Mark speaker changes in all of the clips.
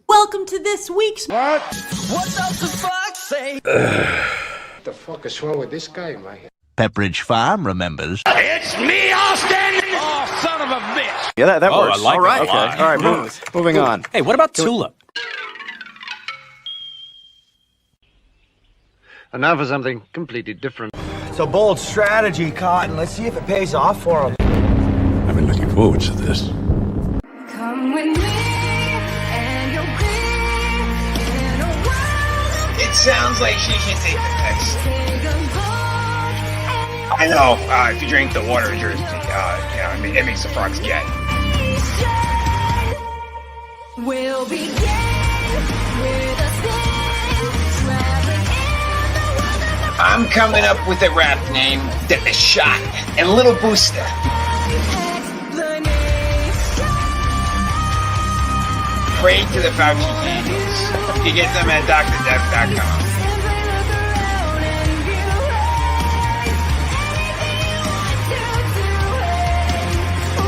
Speaker 1: Welcome to this week's...
Speaker 2: What?
Speaker 3: What does the fox say?
Speaker 2: What the fuck is wrong with this guy, man?
Speaker 4: Pepperidge Farm remembers.
Speaker 3: It's me, Austin! Oh, son of a bitch!
Speaker 5: Yeah, that works.
Speaker 6: I like
Speaker 5: all right.
Speaker 6: it a lot.
Speaker 5: Okay. All right, moving on.
Speaker 6: Hey, what about Tulip?
Speaker 7: And now for something completely different.
Speaker 8: It's a bold strategy, Cotton. Let's see if it pays off for him.
Speaker 9: I've been looking forward to this.
Speaker 10: Come with me and you'll be in a world.
Speaker 11: It sounds like she can take the piss.
Speaker 10: Take a boat and
Speaker 11: I know, if you drink the water in Jersey, it makes the frogs gay.
Speaker 10: we'll begin with a spin, traveling in the world of the
Speaker 11: I'm coming up with a rap name, The Shot, and Little Booster.
Speaker 10: explanation.
Speaker 11: Pray to the Fauci candles. You get them at drdef.com.
Speaker 10: Simply look around and view anything you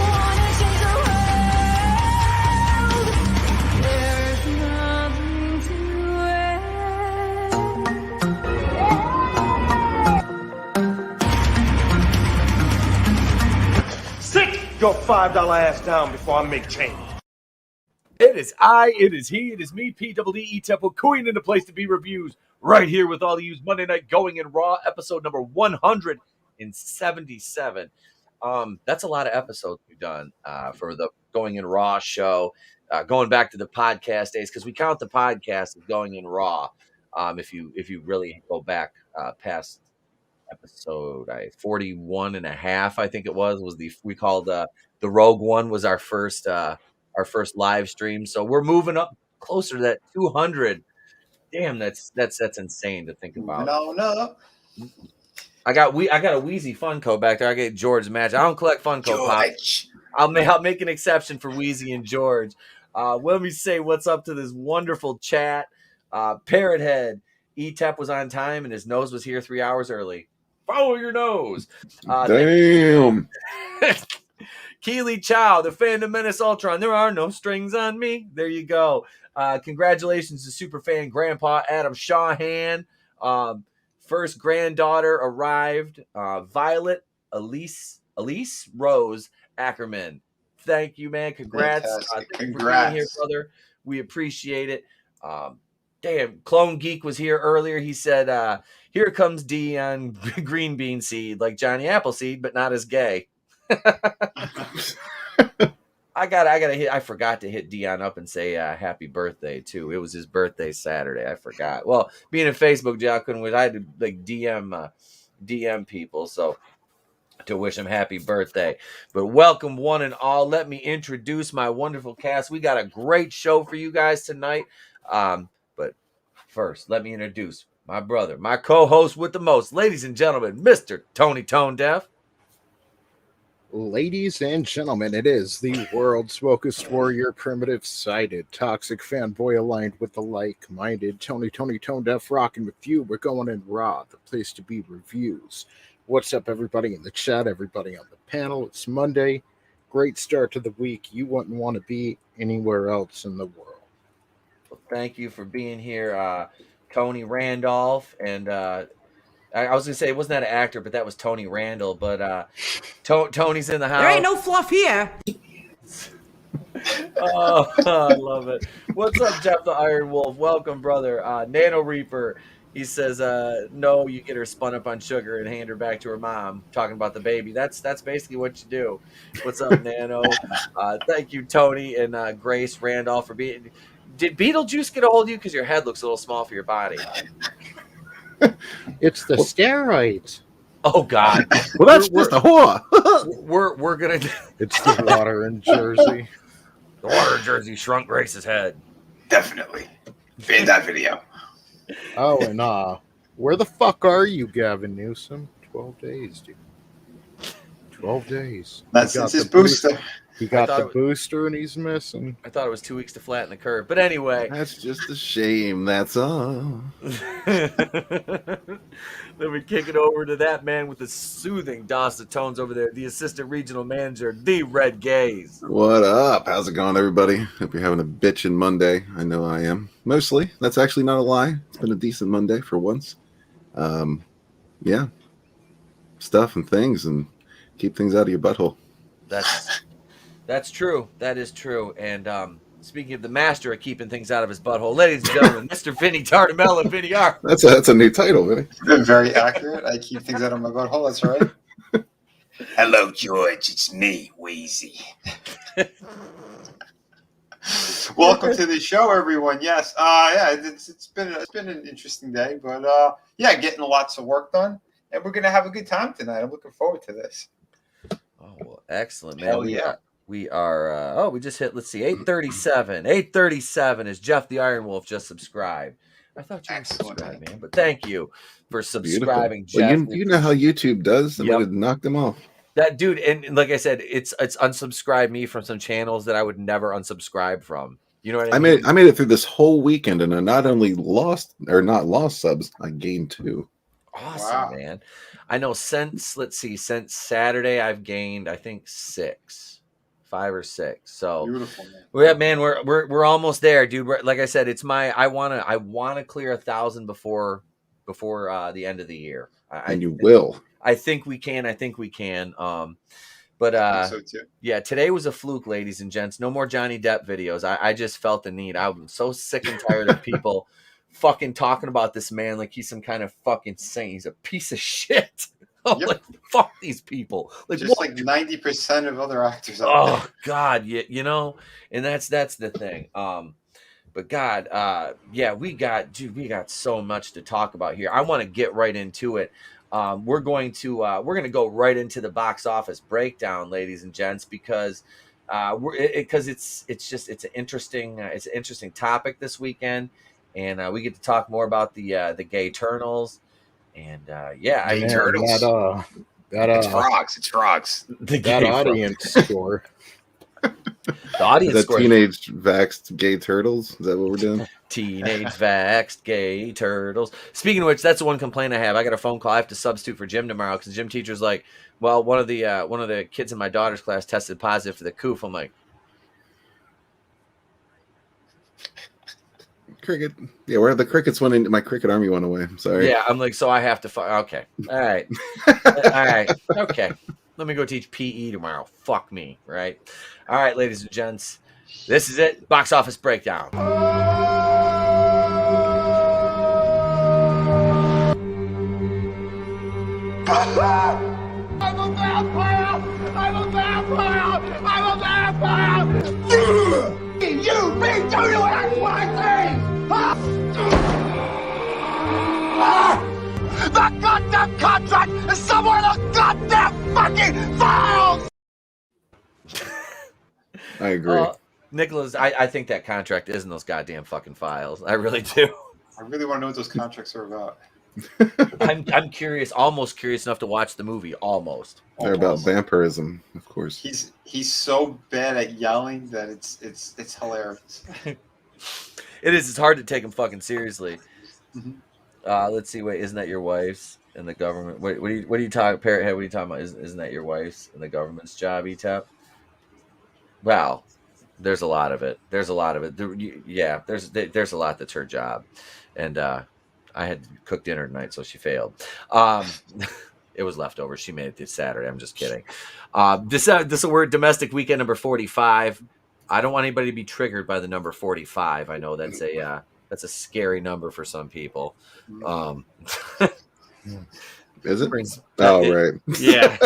Speaker 10: want to do. Wanna change the world? There's nothing to it.
Speaker 8: Sit your $5 ass down before I make change.
Speaker 12: It is I, it is he, it is me, PWDE Temple, Queen in the place to be reviews, right here with all of you. Monday Night Going in Raw, episode number 177. That's a lot of episodes we've done for the Going in Raw show. Going back to the podcast days, because we count the podcast as Going in Raw. If you really go back past episode 41 and a half, I think it was we called the Rogue One was our first live stream. So we're moving up closer to that 200. Damn, that's insane to think about.
Speaker 11: No.
Speaker 12: I got a Wheezy Funko back there. I get George's match. I don't collect Funko Pop. I'll make an exception for Wheezy and George. Let me say what's up to this wonderful chat. Parrothead, E-Tep was on time and his nose was here 3 hours early. Follow your nose.
Speaker 9: Damn.
Speaker 12: Keely Chow, the Fandom Menace Ultron. There are no strings on me. There you go. Congratulations to Superfan Grandpa Adam Shawhan. First granddaughter arrived. Violet Elise Rose Ackerman. Thank you, man. Congrats. Thank you for being here, brother. We appreciate it. Damn, Clone Geek was here earlier. He said, here comes Dion Green Bean Seed, like Johnny Appleseed, but not as gay. I forgot to hit Dion up and say happy birthday too. It was his birthday Saturday. I forgot. Well, being in Facebook jail, I had to like DM people so to wish him happy birthday. But welcome one and all. Let me introduce my wonderful cast. We got a great show for you guys tonight. But first, let me introduce my brother, my co-host with the most, ladies and gentlemen, Mr. Tony ToneDef.
Speaker 13: Ladies and gentlemen, it is the world's wokest warrior, primitive-sided, toxic fanboy aligned with the like-minded Tony ToneDef rocking with you. We're going in Raw, the place to be reviews. What's up, everybody in the chat, everybody on the panel? It's Monday. Great start to the week. You wouldn't want to be anywhere else in the world.
Speaker 12: Well, thank you for being here, Tony Randolph, and I was going to say it wasn't that an actor, but that was Tony Randall. But Tony's in the house.
Speaker 1: There ain't no fluff here.
Speaker 12: Oh, I love it. What's up, Jeff the Iron Wolf? Welcome, brother. Nano Reaper. He says, no, you get her spun up on sugar and hand her back to her mom, talking about the baby. That's basically what you do. What's up, Nano? Thank you, Tony and Grace Randolph, for being... Did Beetlejuice get a hold of you? Because your head looks a little small for your body.
Speaker 13: It's the steroids.
Speaker 12: Oh God!
Speaker 9: Well, that's just a whore.
Speaker 12: We're gonna.
Speaker 13: It's the water in Jersey.
Speaker 12: The water in Jersey shrunk Grace's head.
Speaker 11: Definitely. In that video.
Speaker 13: Oh, and where the fuck are you, Gavin Newsom? 12 days, dude. 12 days.
Speaker 11: That's since his booster.
Speaker 13: He got the booster and he's missing.
Speaker 12: I thought it was 2 weeks to flatten the curve. But anyway.
Speaker 9: That's just a shame. That's all.
Speaker 12: Let me kick it over to that man with the soothing DOS of tones over there, the assistant regional manager, the Red Gaze.
Speaker 9: What up? How's it going, everybody? Hope you're having a bitchin' Monday. I know I am. Mostly. That's actually not a lie. It's been a decent Monday for once. Yeah. Stuff and things, and keep things out of your butthole.
Speaker 12: That's true. That is true. And speaking of the master of keeping things out of his butthole, ladies and gentlemen, Mr. Vinnie Tartamella, Vinnieart.
Speaker 9: That's a new title, Vinny.
Speaker 11: Very accurate. I keep things out of my butthole. That's right. Hello, George. It's me, Wheezy. Welcome to the show, everyone. Yes. Yeah. It's been an interesting day, but yeah, getting lots of work done, and we're gonna have a good time tonight. I'm looking forward to this.
Speaker 12: Oh, well, excellent, man.
Speaker 11: Hell yeah.
Speaker 12: We are, we just hit, let's see, 8:37. 8:37 is Jeff the Iron Wolf just subscribed. I thought you were subscribed, man, but thank you for subscribing,
Speaker 9: beautiful.
Speaker 12: Jeff.
Speaker 9: Well, you know how YouTube does.
Speaker 12: Yep.
Speaker 9: I would knock them off.
Speaker 12: That dude, and like I said, it's unsubscribed me from some channels that I would never unsubscribe from. You know what I mean?
Speaker 9: I made it through this whole weekend, and I not only lost subs, I gained 2.
Speaker 12: Awesome, man. I know since Saturday, I've gained, I think, 5 or 6. So
Speaker 11: beautiful, man.
Speaker 12: We're almost there, dude. Like I said, it's I wanna clear 1,000 before the end of the year.
Speaker 9: You will.
Speaker 12: I think we can. But
Speaker 11: I think so too.
Speaker 12: Yeah, today was a fluke, ladies and gents. No more Johnny Depp videos. I just felt the need. I'm so sick and tired of people fucking talking about this man like he's some kind of fucking saint. He's a piece of shit. I'm like, fuck these people. Like,
Speaker 11: just like 90% of other actors out there.
Speaker 12: God, you know, and that's the thing. But God, yeah, we got so much to talk about here. I want to get right into it. We're going to go right into the box office breakdown, ladies and gents, because it's an interesting topic this weekend, and we get to talk more about the gay turtles. And yeah,
Speaker 11: Gay turtles. It's frogs. It's frogs.
Speaker 13: That audience score.
Speaker 12: The audience score.
Speaker 9: Teenage vaxxed gay turtles. Is that what we're doing?
Speaker 12: Teenage vaxxed gay turtles. Speaking of which, that's the one complaint I have. I got a phone call. I have to substitute for gym tomorrow because the gym teacher's like, "Well, one of the kids in my daughter's class tested positive for the coof." I'm like,
Speaker 9: cricket. Yeah, where the crickets went into my cricket army went away. I'm sorry.
Speaker 12: Yeah, I'm like, so I have to. Okay, all right, all right, okay. Let me go teach PE tomorrow. Fuck me, right? All right, ladies and gents, this is it. Box office breakdown.
Speaker 3: I'm a vampire! I'm a vampire! I'm a vampire! You beat do you act like me! The goddamn contract is somewhere in the goddamn fucking files!
Speaker 9: I agree.
Speaker 12: Nicholas, I think that contract is in those goddamn fucking files. I really do.
Speaker 11: I really want to know what those contracts are about.
Speaker 12: I'm curious, almost curious enough to watch the movie. Almost.
Speaker 9: They're about vampirism, of course.
Speaker 11: He's so bad at yelling that it's hilarious.
Speaker 12: It is. It's hard to take him fucking seriously. Mm-hmm. Let's see. Wait, isn't that your wife's in the government? Wait, what are you talking? Parrot head. What are you talking about? Isn't that your wife's in the government's job? ETAP. Wow, there's a lot of it. There's a lot of it. Yeah, there's a lot that's her job, and I had to cook dinner tonight, so she failed. It was leftovers. She made it this Saturday. I'm just kidding. This is a word domestic weekend number 45. I don't want anybody to be triggered by the number 45. I know that's a scary number for some people.
Speaker 9: Is it? Right.
Speaker 12: Yeah.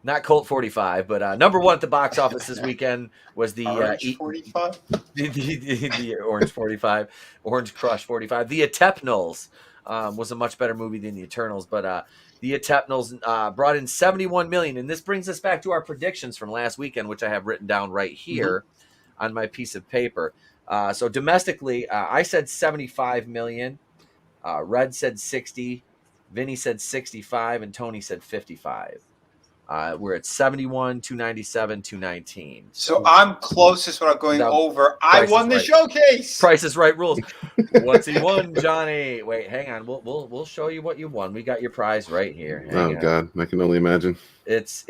Speaker 12: Not Colt 45, but number one at the box office this weekend was the
Speaker 11: Orange 45?
Speaker 12: the Orange 45, Orange Crush 45. The Eternals was a much better movie than the Eternals, but the Eternals brought in $71 million, and this brings us back to our predictions from last weekend, which I have written down right here on my piece of paper. So domestically, I said $75 million. Red said 60, Vinny said 65, and Tony said 55. We're at 71, 297, 219.
Speaker 11: So I'm closest without going over. I won the showcase.
Speaker 12: Price is Right rules. What's he won, Johnny? Wait, hang on. We'll show you what you won. We got your prize right here. Hang on.
Speaker 9: God, I can only imagine.
Speaker 12: It's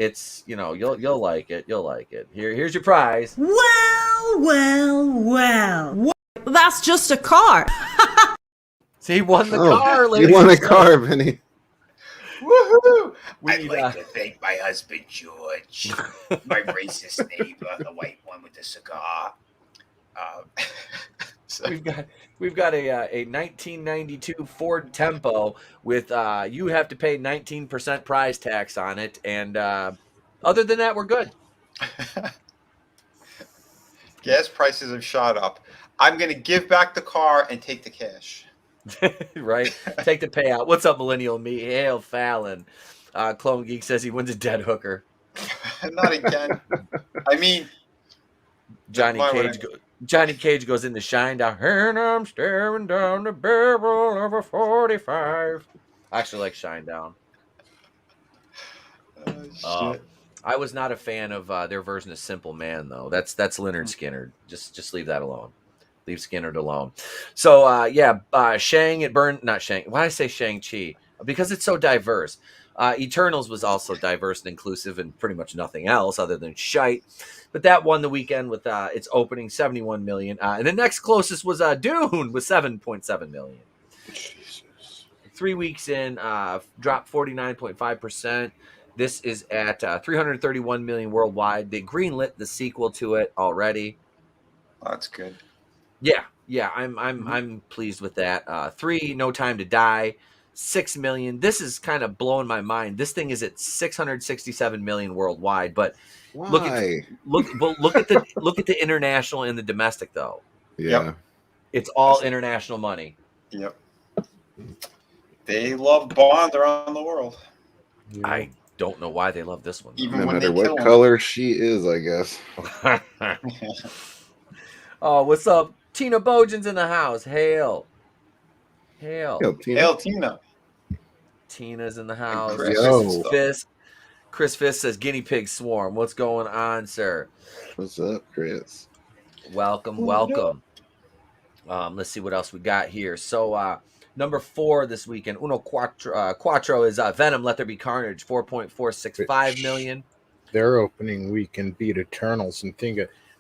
Speaker 12: you'll like it. You'll like it. Here's your prize.
Speaker 1: Well. That's just a car.
Speaker 12: See, he won the car, ladies.
Speaker 9: You won a car, Vinny.
Speaker 11: Woohoo!
Speaker 12: I'd
Speaker 11: like to thank my husband George, my racist neighbor, the white one with the cigar.
Speaker 12: We've got a 1992 Ford Tempo with you have to pay 19% prize tax on it, and other than that, we're good.
Speaker 11: Gas prices have shot up. I'm going to give back the car and take the cash.
Speaker 12: Right? Take the payout. What's up, Millennial Me? Hail Fallon. Clone Geek says he wins a dead hooker.
Speaker 11: Not again. I mean,
Speaker 12: Johnny Cage goes into Shine Down. And I'm staring down the barrel of a 45. I actually like Shine Down.
Speaker 11: Oh, shit.
Speaker 12: I was not a fan of their version of Simple Man, though. That's Lynyrd Skynyrd. Just leave that alone. Leave Skynyrd alone. So, Shang, it burned, not Shang. Why did I say Shang-Chi? Because it's so diverse. Eternals was also diverse and inclusive and pretty much nothing else other than shite. But that won the weekend with its opening 71 million. And the next closest was Dune with 7.7 million. Jesus. 3 weeks in, dropped 49.5%. This is at 331 million worldwide. They greenlit the sequel to it already.
Speaker 11: Oh, that's good.
Speaker 12: Yeah, I'm pleased with that. 3, No Time to Die, 6 million. This is kind of blowing my mind. This thing is at 667 million worldwide. But look at the international and the domestic though.
Speaker 9: Yeah,
Speaker 11: yep.
Speaker 12: It's all international money.
Speaker 11: Yep. They love Bond around the world.
Speaker 12: Yeah. I don't know why they love this one.
Speaker 11: Even
Speaker 9: no
Speaker 11: when
Speaker 9: matter
Speaker 11: they
Speaker 9: what color she is, I guess.
Speaker 12: Oh, what's up? Tina Bojan's in the house. Hail,
Speaker 11: Tina.
Speaker 12: Tina's in the house. Chris Fisk says guinea pig swarm. What's going on, sir?
Speaker 9: What's up, Chris?
Speaker 12: Welcome. Let's see what else we got here. So number 4 this weekend, Uno Quattro is Venom, Let There Be Carnage, 4.465 million.
Speaker 13: Their opening weekend beat Eternals, and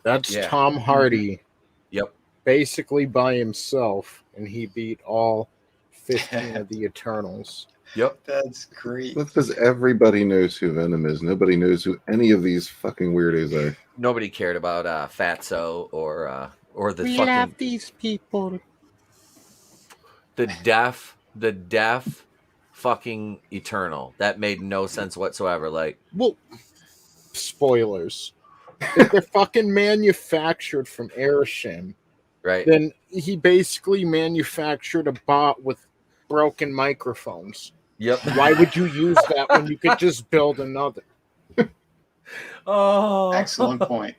Speaker 13: that's Tom Hardy.
Speaker 12: Yep.
Speaker 13: Basically by himself, and he beat all 15 of the Eternals.
Speaker 12: Yep.
Speaker 11: That's great.
Speaker 9: That's because everybody knows who Venom is. Nobody knows who any of these fucking weirdos are.
Speaker 12: Nobody cared about Fatso or the
Speaker 13: we
Speaker 12: fucking
Speaker 13: love these people.
Speaker 12: The deaf fucking Eternal. That made no sense whatsoever. Like,
Speaker 13: well, spoilers. If they're fucking manufactured from Airshim,
Speaker 12: right?
Speaker 13: Then he basically manufactured a bot with broken microphones.
Speaker 12: Yep.
Speaker 13: Why would you use that when you could just build another?
Speaker 12: Oh,
Speaker 11: excellent point.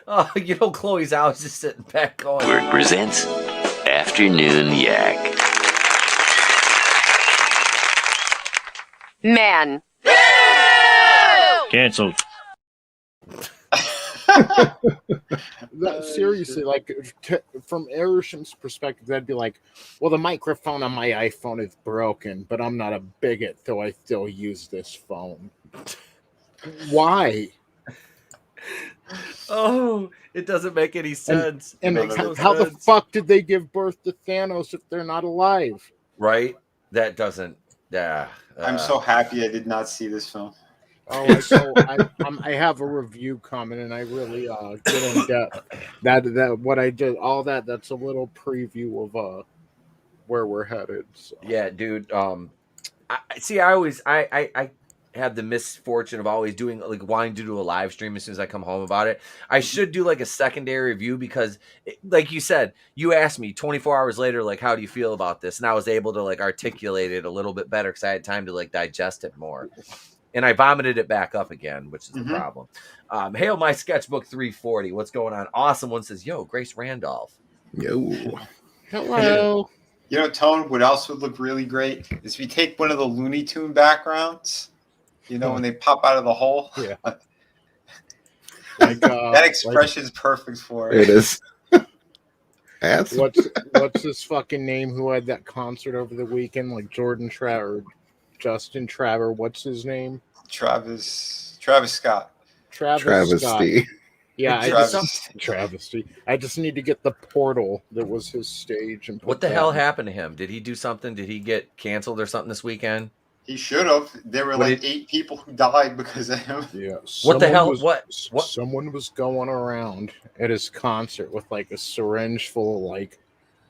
Speaker 12: Chloe's out just sitting back going.
Speaker 5: Work presents Afternoon Yak.
Speaker 6: Man.
Speaker 5: Canceled.
Speaker 13: Seriously, from Airshim's perspective, that'd be like, well, the microphone on my iPhone is broken, but I'm not a bigot, though I still use this phone. Why?
Speaker 12: Oh, it doesn't make any sense.
Speaker 13: And how the fuck did they give birth to Thanos if they're not alive?
Speaker 12: Right? That doesn't. Yeah.
Speaker 11: I'm so happy I did not see this film.
Speaker 13: I have a review coming, and I really get in depth. That what I did, all that's a little preview of where we're headed. So.
Speaker 12: Yeah, dude. I have the misfortune of always doing wanting to do a live stream as soon as I come home about it. I should do a secondary review because, like you said, you asked me 24 hours later, how do you feel about this? And I was able to articulate it a little bit better because I had time to digest it more. And I vomited it back up again, which is the problem. Hail my sketchbook 340. What's going on? Awesome one says, yo, Grace Randolph.
Speaker 9: Yo.
Speaker 13: Hello.
Speaker 11: Tone, what else would look really great is if you take one of the Looney Tune backgrounds You know, when they pop out of the hole.
Speaker 13: Yeah. Like
Speaker 11: That expression is perfect for it.
Speaker 9: It is. Ass.
Speaker 13: What's his fucking name who had that concert over the weekend? Like Justin Traver. What's his name?
Speaker 11: Travis Scott.
Speaker 13: Travis Scott.
Speaker 9: Travesty.
Speaker 13: Yeah,
Speaker 11: Travesty.
Speaker 13: Travesty. I just need to get the portal that was his stage and put
Speaker 12: What the
Speaker 13: that
Speaker 12: hell
Speaker 13: in.
Speaker 12: happened to him? Did he do something? Did he get canceled or something this weekend?
Speaker 11: He should have. There were like 8 people who died because of him.
Speaker 13: Yeah.
Speaker 12: What the hell?
Speaker 13: What?
Speaker 12: What?
Speaker 13: Someone was going around at his concert with like a syringe full of like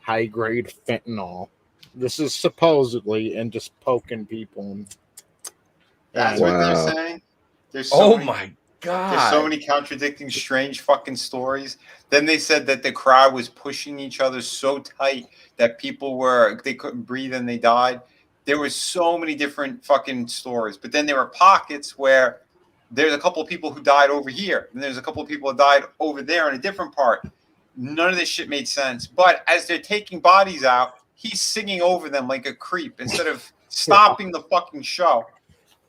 Speaker 13: high grade fentanyl. This is supposedly, and just poking people.
Speaker 11: That's
Speaker 9: Wow.
Speaker 11: what they're saying. There's
Speaker 12: My God.
Speaker 11: There's so many contradicting, strange fucking stories. Then they said that the crowd was pushing each other so tight that they couldn't breathe and they died. There was so many different fucking stories. But then there were pockets where there's a couple of people who died over here, and there's a couple of people who died over there in a different part. None of this shit made sense. But as they're taking bodies out, he's singing over them like a creep instead of stopping the fucking show.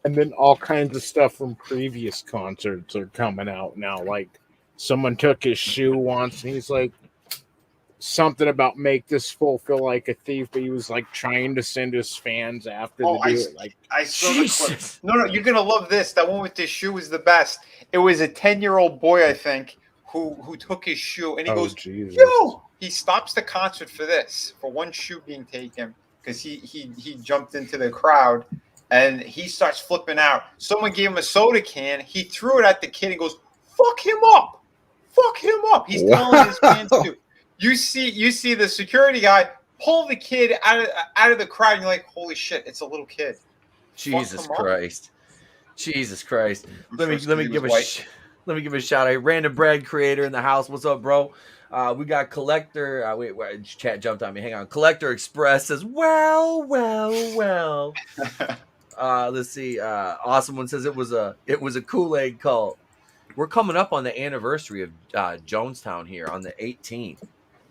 Speaker 13: And then all kinds of stuff from previous concerts are coming out now. Like someone took his shoe once, and he's like something about make this fool feel like a thief, but he was like trying to send his fans after to do it. Like
Speaker 11: I saw the clip. No, you're gonna love this. That one with the shoe is the best. It was a 10-year-old boy, I think, who took his shoe and he goes,
Speaker 13: Jesus.
Speaker 11: "Yo!" He stops the concert for this, for one shoe being taken, because he jumped into the crowd. And he starts flipping out. Someone gave him a soda can. He threw it at the kid and goes, "Fuck him up! Fuck him up!" He's telling his fans to. You see the security guy pull the kid out of the crowd. And you're like, "Holy shit! It's a little kid."
Speaker 12: Jesus Christ! Jesus Christ! Let me give a shout out. Random bread creator in the house. What's up, bro? We got Collector. Wait, chat jumped on me. Hang on. Collector Express says, "Well." Let's see. Awesome one says it was a Kool-Aid cult. We're coming up on the anniversary of Jonestown here on the 18th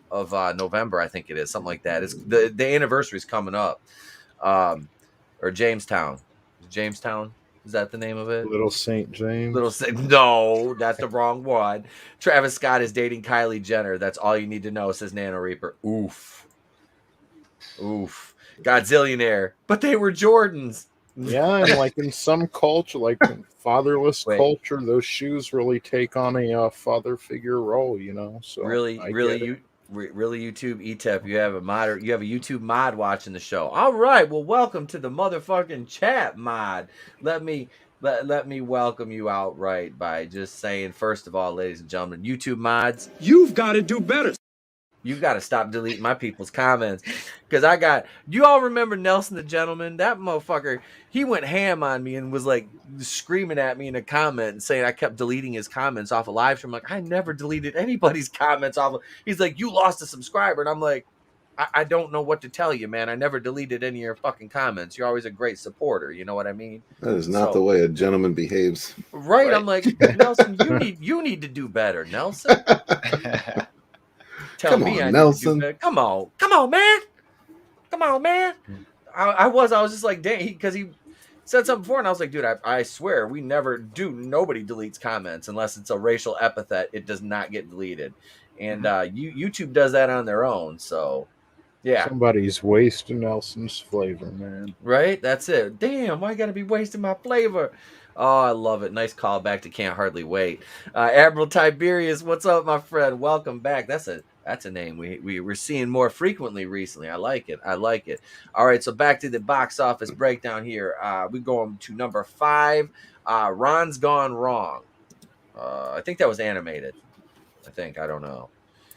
Speaker 12: of November, I think it is, something like that. It's the anniversary is coming up. Or Jamestown. Jamestown, is that the name of it?
Speaker 13: Little St. James.
Speaker 12: No, that's the wrong one. Travis Scott is dating Kylie Jenner. That's all you need to know, says Nano Reaper. Oof. Godzillionaire. But they were Jordans.
Speaker 13: Yeah, and like in some culture, like in fatherless culture, those shoes really take on a father figure role, you know. So
Speaker 12: really, YouTube ETEP, you have a YouTube mod watching the show. All right, well, welcome to the motherfucking chat, mod. Let me welcome you outright by just saying, first of all, ladies and gentlemen, YouTube mods, you've got to do better. You got to stop deleting my people's comments, because you all remember Nelson the Gentleman? That motherfucker, he went ham on me and was like screaming at me in a comment and saying I kept deleting his comments off a live stream. I'm like, I never deleted anybody's comments off of. He's like, you lost a subscriber. And I'm like, I don't know what to tell you, man. I never deleted any of your fucking comments. You're always a great supporter. You know what I mean?
Speaker 9: That is not the way a gentleman behaves.
Speaker 12: Right. I'm like, Nelson, you need to do better, Nelson.
Speaker 9: Come on, Nelson.
Speaker 12: Come on, man. I was just like, dang, because he said something before, and I was like, dude, I swear we never do. Nobody deletes comments unless it's a racial epithet. It does not get deleted, and YouTube does that on their own. So, yeah,
Speaker 13: somebody's wasting Nelson's flavor, man.
Speaker 12: Right? That's it. Damn, why I gotta be wasting my flavor? Oh, I love it. Nice call back to Can't Hardly Wait. Admiral Tiberius, what's up, my friend? Welcome back. That's a name we're seeing more frequently recently. I like it. All right, so back to the box office breakdown here. We're going to number 5. Ron's Gone Wrong. I think that was animated. I don't know.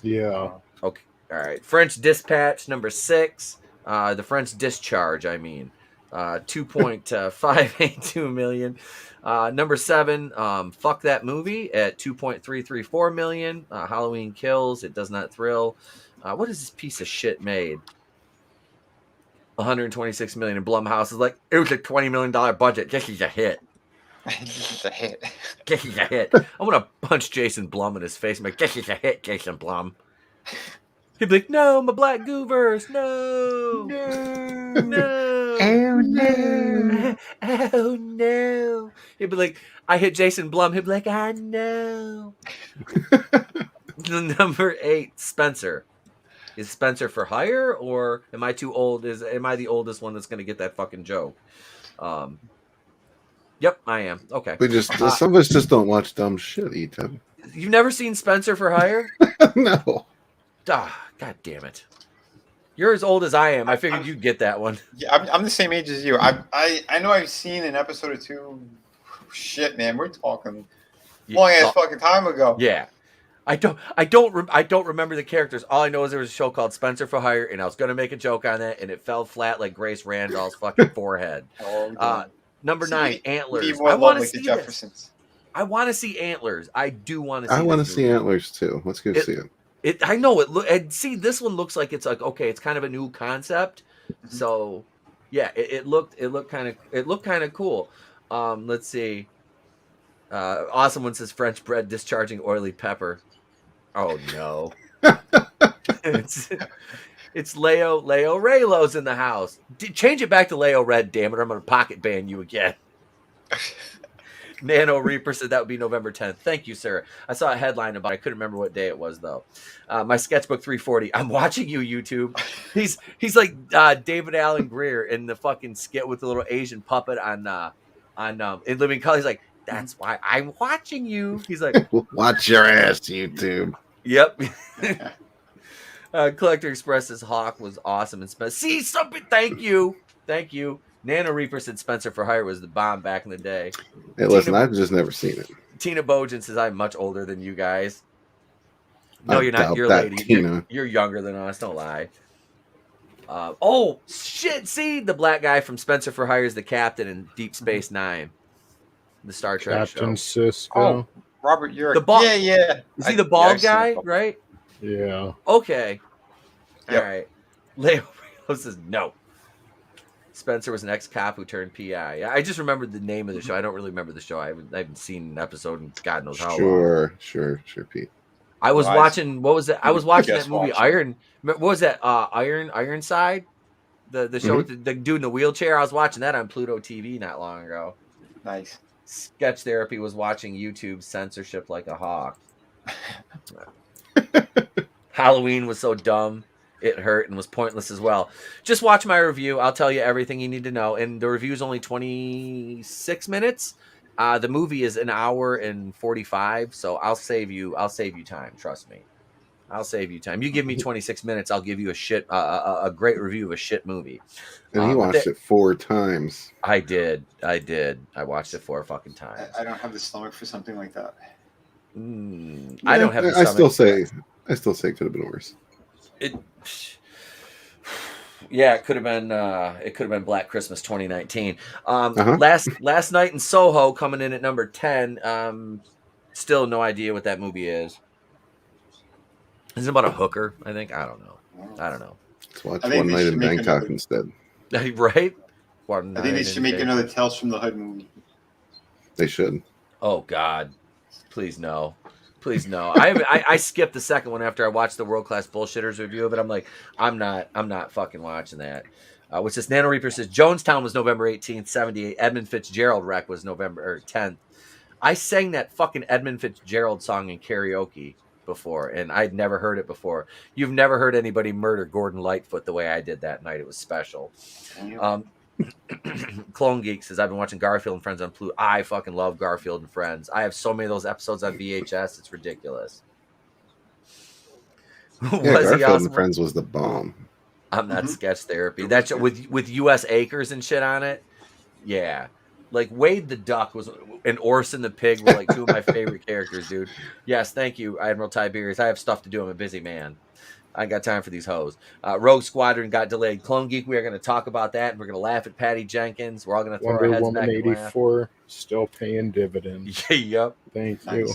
Speaker 13: Yeah.
Speaker 12: Okay. All right. French Dispatch, number 6. The French Discharge, I mean. 2.582 million. Number 7, Fuck That Movie at 2.334 million. Halloween Kills, It Does Not Thrill. What is this piece of shit made? 126 million. And Blumhouse is like, it was a $20 million budget. This is a hit.
Speaker 11: This is a hit.
Speaker 12: This is a hit. I'm gonna punch Jason Blum in his face. I'm like, this is a hit, Jason Blum. He'd be like, no, my Black Goovers, no. no.
Speaker 9: Oh no.
Speaker 12: Oh no. He'd be like, I hit Jason Blum. He'd be like, I know. Number 8, Spencer. Is Spencer for hire, or am I too old? Am I the oldest one that's going to get that fucking joke? Yep, I am. Okay.
Speaker 9: Some of us just don't watch dumb shit, Ethan.
Speaker 12: You've never seen Spencer for hire?
Speaker 9: No.
Speaker 12: God damn it. You're as old as I am. I figured you'd get that one.
Speaker 11: Yeah, I'm the same age as you. I know I've seen an episode or two. Shit, man, we're talking long ass fucking time ago.
Speaker 12: Yeah. I don't remember the characters. All I know is there was a show called Spencer for Hire, and I was gonna make a joke on that, and it fell flat like Grace Randall's fucking forehead. Number 9, Antlers. I want to see Jeffersons. I want to see Antlers. I do want to see.
Speaker 9: I want to see Antlers too. Let's go see it.
Speaker 12: I know it. And see, this one looks like it's like okay, it's kind of a new concept. So, yeah, it looked kind of cool. Let's see. Awesome one says French bread discharging oily pepper. Oh no. It's Leo Raylo's in the house. Change it back to Leo Red, damn it, or I'm gonna pocket ban you again. Nano Reaper said that would be November 10th. Thank you, sir. I saw a headline about it. I couldn't remember what day it was though. My sketchbook 340. I'm watching you, YouTube. He's like David Allen Greer in the fucking skit with the little Asian puppet on In Living Color. He's like, that's why I'm watching you. He's like,
Speaker 9: watch your ass, YouTube.
Speaker 12: Yep. Collector Express's Hawk was awesome and see something. Thank you. Nano Reaper said Spencer for Hire was the bomb back in the day.
Speaker 9: Hey, listen, I've just never seen it.
Speaker 12: Tina Bojan says I'm much older than you guys. No, you're not. You're a
Speaker 9: that,
Speaker 12: lady. You're younger than us. Don't lie. Oh shit! See, the black guy from Spencer for Hire is the captain in Deep Space Nine, the Star Trek
Speaker 13: Captain
Speaker 12: show.
Speaker 13: Cisco.
Speaker 11: Oh, Robert Urich.
Speaker 12: The bald,
Speaker 11: yeah.
Speaker 12: Is he the bald guy? Right.
Speaker 13: Yeah.
Speaker 12: Okay.
Speaker 11: Yep.
Speaker 12: All right. Leo says no. Spencer was an ex-cop who turned PI. I just remembered the name of the show. I don't really remember the show. I haven't seen an episode in God knows how long.
Speaker 9: Sure, Pete.
Speaker 12: I was watching. What was it? I was watching that movie
Speaker 11: watching.
Speaker 12: Iron. What was that? Ironside, the show with the dude in the wheelchair. I was watching that on Pluto TV not long ago.
Speaker 11: Nice.
Speaker 12: Sketch Therapy was watching YouTube censorship like a hawk. Halloween was so dumb. It hurt and was pointless as well. Just watch my review. I'll tell you everything you need to know. And the review is only 26 minutes. The movie is an hour and 45. So I'll save you time. Trust me. I'll save you time. You give me 26 minutes, I'll give you a great review of a shit movie.
Speaker 9: And he watched it 4 times.
Speaker 12: I did. I watched it 4 fucking times.
Speaker 11: I don't have the stomach for something like that.
Speaker 12: I don't have the stomach.
Speaker 9: I still say it could have been worse.
Speaker 12: It could have been Black Christmas 2019. Last Night in Soho coming in at number 10. Still no idea what that movie is. Is it about a hooker? I think. I don't know.
Speaker 9: Let's watch One Night in Bangkok instead.
Speaker 12: Right?
Speaker 11: I think they should make another Tales from the Hood movie.
Speaker 9: They should.
Speaker 12: Oh God, please no. I skipped the second one after I watched the World Class Bullshitters review of it. I'm like, I'm not fucking watching that. Which is Nano Reaper says Jonestown was November 18th, 78. Edmund Fitzgerald wreck was November 10th. I sang that fucking Edmund Fitzgerald song in karaoke before, and I'd never heard it before. You've never heard anybody murder Gordon Lightfoot the way I did that night. It was special. Clone Geek says I've been watching Garfield and Friends on Pluto. I fucking love Garfield and Friends. I have so many of those episodes on VHS. It's ridiculous.
Speaker 9: Garfield and Friends was the bomb.
Speaker 12: I'm not Sketch Therapy. That's with U.S. Acres and shit on it. Yeah, like Wade the Duck and Orson the Pig were like 2 of my favorite characters, dude. Yes, thank you, Admiral Tiberius. I have stuff to do. I'm a busy man. I ain't got time for these hoes. Rogue Squadron got delayed. Clone Geek, we are going to talk about that, and we're going to laugh at Patty Jenkins. We're all going to throw our heads back and laugh.
Speaker 13: 84 still paying dividends.
Speaker 12: Yep.
Speaker 13: Thank you.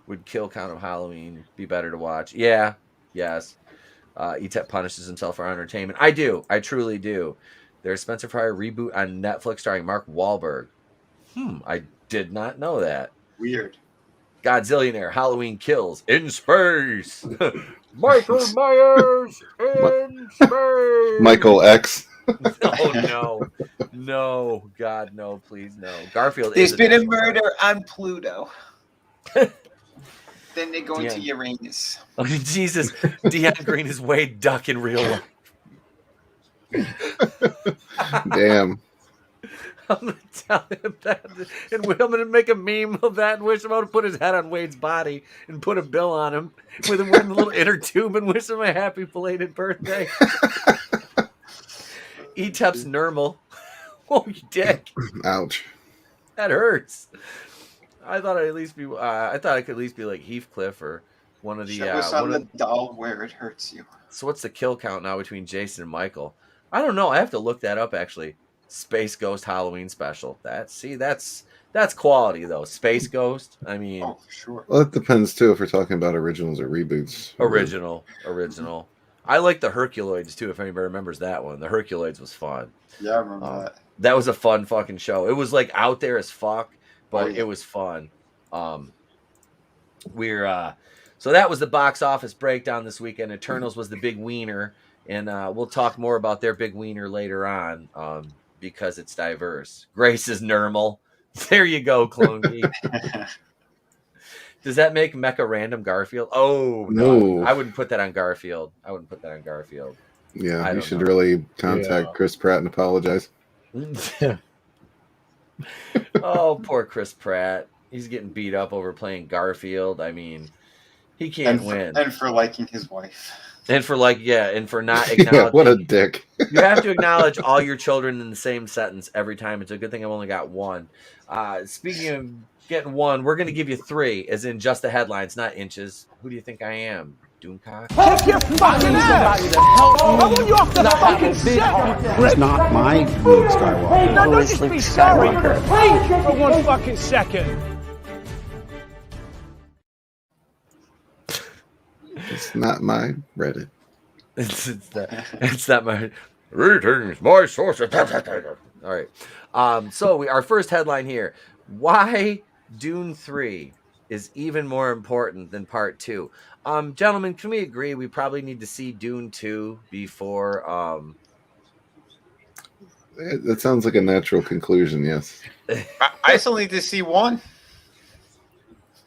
Speaker 12: Would kill Count of Halloween. Be better to watch. Yeah. Yes. ETEP punishes himself for entertainment. I do. I truly do. There's Spencer for Hire reboot on Netflix starring Mark Wahlberg. I did not know that.
Speaker 11: Weird.
Speaker 12: Godzillionaire, Halloween Kills in space. Michael Myers in space.
Speaker 9: Michael X.
Speaker 12: Oh no, God, no, please, no. Garfield
Speaker 11: There's
Speaker 12: is
Speaker 11: been a
Speaker 12: national
Speaker 11: murder
Speaker 12: treasure.
Speaker 11: on Pluto. Then they go into Uranus.
Speaker 12: Oh, Jesus, Deion Green is Wade Duck in real life.
Speaker 9: Damn.
Speaker 12: I'm gonna tell him that, and I'm gonna make a meme of that and wish him to put his head on Wade's body and put a bill on him with him wearing the little inner tube and wish him a happy belated birthday. E-Tep's normal. Oh, you dick!
Speaker 9: Ouch.
Speaker 12: That hurts. I thought I'd at least be. I thought I could at least be like Heathcliff or one of the.
Speaker 11: Show us on the doll where it hurts you.
Speaker 12: So what's the kill count now between Jason and Michael? I don't know. I have to look that up actually. Space Ghost Halloween special. That's quality though. Space Ghost. I mean,
Speaker 11: oh, sure.
Speaker 9: Well, it depends too if we're talking about originals or reboots.
Speaker 12: Original. I like the Herculoids too. If anybody remembers that one, the Herculoids was fun.
Speaker 11: Yeah, I remember that.
Speaker 12: That was a fun fucking show. It was like out there as fuck, but it was fun. So that was the box office breakdown this weekend. Eternals was the big wiener, and we'll talk more about their big wiener later on because it's diverse. Grace is normal. There you go, Clone Geek. Does that make Mecha random Garfield? Oh no, I wouldn't put that on Garfield.
Speaker 9: Yeah, you should really contact Chris Pratt and apologize.
Speaker 12: Oh, poor Chris Pratt. He's getting beat up over playing Garfield. I mean, he can't win.
Speaker 11: And for liking his wife.
Speaker 12: And for not acknowledging.
Speaker 9: Yeah, what a dick.
Speaker 12: You have to acknowledge all your children in the same sentence every time. It's a good thing I've only got one. Speaking of getting one, we're going to give you 3, as in just the headlines, not inches. Who do you think I am? Doomcock?
Speaker 3: Help your fucking ass! I want you off the fucking set!
Speaker 6: It's not my Luke Skywalker.
Speaker 3: Hey, no, don't just be sorry. Please, for one fucking second.
Speaker 9: It's not my Reddit.
Speaker 12: It's not my readings, my sources. All right. So our first headline here: why Dune 3 is even more important than Part 2. Gentlemen, can we agree we probably need to see Dune 2 before?
Speaker 9: That sounds like a natural conclusion. Yes.
Speaker 11: I still need to see 1.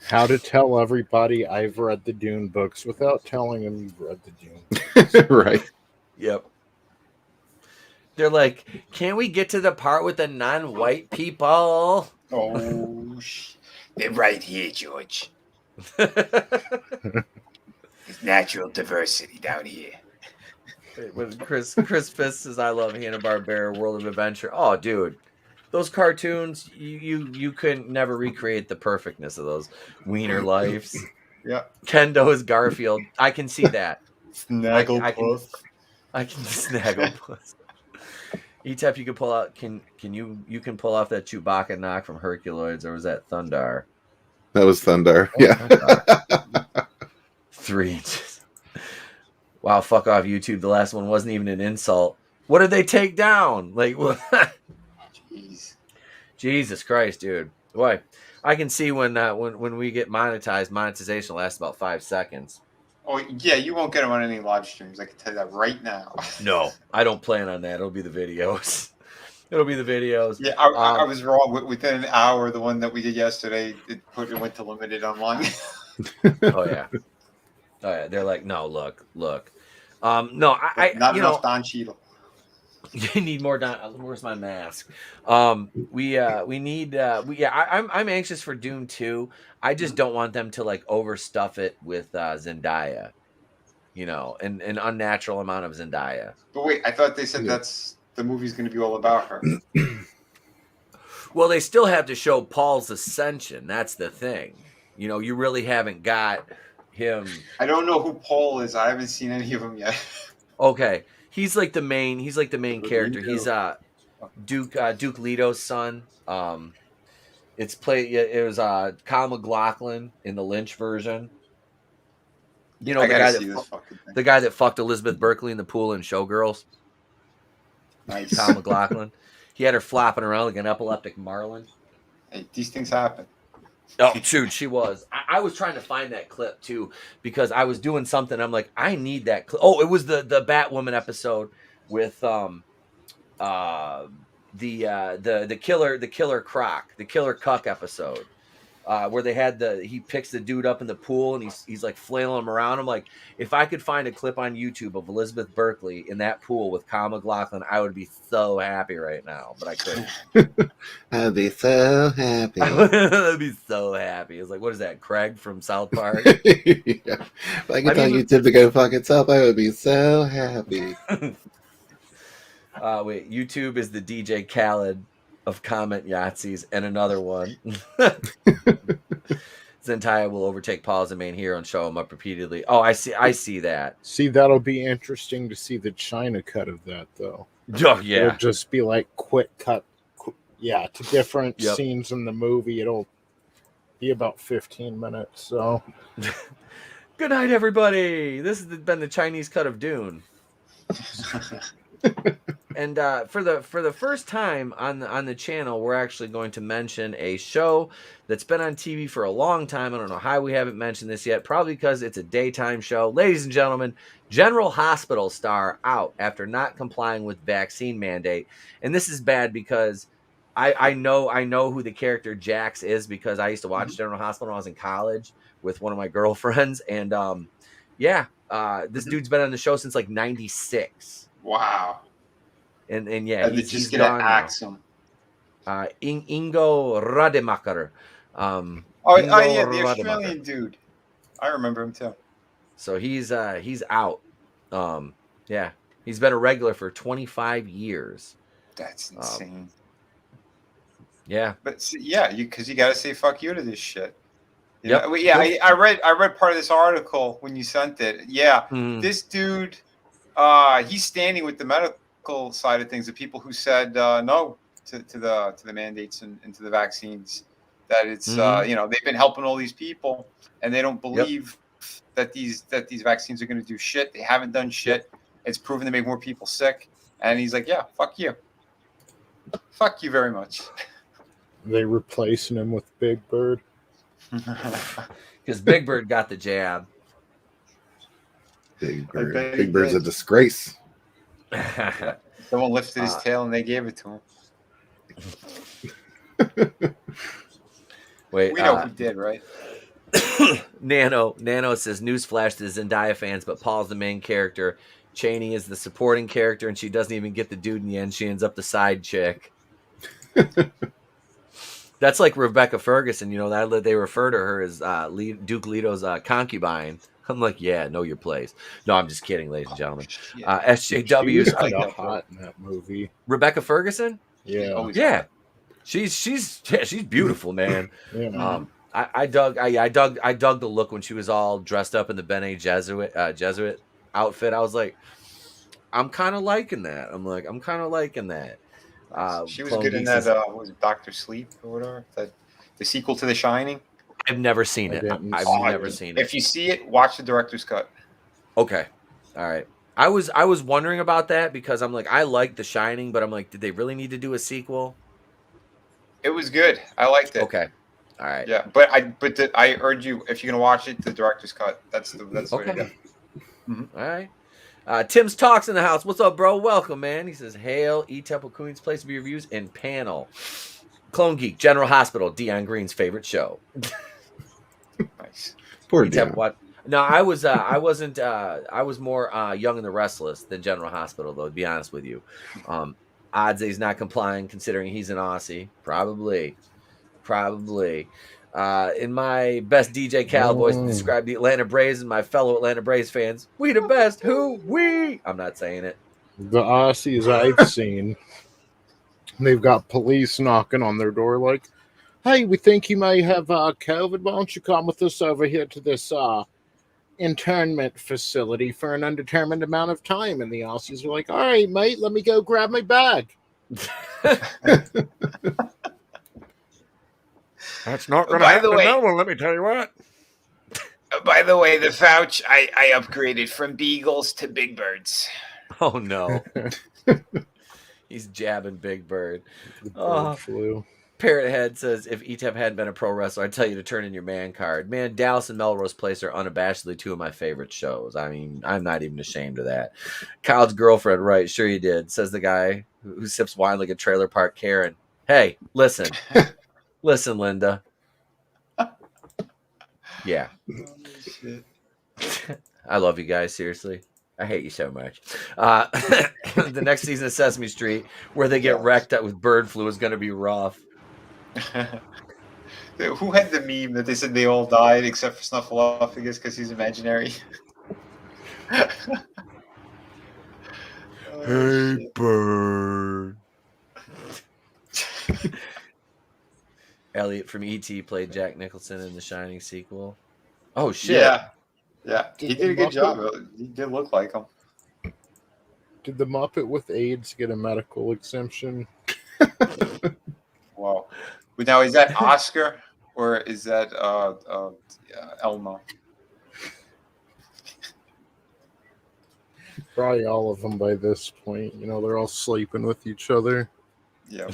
Speaker 13: How to tell everybody I've read the Dune books without telling them you've read the Dune books.
Speaker 9: Right.
Speaker 12: Yep. They're like, can we get to the part with the non-white people?
Speaker 11: Oh, they're right here, George. There's natural diversity down here.
Speaker 12: When Chris Fisk says, "I love Hanna-Barbera World of Adventure." Oh, dude, those cartoons, you couldn't never recreate the perfectness of those wiener lives.
Speaker 11: Yeah.
Speaker 12: Kendo is Garfield. I can see that.
Speaker 11: Snagglepuss.
Speaker 12: I can Snagglepuss. E-Tep, you can pull out. Can you can pull off that Chewbacca knock from Herculoids, or was that Thundar?
Speaker 9: That was Thundar. Yeah.
Speaker 12: Thundar. 3 inches. Wow, fuck off, YouTube. The last one wasn't even an insult. What did they take down? Like, what?
Speaker 11: Jeez.
Speaker 12: Jesus Christ, dude. Boy, I can see when we get monetized, monetization lasts about 5 seconds.
Speaker 11: Oh, yeah, you won't get them on any live streams. I can tell you that right now.
Speaker 12: No, I don't plan on that. It'll be the videos. It'll be the videos.
Speaker 11: Yeah, I was wrong. Within an hour, the one that we did yesterday, it went to limited online.
Speaker 12: Oh, yeah. They're like, no, look. No, I
Speaker 11: not enough Don Cheadle.
Speaker 12: You need more Don. Where's my mask? We need. I'm anxious for Dune 2. I just don't want them to like overstuff it with Zendaya. An unnatural amount of Zendaya.
Speaker 11: But wait, I thought they said that's the movie's going to be all about her.
Speaker 12: Well, they still have to show Paul's ascension. That's the thing. You really haven't got him.
Speaker 11: I don't know who Paul is. I haven't seen any of them yet.
Speaker 12: Okay, he's like the main character. He's Duke Leto's son. It was Kyle MacLachlan in the Lynch version. The guy that fucked Elizabeth Berkley in the pool in Showgirls.
Speaker 11: Nice.
Speaker 12: Kyle MacLachlan. He had her flopping around like an epileptic marlin.
Speaker 11: Hey, these things happen.
Speaker 12: Oh, dude, she was. I was trying to find that clip too because I was doing something. I'm like, I need that clip. Oh, it was the Batwoman episode with the killer croc, the killer cuck episode, where they had he picks the dude up in the pool and he's like flailing him around. I'm like, if I could find a clip on YouTube of Elizabeth Berkley in that pool with Kyle MacLachlan, I would be so happy right now, but I couldn't.
Speaker 9: I'd be so happy.
Speaker 12: I'd be so happy. It's like, what is that, Craig from South Park?
Speaker 9: Yeah. If I could tell YouTube to go fuck itself, I would be so happy.
Speaker 12: Wait, YouTube is the DJ Khaled of comment Yahtzees, and another one. Zendaya will overtake Paul as the main hero and show him up repeatedly. Oh, I see that.
Speaker 13: See, that'll be interesting to see the China cut of that, though.
Speaker 12: Oh, yeah.
Speaker 13: It'll just be like quick cut, to different scenes in the movie. It'll be about 15 minutes, so.
Speaker 12: Good night, everybody. This has been the Chinese cut of Dune. And for the first time on the channel, we're actually going to mention a show that's been on TV for a long time. I don't know how we haven't mentioned this yet. Probably because it's a daytime show. Ladies and gentlemen, General Hospital star out after not complying with vaccine mandate. And this is bad because I know who the character Jax is because I used to watch General Hospital when I was in college with one of my girlfriends. And this dude's been on the show since like 96.
Speaker 11: Wow.
Speaker 12: And yeah,
Speaker 11: he's just gonna axe him.
Speaker 12: Ingo Rademacher.
Speaker 11: Yeah, the Australian dude. I remember him too.
Speaker 12: So he's out. Yeah, he's been a regular for 25 years.
Speaker 11: That's insane.
Speaker 12: Yeah,
Speaker 11: but because you got to say fuck you to this shit. I read part of this article when you sent it. Yeah, this dude, he's standing with the medical side of things, the people who said no to the mandates and to the vaccines, that it's they've been helping all these people and they don't believe that these vaccines are going to do shit. They haven't done shit. It's proven to make more people sick. And he's like, yeah, fuck you very much.
Speaker 13: They replacing him with Big Bird
Speaker 12: because Big Bird got the jab.
Speaker 9: Big Bird's a disgrace.
Speaker 11: Someone lifted his tail and they gave it to him.
Speaker 12: Wait,
Speaker 11: we know who did, right?
Speaker 12: Nano says, newsflash to Zendaya fans, but Paul's the main character. Chaney is the supporting character, and she doesn't even get the dude in the end. She ends up the side chick. That's like Rebecca Ferguson. You know, that they refer to her as Duke Leto's concubine. I'm like, yeah, know your place. No, I'm just kidding, ladies and gentlemen. SJW's
Speaker 13: kind of hot in that movie.
Speaker 12: Rebecca Ferguson?
Speaker 13: Yeah.
Speaker 12: She's beautiful, man.
Speaker 13: Yeah.
Speaker 12: I dug the look when she was all dressed up in the Bene Jesuit outfit. I was like, I'm kind of liking that.
Speaker 11: She was good in that. What was it, Dr. Sleep or whatever? The sequel to The Shining.
Speaker 12: I've never seen it. I've never seen it.
Speaker 11: If you see it, watch the director's cut.
Speaker 12: Okay. All right. I was wondering about that because I'm like, I like The Shining, but I'm like, did they really need to do a sequel?
Speaker 11: It was good. I liked it.
Speaker 12: Okay. All right.
Speaker 11: Yeah, but I urge you, if you're gonna watch it, the director's cut. That's the way to go.
Speaker 12: All right. Tim's Talks in the house. What's up, bro? Welcome, man. He says, hail, E-Temple Queen's place to be reviews and panel. Clone Geek, General Hospital, Dion Green's favorite show.
Speaker 11: Nice.
Speaker 9: Poor Dion.
Speaker 12: No, I wasn't. I was more Young and the Restless than General Hospital, though. To be honest with you, odds that he's not complying, considering he's an Aussie. Probably. In my best DJ Cal voice to describe the Atlanta Braves and my fellow Atlanta Braves fans, we the best. Who we? I'm not saying it.
Speaker 13: The Aussies I've seen, they've got police knocking on their door like, hey, we think you may have COVID. Why don't you come with us over here to this internment facility for an undetermined amount of time? And the Aussies are like, all right, mate, let me go grab my bag.
Speaker 8: That's not going to happen to no one, let me tell you what.
Speaker 11: By the way, the Fouch, I upgraded from Beagles to Big Birds.
Speaker 12: Oh, no. He's jabbing Big Bird.
Speaker 13: Flu.
Speaker 12: Parrot Head says, if ETEP hadn't been a pro wrestler, I'd tell you to turn in your man card. Man, Dallas and Melrose Place are unabashedly two of my favorite shows. I mean, I'm not even ashamed of that. Kyle's girlfriend, right? Sure you did, says the guy who sips wine like a trailer park Karen. Hey, listen. Listen, Linda. Yeah. I love you guys, seriously. I hate you so much. The next season of Sesame Street, where they get wrecked out with bird flu, is going to be rough.
Speaker 11: Who had the meme that they said they all died except for Snuffleupagus because he's imaginary?
Speaker 12: Hey, bird. Elliot from E.T. played Jack Nicholson in the Shining sequel. Oh, shit.
Speaker 11: Yeah. He did a good job. He did look like him.
Speaker 13: Did the Muppet with AIDS get a medical exemption?
Speaker 11: Wow. But now, is that Oscar or is that Elmo?
Speaker 13: Probably all of them by this point. You know, they're all sleeping with each other.
Speaker 11: Yeah.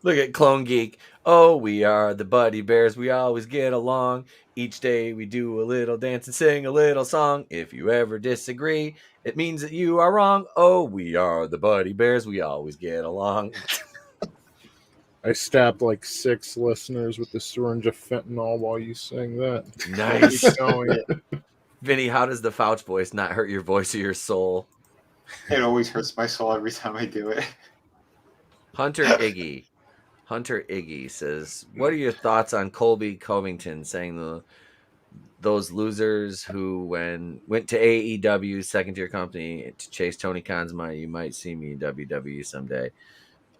Speaker 12: Look at Clone Geek. Oh, we are the Buddy Bears. We always get along. Each day we do a little dance and sing a little song. If you ever disagree, it means that you are wrong. Oh, we are the Buddy Bears. We always get along.
Speaker 13: I stabbed like 6 listeners with the syringe of fentanyl while you sang that.
Speaker 12: Nice.
Speaker 13: Keep going.
Speaker 12: Vinny, how does the Fouch voice not hurt your voice or your soul?
Speaker 11: It always hurts my soul every time I do it.
Speaker 12: Hunter Iggy says, what are your thoughts on Colby Covington saying those losers who went to AEW, second-tier company, to chase Tony Khan's money? You might see me in WWE someday.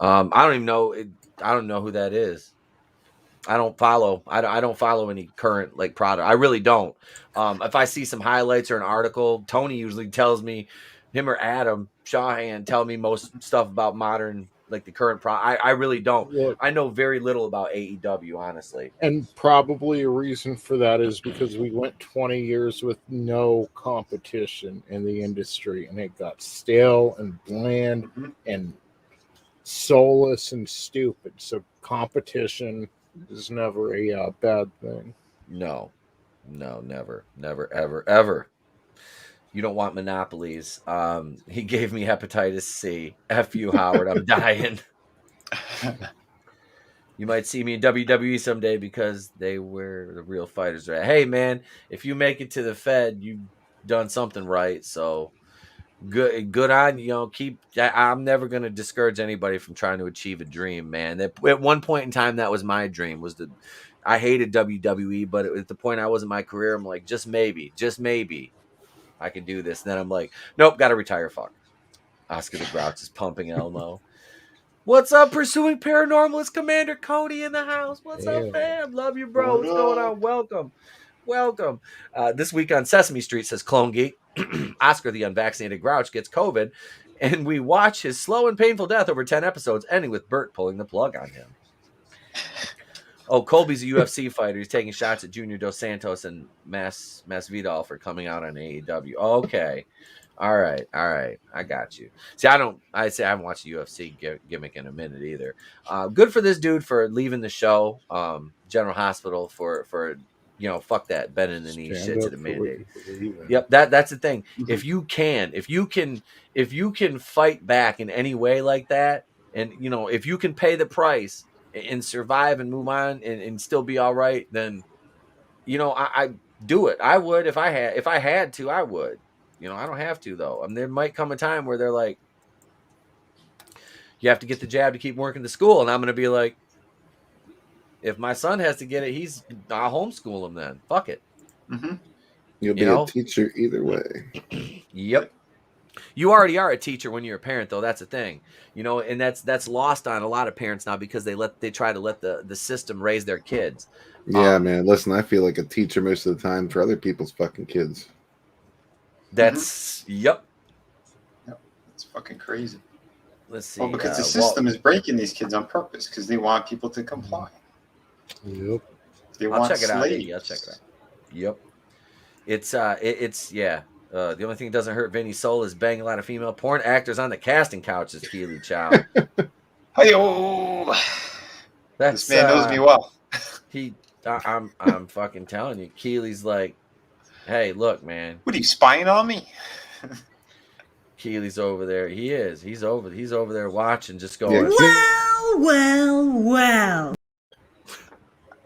Speaker 12: I don't even know. I don't know who that is. I don't follow. I don't follow any current like product. I really don't. If I see some highlights or an article, Tony usually tells me, him or Adam Shawhan tell me most stuff about modern, like the current product. I really don't.
Speaker 13: Look,
Speaker 12: I know very little about AEW, honestly.
Speaker 13: and probably a reason for that is because we went 20 years with no competition in the industry, and it got stale and bland and soulless and stupid. So competition is never a bad thing.
Speaker 12: No, never, ever. You don't want monopolies. He gave me hepatitis C. F you, Howard. I'm dying. You might see me in WWE someday because they were the real fighters. Right? Hey, man, if you make it to the Fed, you've done something right. So good on you. I'm never going to discourage anybody from trying to achieve a dream, man. At one point in time, that was my dream. I hated WWE, but at the point I was in my career, I'm like, just maybe, I can do this. And then I'm like, nope, got to retire. Fuck. Oscar the Grouch is pumping Elmo. What's up, Pursuing Paranormal? It's Commander Cody in the house. What's up, fam? Love you, bro. What's going on? Welcome. This week on Sesame Street, says Clone Geek, Oscar the unvaccinated Grouch gets COVID, and we watch his slow and painful death over 10 episodes, ending with Bert pulling the plug on him. Oh, Colby's a UFC fighter. He's taking shots at Junior Dos Santos and Masvidal for coming out on AEW. Okay. All right. I got you. See, I haven't watched the UFC gimmick in a minute either. Good for this dude for leaving the show. General Hospital for fuck that bending the knee shit to the mandate. Yep, that's the thing. Mm-hmm. If you can fight back in any way like that, and if you can pay the price and survive and move on and still be all right, then I do it. I would if I had to, I would. I don't have to though. There might come a time where they're like, you have to get the jab to keep working to school, and I'm going to be like, if my son has to get it, I'll homeschool him then. Fuck it.
Speaker 11: Mm-hmm.
Speaker 9: You'll be a teacher either way.
Speaker 12: Yep. You already are a teacher when you're a parent, though. That's the thing, and that's lost on a lot of parents now because they try to let the system raise their kids.
Speaker 9: Yeah, man. Listen, I feel like a teacher most of the time for other people's fucking kids.
Speaker 12: That's Yep.
Speaker 11: It's fucking crazy.
Speaker 12: Let's see.
Speaker 11: Well, because the system is breaking these kids on purpose because they want people to comply.
Speaker 13: Yep.
Speaker 12: I'll check it out. I'll check it out. Yep. It's the only thing that doesn't hurt Vinny's soul is banging a lot of female porn actors on the casting couch. Is Keely Chow.
Speaker 11: Hi-yo. This man knows me well.
Speaker 12: I'm fucking telling you, Keely's like, hey, look, man.
Speaker 11: What are you spying on me?
Speaker 12: Keely's over there. He is. He's over there watching, just going.
Speaker 9: Yeah.
Speaker 1: Well.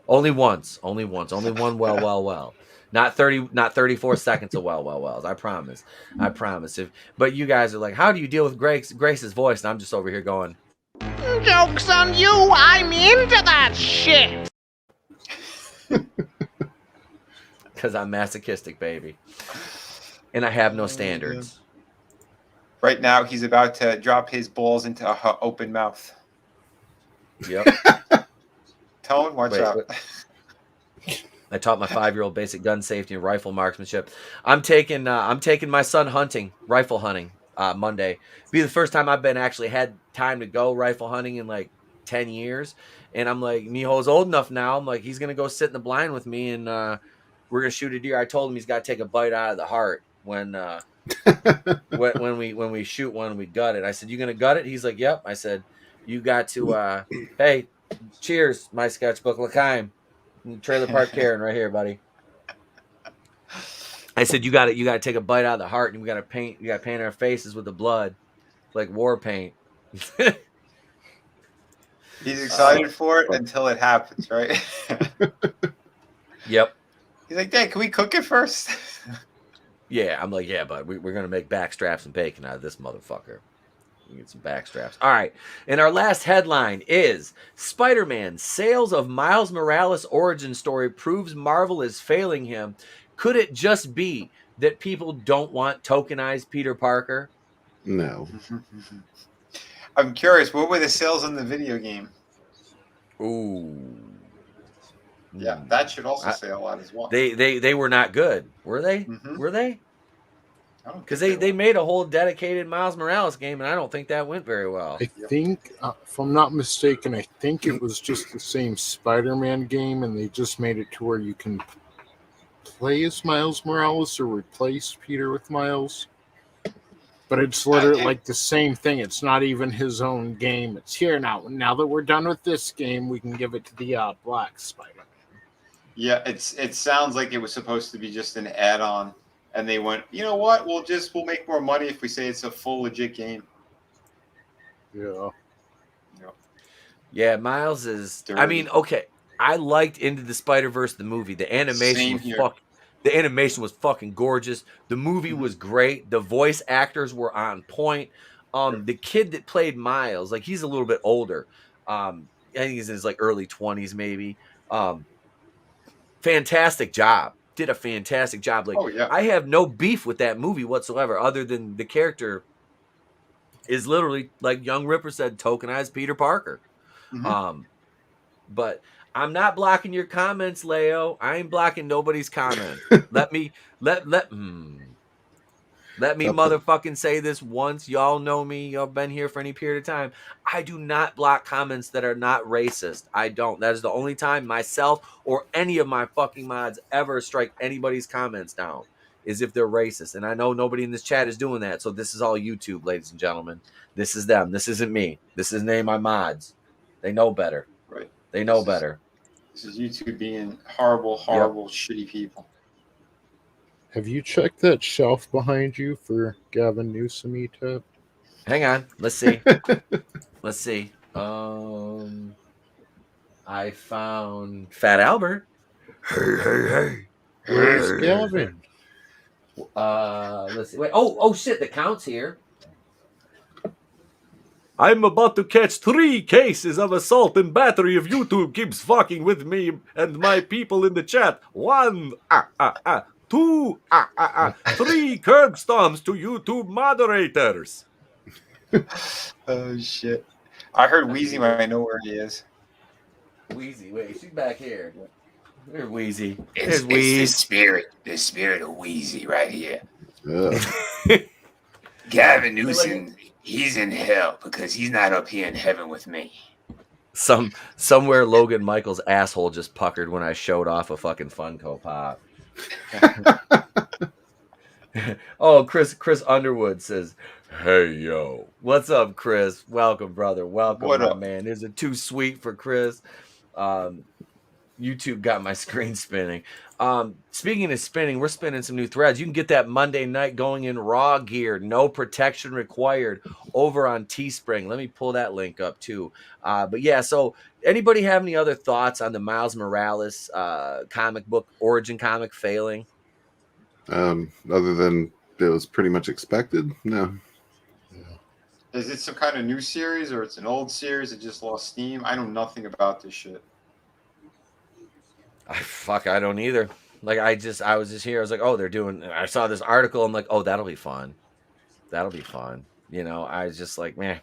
Speaker 12: Only once. Only one. Well. Not 34 seconds of wells. I promise. But you guys are like, how do you deal with Grace's voice? And I'm just over here going,
Speaker 3: Joke's on you, I'm into that shit!
Speaker 12: because I'm masochistic, baby. And I have no standards.
Speaker 11: Right now, he's about to drop his balls into her open mouth.
Speaker 12: Yep.
Speaker 11: Tone, watch out.
Speaker 12: I taught my 5-year-old basic gun safety and rifle marksmanship. I'm taking my son hunting, rifle hunting, Monday. It'll be the first time I've been actually had time to go rifle hunting in like 10 years. And I'm like, Miho's old enough now. I'm like, he's gonna go sit in the blind with me, and we're gonna shoot a deer. I told him he's got to take a bite out of the heart when we shoot one and we gut it. I said, you gonna gut it? He's like, yep. I said, you got to hey, cheers, my sketchbook L'chaim. Trailer Park Karen right here, buddy. I said, you got to take a bite out of the heart, and we got to paint our faces with the blood, like war paint.
Speaker 11: He's excited for it until it happens, right?
Speaker 12: Yep.
Speaker 11: He's like, Dad, can we cook it first?
Speaker 12: Yeah, I'm like, yeah, bud, we're gonna make back straps and bacon out of this motherfucker. We get some back straps. All right. And our last headline is Spider-Man sales of Miles Morales origin story proves Marvel is failing him. Could it just be that people don't want tokenized Peter Parker?
Speaker 9: No.
Speaker 11: I'm curious, what were the sales on the video game?
Speaker 12: Ooh.
Speaker 11: Yeah, that should also say a lot as well.
Speaker 12: They were not good, were they?
Speaker 11: Mm-hmm.
Speaker 12: Were they? Because they made a whole dedicated Miles Morales game, and I don't think that went very well.
Speaker 13: I think, if I'm not mistaken, I think it was just the same Spider-Man game, and they just made it to where you can play as Miles Morales or replace Peter with Miles. But it's literally like the same thing. It's not even his own game. It's here now. Now that we're done with this game, we can give it to the Black Spider-Man.
Speaker 11: Yeah, it sounds like it was supposed to be just an add-on. And they went, you know what? We'll make more money if we say it's a full legit game.
Speaker 13: Yeah.
Speaker 12: Yeah, Miles is. I mean, okay. I liked Into the Spider-Verse, the movie. The animation was fucking gorgeous. The movie was great. The voice actors were on point. The kid that played Miles, like, he's a little bit older. I think he's in his like early 20s, maybe. Fantastic job. Did a fantastic job. Like, I have no beef with that movie whatsoever, other than the character is literally, like Young Ripper said, tokenized Peter Parker. Mm-hmm. But I'm not blocking your comments, Leo. I ain't blocking nobody's comment. Let me motherfucking say this once. Y'all know me. Y'all been here for any period of time. I do not block comments that are not racist. I don't. That is the only time myself or any of my fucking mods ever strike anybody's comments down, is if they're racist. And I know nobody in this chat is doing that. So this is all YouTube, ladies and gentlemen. This is them. This isn't me. This is name my mods. They know better.
Speaker 11: Right.
Speaker 12: They know better.
Speaker 11: This is YouTube being horrible, shitty people.
Speaker 13: Have you checked that shelf behind you for Gavin Newsom E-Tip?
Speaker 12: Hang on. Let's see. Let's see. I found Fat Albert. Hey.
Speaker 13: Where's Gavin?
Speaker 12: Let's see. Wait. Oh shit, the count's here. I'm about to catch 3 cases of assault and battery if YouTube keeps fucking with me and my people in the chat. 1, 2, 3 curb stomps to YouTube moderators.
Speaker 11: Oh shit! I heard Wheezy when I know where he is.
Speaker 12: Wheezy, wait, she's back here. Where's Wheezy?
Speaker 2: It's the spirit of Wheezy right here. Gavin Newsom, he's in hell because he's not up here in heaven with me.
Speaker 12: Somewhere Logan Michaels' asshole just puckered when I showed off a fucking Funko Pop. Oh, Chris Underwood says, "Hey yo, what's up, Chris? Welcome, brother. Welcome,
Speaker 11: what up,
Speaker 12: man. Is it too sweet for Chris?" YouTube got my screen spinning. Speaking of spinning, we're spinning some new threads. You can get that Monday night going in raw gear, no protection required, over on Teespring. Let me pull that link up too. But yeah, so anybody have any other thoughts on the Miles Morales comic book origin comic failing?
Speaker 9: Other than it was pretty much expected. No.
Speaker 11: Is it some kind of new series or it's an old series that just lost steam? I know nothing about this shit.
Speaker 12: I don't either. Like I was just here. I was like, oh, they're doing. I saw this article. I'm like, oh, that'll be fun. That'll be fun. You know, I was just like, man.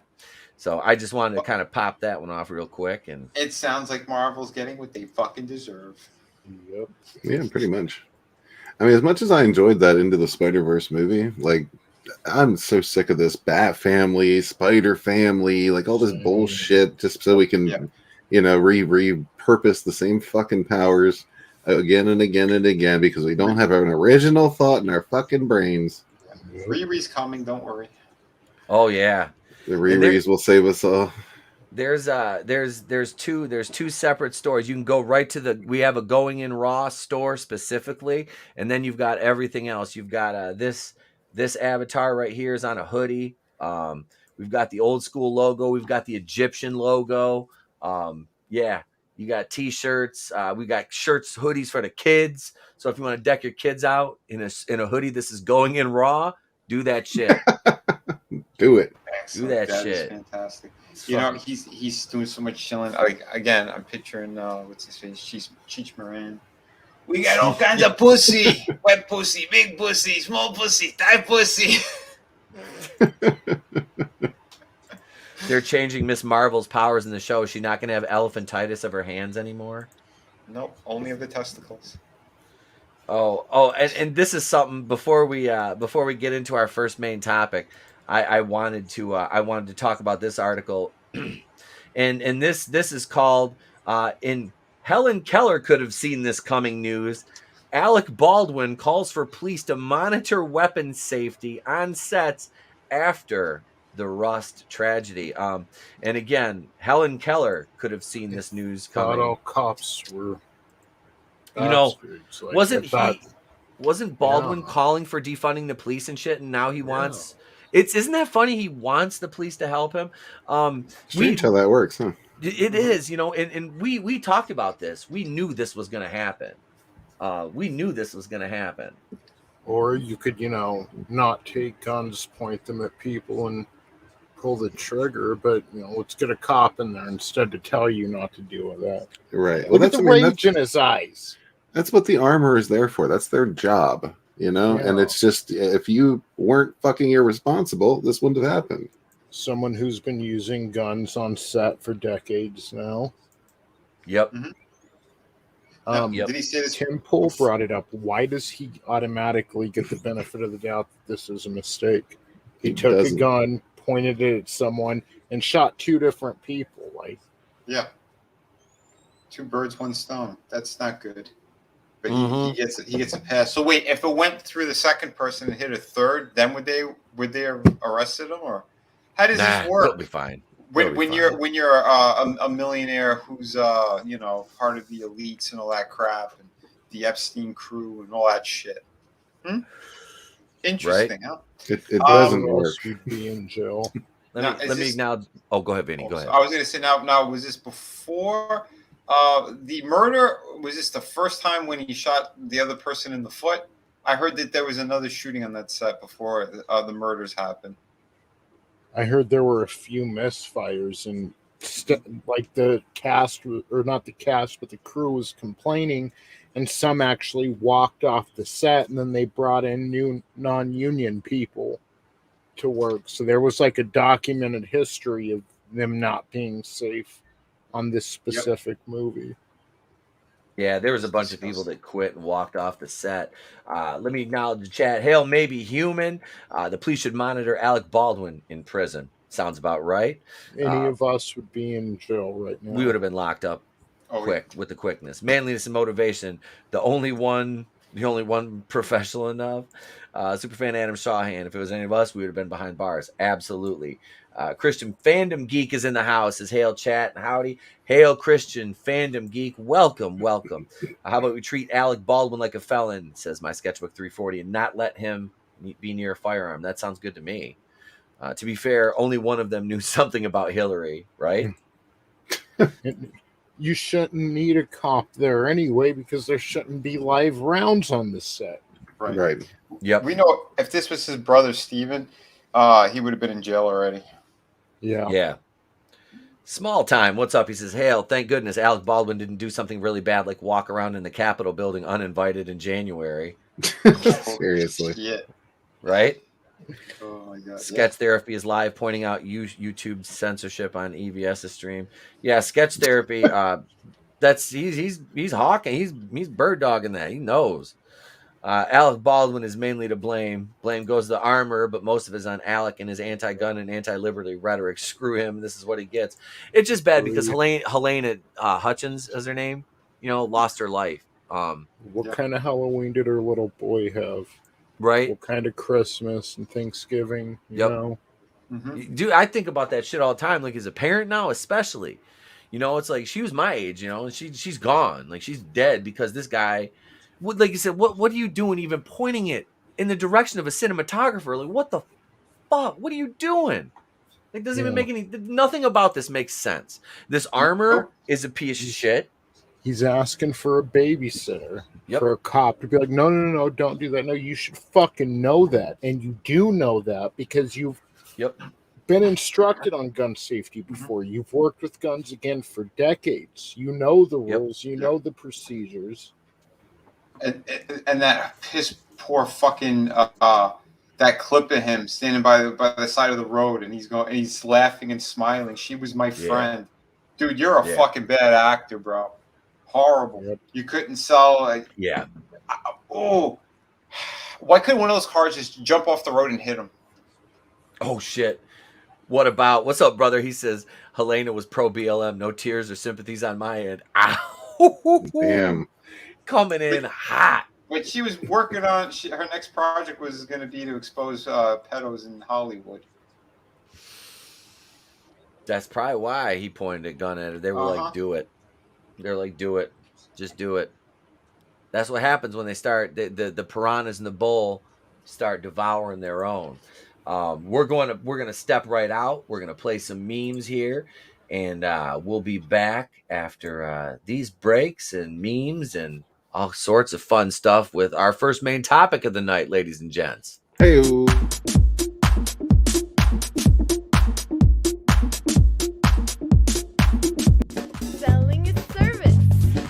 Speaker 12: So I just wanted to kind of pop that one off real quick. And
Speaker 11: it sounds like Marvel's getting what they fucking deserve.
Speaker 13: Yep.
Speaker 9: Yeah, pretty much. I mean, as much as I enjoyed that Into the Spider-Verse movie, like, I'm so sick of this Bat Family, Spider Family, like all this bullshit, just so we can, you know, repurpose the same fucking powers again and again and again because we don't have an original thought in our fucking brains.
Speaker 11: Riri's coming, don't worry.
Speaker 12: Oh yeah,
Speaker 9: the Riri's will save us all.
Speaker 12: There's two separate stores. You can go right to we have a Going in Raw store specifically, and then you've got everything else. You've got this avatar right here is on a hoodie. We've got the old school logo. We've got the Egyptian logo. Yeah, you got t-shirts. We got shirts, hoodies for the kids. So if you want to deck your kids out in a hoodie, this is Going in Raw. Do that shit.
Speaker 9: Do it.
Speaker 12: Do that shit.
Speaker 11: Is fantastic. You know, he's doing so much chilling. Like again, I'm picturing what's his face, Cheech Marin. We got all kinds of pussy, wet pussy, big pussy, small pussy, tight pussy.
Speaker 12: They're changing Miss Marvel's powers in the show. Is she not going to have elephantitis of her hands anymore?
Speaker 11: Nope, only of the testicles.
Speaker 12: Oh, and this is something before we get into our first main topic. I wanted to talk about this article, and this is called in Helen Keller could have seen this coming news. Alec Baldwin calls for police to monitor weapon safety on sets after the Rust tragedy. And again, Helen Keller could have seen this news coming.
Speaker 13: Not all cops were.
Speaker 12: You know,
Speaker 13: like,
Speaker 12: wasn't Baldwin calling for defunding the police and shit, and now he wants. Isn't that funny? He wants the police to help him.
Speaker 9: Strange how that works, huh?
Speaker 12: It is, you know, and we talked about this. We knew this was going to happen.
Speaker 13: Or you could, you know, not take guns, point them at people, and pull the trigger. But you know, let's get a cop in there instead to tell you not to deal with that.
Speaker 9: Right.
Speaker 13: Look at the rage in his eyes.
Speaker 9: That's what the armor is there for. That's their job, you know. And it's just if you weren't fucking irresponsible, this wouldn't have happened.
Speaker 13: Someone who's been using guns on set for decades now.
Speaker 12: Yep.
Speaker 11: Did he say this?
Speaker 13: Tim Pool brought it up. Why does he automatically get the benefit of the doubt that this is a mistake? He took a gun, pointed it at someone, and shot two different people. Like,
Speaker 11: yeah, two birds, one stone. That's not good. But he gets a pass. So wait, if it went through the second person and hit a third, then would they have arrested him, or how does this work?
Speaker 12: It'll be fine.
Speaker 11: When you're a millionaire who's you know, part of the elites and all that crap and the Epstein crew and all that shit. Interesting, huh?
Speaker 9: It doesn't work.
Speaker 13: You'd be in jail.
Speaker 12: Let me now. Oh, go ahead, Vinny. Go ahead.
Speaker 11: I was going to say now was this before the murder? Was this the first time when he shot the other person in the foot? I heard that there was another shooting on that set before the murders happened.
Speaker 13: I heard there were a few misfires, and like the cast, or not the cast, but the crew was complaining, and some actually walked off the set, and then they brought in new non-union people to work. So there was like a documented history of them not being safe on this specific movie.
Speaker 12: Yeah, there was a bunch of people that quit and walked off the set. Let me acknowledge the chat. Hail may be human. The police should monitor Alec Baldwin in prison. Sounds about right.
Speaker 13: Any of us would be in jail right now.
Speaker 12: We would have been locked up with the quickness. Manliness and motivation. The only one professional enough. Superfan Adam Shawhan, if it was any of us, we would have been behind bars. Absolutely. Christian Fandom Geek is in the house. Says, hail chat and howdy. Hail Christian Fandom Geek. Welcome, welcome. How about we treat Alec Baldwin like a felon, says my sketchbook 340, and not let him be near a firearm. That sounds good to me. To be fair, only one of them knew something about Hillary, right?
Speaker 13: You shouldn't need a cop there anyway because there shouldn't be live rounds on the set.
Speaker 11: Right.
Speaker 12: Yep.
Speaker 11: We know if this was his brother Steven, he would have been in jail already.
Speaker 12: Yeah. Small time. What's up? He says, hail, thank goodness Alec Baldwin didn't do something really bad like walk around in the Capitol building uninvited in January.
Speaker 9: Seriously.
Speaker 11: Yeah.
Speaker 12: Right?
Speaker 11: Oh my god.
Speaker 12: Sketch Therapy is live, pointing out YouTube censorship on EVS's stream. Yeah, Sketch Therapy. He's hawking. He's bird dogging that. He knows. Alec Baldwin is mainly to blame. Blame goes to the armor, but most of it is on Alec and his anti-gun and anti-liberty rhetoric. Screw him. This is what he gets. It's just bad because Helena Hutchins is her name. Lost her life.
Speaker 13: What kind of Halloween did her little boy have?
Speaker 12: Right.
Speaker 13: What kind of Christmas and Thanksgiving? You know?
Speaker 11: Mm-hmm.
Speaker 12: Dude, I think about that shit all the time. Like as a parent now, especially, it's like she was my age, and she's gone. Like she's dead because this guy, like you said, what are you doing? Even pointing it in the direction of a cinematographer? Like what the fuck? What are you doing? Like doesn't even make nothing about this makes sense. This armor is a piece of shit.
Speaker 13: He's asking for a babysitter for a cop to be like, no, don't do that. No, you should fucking know that. And you do know that because you've been instructed on gun safety before. You've worked with guns again for decades. You know the rules. You know the procedures.
Speaker 11: And that piss poor fucking that clip of him standing by the side of the road and he's laughing and smiling. She was my friend. Dude, you're a fucking bad actor, bro. Horrible. You couldn't sell why couldn't one of those cars just jump off the road and hit him?
Speaker 12: Oh shit. What's up, brother? He says Helena was pro BLM, no tears or sympathies on my end. Ow.
Speaker 9: Damn.
Speaker 12: Coming in hot.
Speaker 11: But she was working on her next project was going to be to expose pedos in Hollywood.
Speaker 12: That's probably why he pointed a gun at her. They were like, do it. They're like, do it. Just do it. That's what happens when they start, the piranhas in the bowl start devouring their own. We're going to step right out. We're going to play some memes here. And we'll be back after these breaks and memes and all sorts of fun stuff with our first main topic of the night, ladies and gents.
Speaker 9: Hey.
Speaker 10: Selling is service.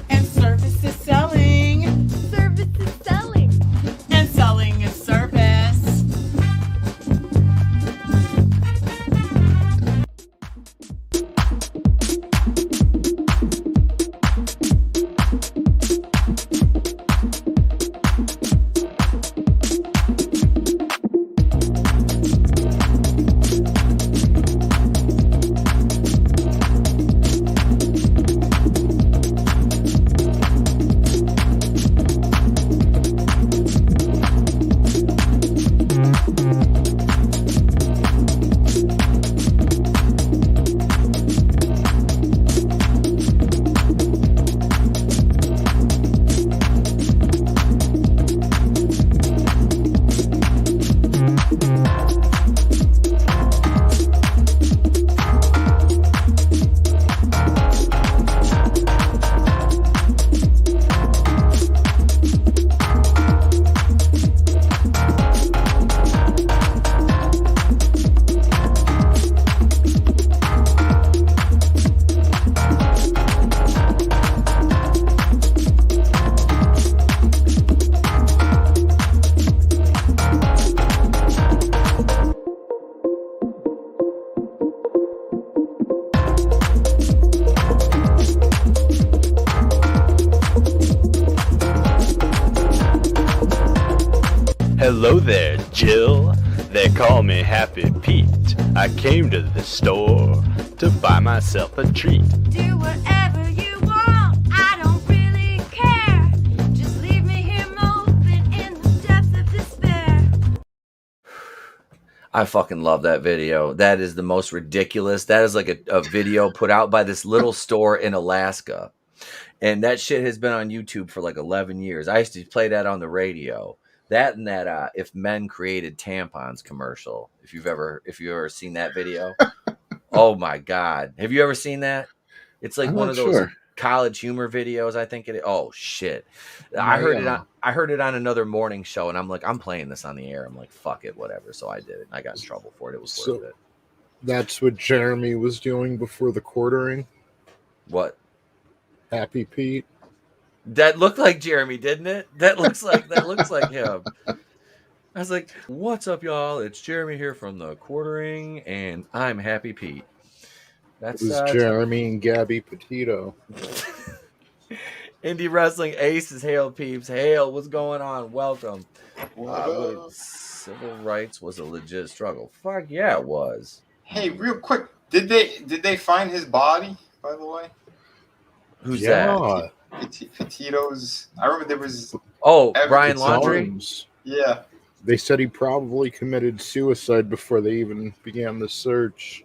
Speaker 1: And service is selling.
Speaker 10: Service is selling.
Speaker 1: And selling is service.
Speaker 14: Hello there, Jill. They call me Happy Pete. I came to the store to buy myself a treat.
Speaker 10: Do whatever you want. I don't really care. Just leave me here moping in the depths of despair.
Speaker 12: I fucking love that video. That is the most ridiculous. That is like a video put out by this little store in Alaska. And that shit has been on YouTube for like 11 years. I used to play that on the radio. That and that if men created tampons commercial. If you've ever seen that video. Oh my God. Have you ever seen that? It's like
Speaker 9: I'm
Speaker 12: one
Speaker 9: not
Speaker 12: of those
Speaker 9: sure.
Speaker 12: college humor videos, I think it is. Oh shit. I heard it on another morning show, and I'm like, I'm playing this on the air. I'm like, fuck it, whatever. So I did it. I got in trouble for it. It was worth it.
Speaker 13: That's what Jeremy was doing before the quartering.
Speaker 12: What?
Speaker 13: Happy Pete.
Speaker 12: That looked like Jeremy, didn't it? That looks like him. I was like, what's up, y'all? It's Jeremy here from the quartering, and I'm Happy Pete. That's
Speaker 13: it was Jeremy and Gabby Petito.
Speaker 12: Indie Wrestling Aces, hail peeps. Hail, what's going on? Welcome. Civil rights was a legit struggle. Fuck yeah, it was.
Speaker 11: Hey, real quick, did they find his body, by the way?
Speaker 12: Who's that?
Speaker 11: Petito's. I remember there was.
Speaker 12: Oh, Brian Laundrie?
Speaker 11: Yeah.
Speaker 13: They said he probably committed suicide before they even began the search.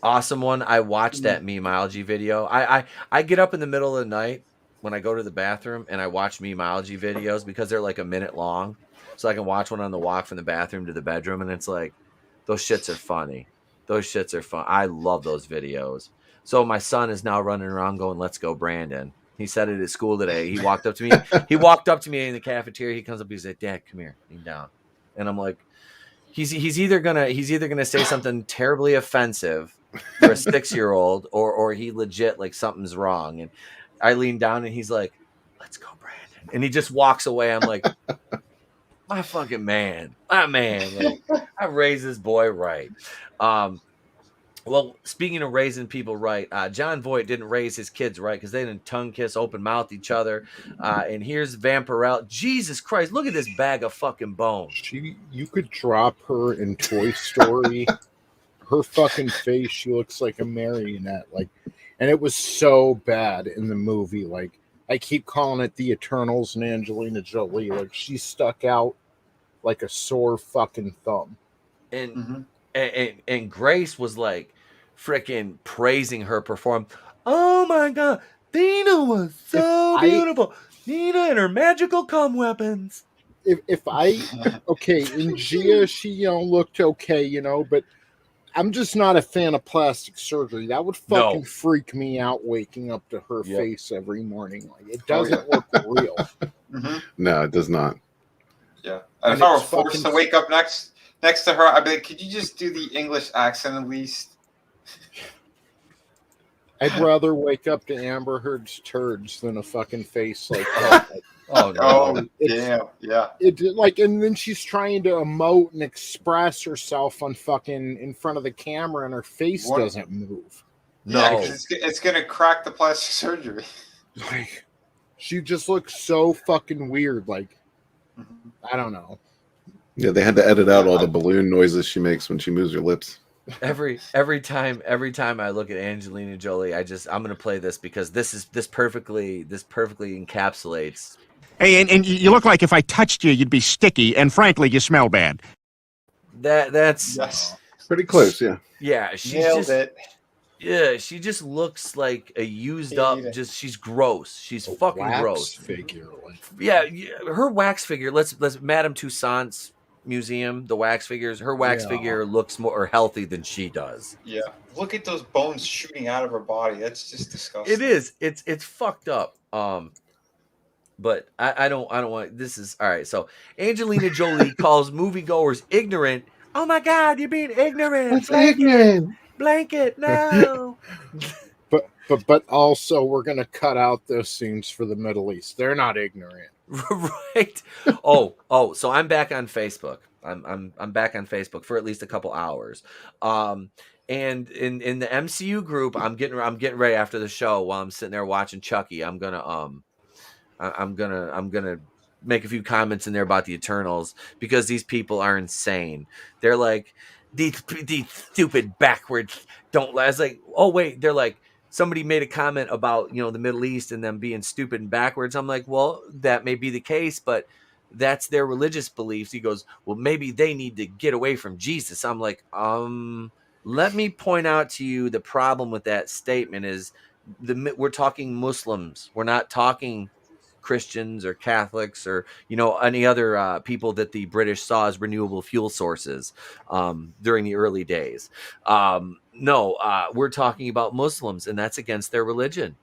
Speaker 12: Awesome one. I watched that memeology video. I get up in the middle of the night when I go to the bathroom and I watch memeology videos because they're like a minute long. So I can watch one on the walk from the bathroom to the bedroom, and it's like, those shits are funny. Those shits are fun. I love those videos. So my son is now running around going, "Let's go, Brandon." He said it at school today. He walked up to me. He walked up to me in the cafeteria. He comes up. He's like, "Dad, come here, lean down." And I'm like, he's either gonna say something terribly offensive for a 6-year-old, or he legit like something's wrong. And I lean down and he's like, "Let's go, Brandon." And he just walks away. I'm like, my fucking man, my man. Like, I raised this boy right. Well, speaking of raising people right, John Voight didn't raise his kids right because they didn't tongue kiss, open mouth each other. And here's Vampirella. Jesus Christ, look at this bag of fucking bones.
Speaker 13: You could drop her in Toy Story. Her fucking face, she looks like a marionette. Like, and it was so bad in the movie. Like, I keep calling it the Eternals and Angelina Jolie. Like, she stuck out like a sore fucking thumb.
Speaker 12: And and Grace was like freaking praising her performance. Oh my God, Dina was so beautiful. Dina and her magical cum weapons.
Speaker 13: If I okay, in Gia, she looked okay, but I'm just not a fan of plastic surgery. That would fucking freak me out waking up to her face every morning. Like, it doesn't look real.
Speaker 9: No, it does not.
Speaker 11: Yeah. And if I were forced to wake up next to her, I'd be like, could you just do the English accent at least?
Speaker 13: I'd rather wake up to Amber Heard's turds than a fucking face like that.
Speaker 12: Oh no!
Speaker 11: Oh damn! Yeah.
Speaker 13: And then she's trying to emote and express herself on fucking in front of the camera, and her face doesn't move.
Speaker 12: No,
Speaker 11: yeah, it's gonna crack the plastic surgery.
Speaker 13: Like, she just looks so fucking weird. Like, I don't know.
Speaker 9: Yeah, they had to edit out all the balloon noises she makes when she moves her lips.
Speaker 12: Every time I look at Angelina Jolie, I'm gonna play this because this perfectly encapsulates.
Speaker 15: Hey, and you look like if I touched you, you'd be sticky, and frankly, you smell bad.
Speaker 12: That's
Speaker 9: pretty close, yeah.
Speaker 12: Yeah, she's
Speaker 11: Nailed it.
Speaker 12: Yeah, she just looks like a used up. She's gross. She's fucking
Speaker 13: wax
Speaker 12: gross.
Speaker 13: Figure.
Speaker 12: Yeah, her wax figure. Let's Madame Tussauds Museum, the wax figures. Her wax figure looks more healthy than she does.
Speaker 11: Yeah, look at those bones shooting out of her body. That's just disgusting.
Speaker 12: It is. It's fucked up. But I don't want. This is all right. So Angelina Jolie calls moviegoers ignorant. Oh my God, you're being ignorant.
Speaker 9: That's ignorant.
Speaker 12: Blanket, no.
Speaker 13: But also we're gonna cut out those scenes for the Middle East. They're not ignorant.
Speaker 12: Right. Oh, so I'm back on Facebook. I'm back on Facebook for at least a couple hours. And in the MCU group, I'm getting ready after the show while I'm sitting there watching Chucky. I'm gonna make a few comments in there about the Eternals because these people are insane. They're like, these stupid backwards don't last. Like, oh wait, they're like, somebody made a comment about the Middle East and them being stupid and backwards. I'm like, well, that may be the case, but that's their religious beliefs. He goes, well, maybe they need to get away from Jesus. I'm like, let me point out to you the problem with that statement is we're talking Muslims. We're not talking Christians or Catholics or, any other people that the British saw as renewable fuel sources during the early days. No, we're talking about Muslims, and that's against their religion.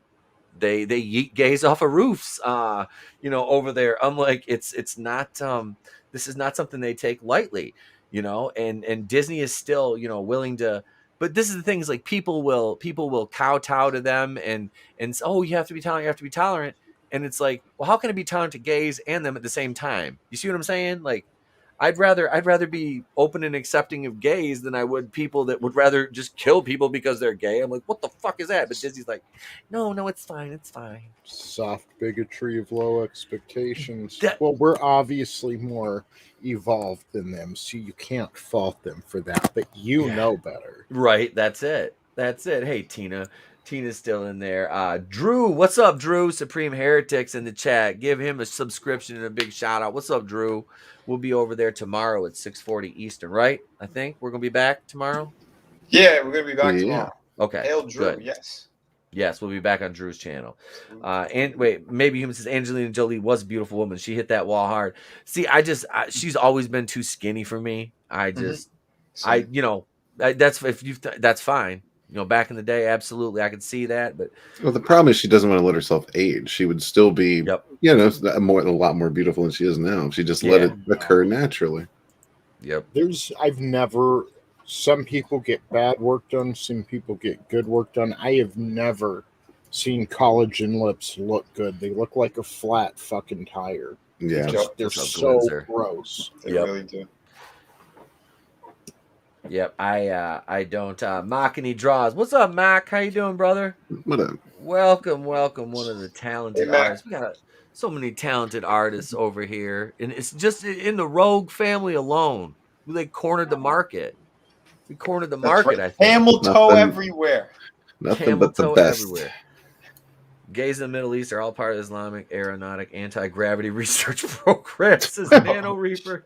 Speaker 12: They yeet gays off of roofs, over there. I'm like, it's not, this is not something they take lightly, and Disney is still, willing to, but this is the thing is like people will kowtow to them and oh, you have to be tolerant. And it's like, well, how can I be tolerant to gays and them at the same time? You see what I'm saying? Like, I'd rather be open and accepting of gays than I would people that would rather just kill people because they're gay. I'm like, what the fuck is that? But Disney's like, no, it's fine.
Speaker 13: Soft bigotry of low expectations. Well, we're obviously more evolved than them, so you can't fault them for that, but know better.
Speaker 12: Right, that's it. Hey, Tina's still in there. Drew, what's up, Drew? Supreme Heretics in the chat. Give him a subscription and a big shout out. What's up, Drew? We'll be over there tomorrow at 6:40 Eastern, right? I think we're gonna be back tomorrow.
Speaker 11: Yeah, we're gonna be back tomorrow.
Speaker 12: Okay.
Speaker 11: Hail Drew,
Speaker 12: good.
Speaker 11: Yes,
Speaker 12: we'll be back on Drew's channel. And wait, maybe Human says Angelina Jolie was a beautiful woman. She hit that wall hard. See, she's always been too skinny for me. That's fine. Back in the day, absolutely, I could see that. But
Speaker 9: the problem is she doesn't want to let herself age. She would still be, a lot more beautiful than she is now. She just let it occur naturally.
Speaker 12: Yep.
Speaker 13: Some people get bad work done. Some people get good work done. I have never seen collagen lips look good. They look like a flat fucking tire.
Speaker 9: Yeah.
Speaker 13: They're so gross.
Speaker 11: They really do.
Speaker 12: Yep, I don't mock any draws. What's up, Mac? How you doing, brother?
Speaker 9: What up?
Speaker 12: Welcome. One of the talented artists. We got so many talented artists over here, and it's just in the Rogue family alone. We cornered the market. We cornered the market.
Speaker 11: Right.
Speaker 12: I think.
Speaker 11: Camel toe everywhere.
Speaker 9: Nothing but the best.
Speaker 12: Everywhere. Gays in the Middle East are all part of Islamic aeronautic anti-gravity research program. Says Nano Reaper.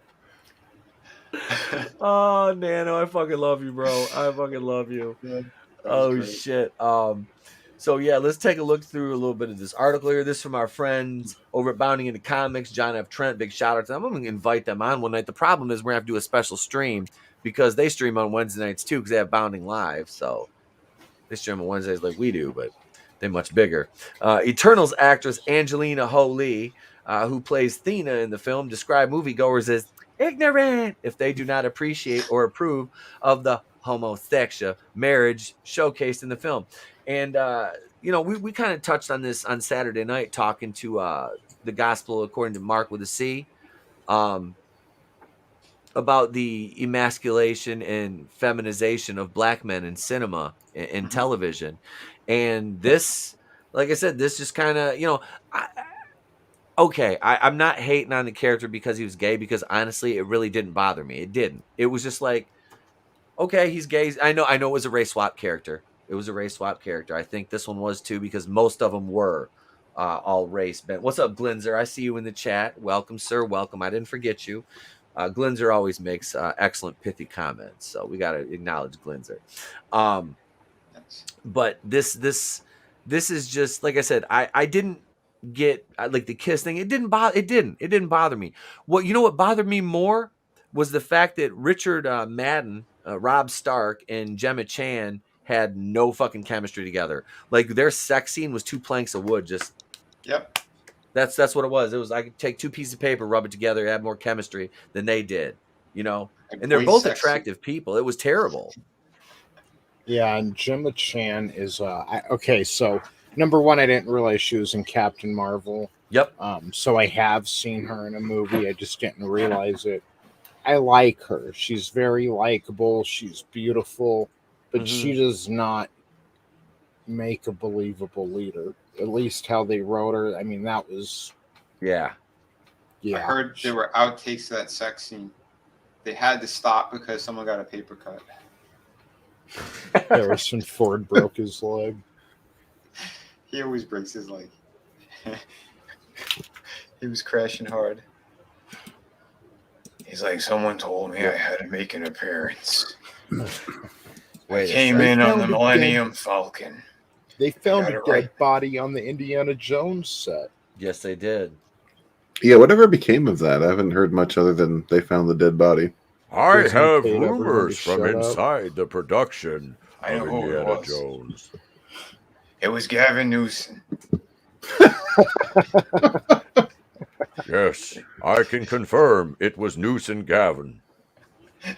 Speaker 12: Oh, Nano, I fucking love you, bro. I fucking love you.
Speaker 11: Yeah,
Speaker 12: oh shit. So yeah, let's take a look through a little bit of this article here. This is from our friends over at Bounding into Comics, John F. Trent. Big shout out to them. I'm gonna invite them on one night. The problem is we're gonna have to do a special stream because they stream on Wednesday nights too, because they have Bounding Live. So they stream on Wednesdays like we do, but they're much bigger. Eternals actress Angelina Jolie, who plays Thena in the film, described moviegoers as ignorant if they do not appreciate or approve of the homosexual marriage showcased in the film. And we kind of touched on this on Saturday night talking to the Gospel According to Mark with a C, about the emasculation and feminization of black men in cinema and television. And this, like I said, this just kind of, I'm not hating on the character because he was gay, because honestly, it really didn't bother me. It didn't. It was just like, okay, he's gay. I know it was a race swap character. It was a race swap character. I think this one was too, because most of them were all race bent. What's up, Glinzer? I see you in the chat. Welcome, sir. Welcome. I didn't forget you. Glinzer always makes excellent pithy comments, so we got to acknowledge Glinzer. But this is just, like I said, I didn't get like the kiss thing. It didn't bother me. What bothered me more was the fact that Richard Madden, Rob Stark, and Gemma Chan had no fucking chemistry together. Like, their sex scene was two planks of wood. Just that's what it was. It was, I could take two pieces of paper, rub it together, add more chemistry than they did. And they're both attractive people. It was terrible.
Speaker 13: Yeah, and Gemma Chan is okay. So number one, I didn't realize she was in Captain Marvel.
Speaker 12: Yep.
Speaker 13: So I have seen her in a movie. I just didn't realize it. I like her. She's very likable. She's beautiful, but she does not make a believable leader. At least how they wrote her. I mean, that was
Speaker 11: I heard there were outtakes of that sex scene. They had to stop because someone got a paper cut.
Speaker 13: Harrison Ford broke his leg.
Speaker 11: He always breaks his leg. He was crashing hard.
Speaker 2: He's like, someone told me I had to make an appearance.
Speaker 12: Wait,
Speaker 2: I came in on the
Speaker 13: found a
Speaker 2: Millennium Falcon.
Speaker 13: They found
Speaker 2: got
Speaker 13: a
Speaker 2: it
Speaker 13: dead
Speaker 2: right.
Speaker 13: body on the Indiana Jones set.
Speaker 12: Yes, they did.
Speaker 9: Yeah, whatever became of that? I haven't heard much other than they found the dead body.
Speaker 7: I
Speaker 13: Disney
Speaker 7: have
Speaker 13: paid everyone to
Speaker 7: rumors from
Speaker 13: shut up.
Speaker 7: inside the production
Speaker 2: I know
Speaker 7: of
Speaker 2: who it
Speaker 7: Indiana
Speaker 2: was.
Speaker 7: Jones.
Speaker 2: It was Gavin Newsom.
Speaker 7: Yes, I can confirm it was Newsom Gavin.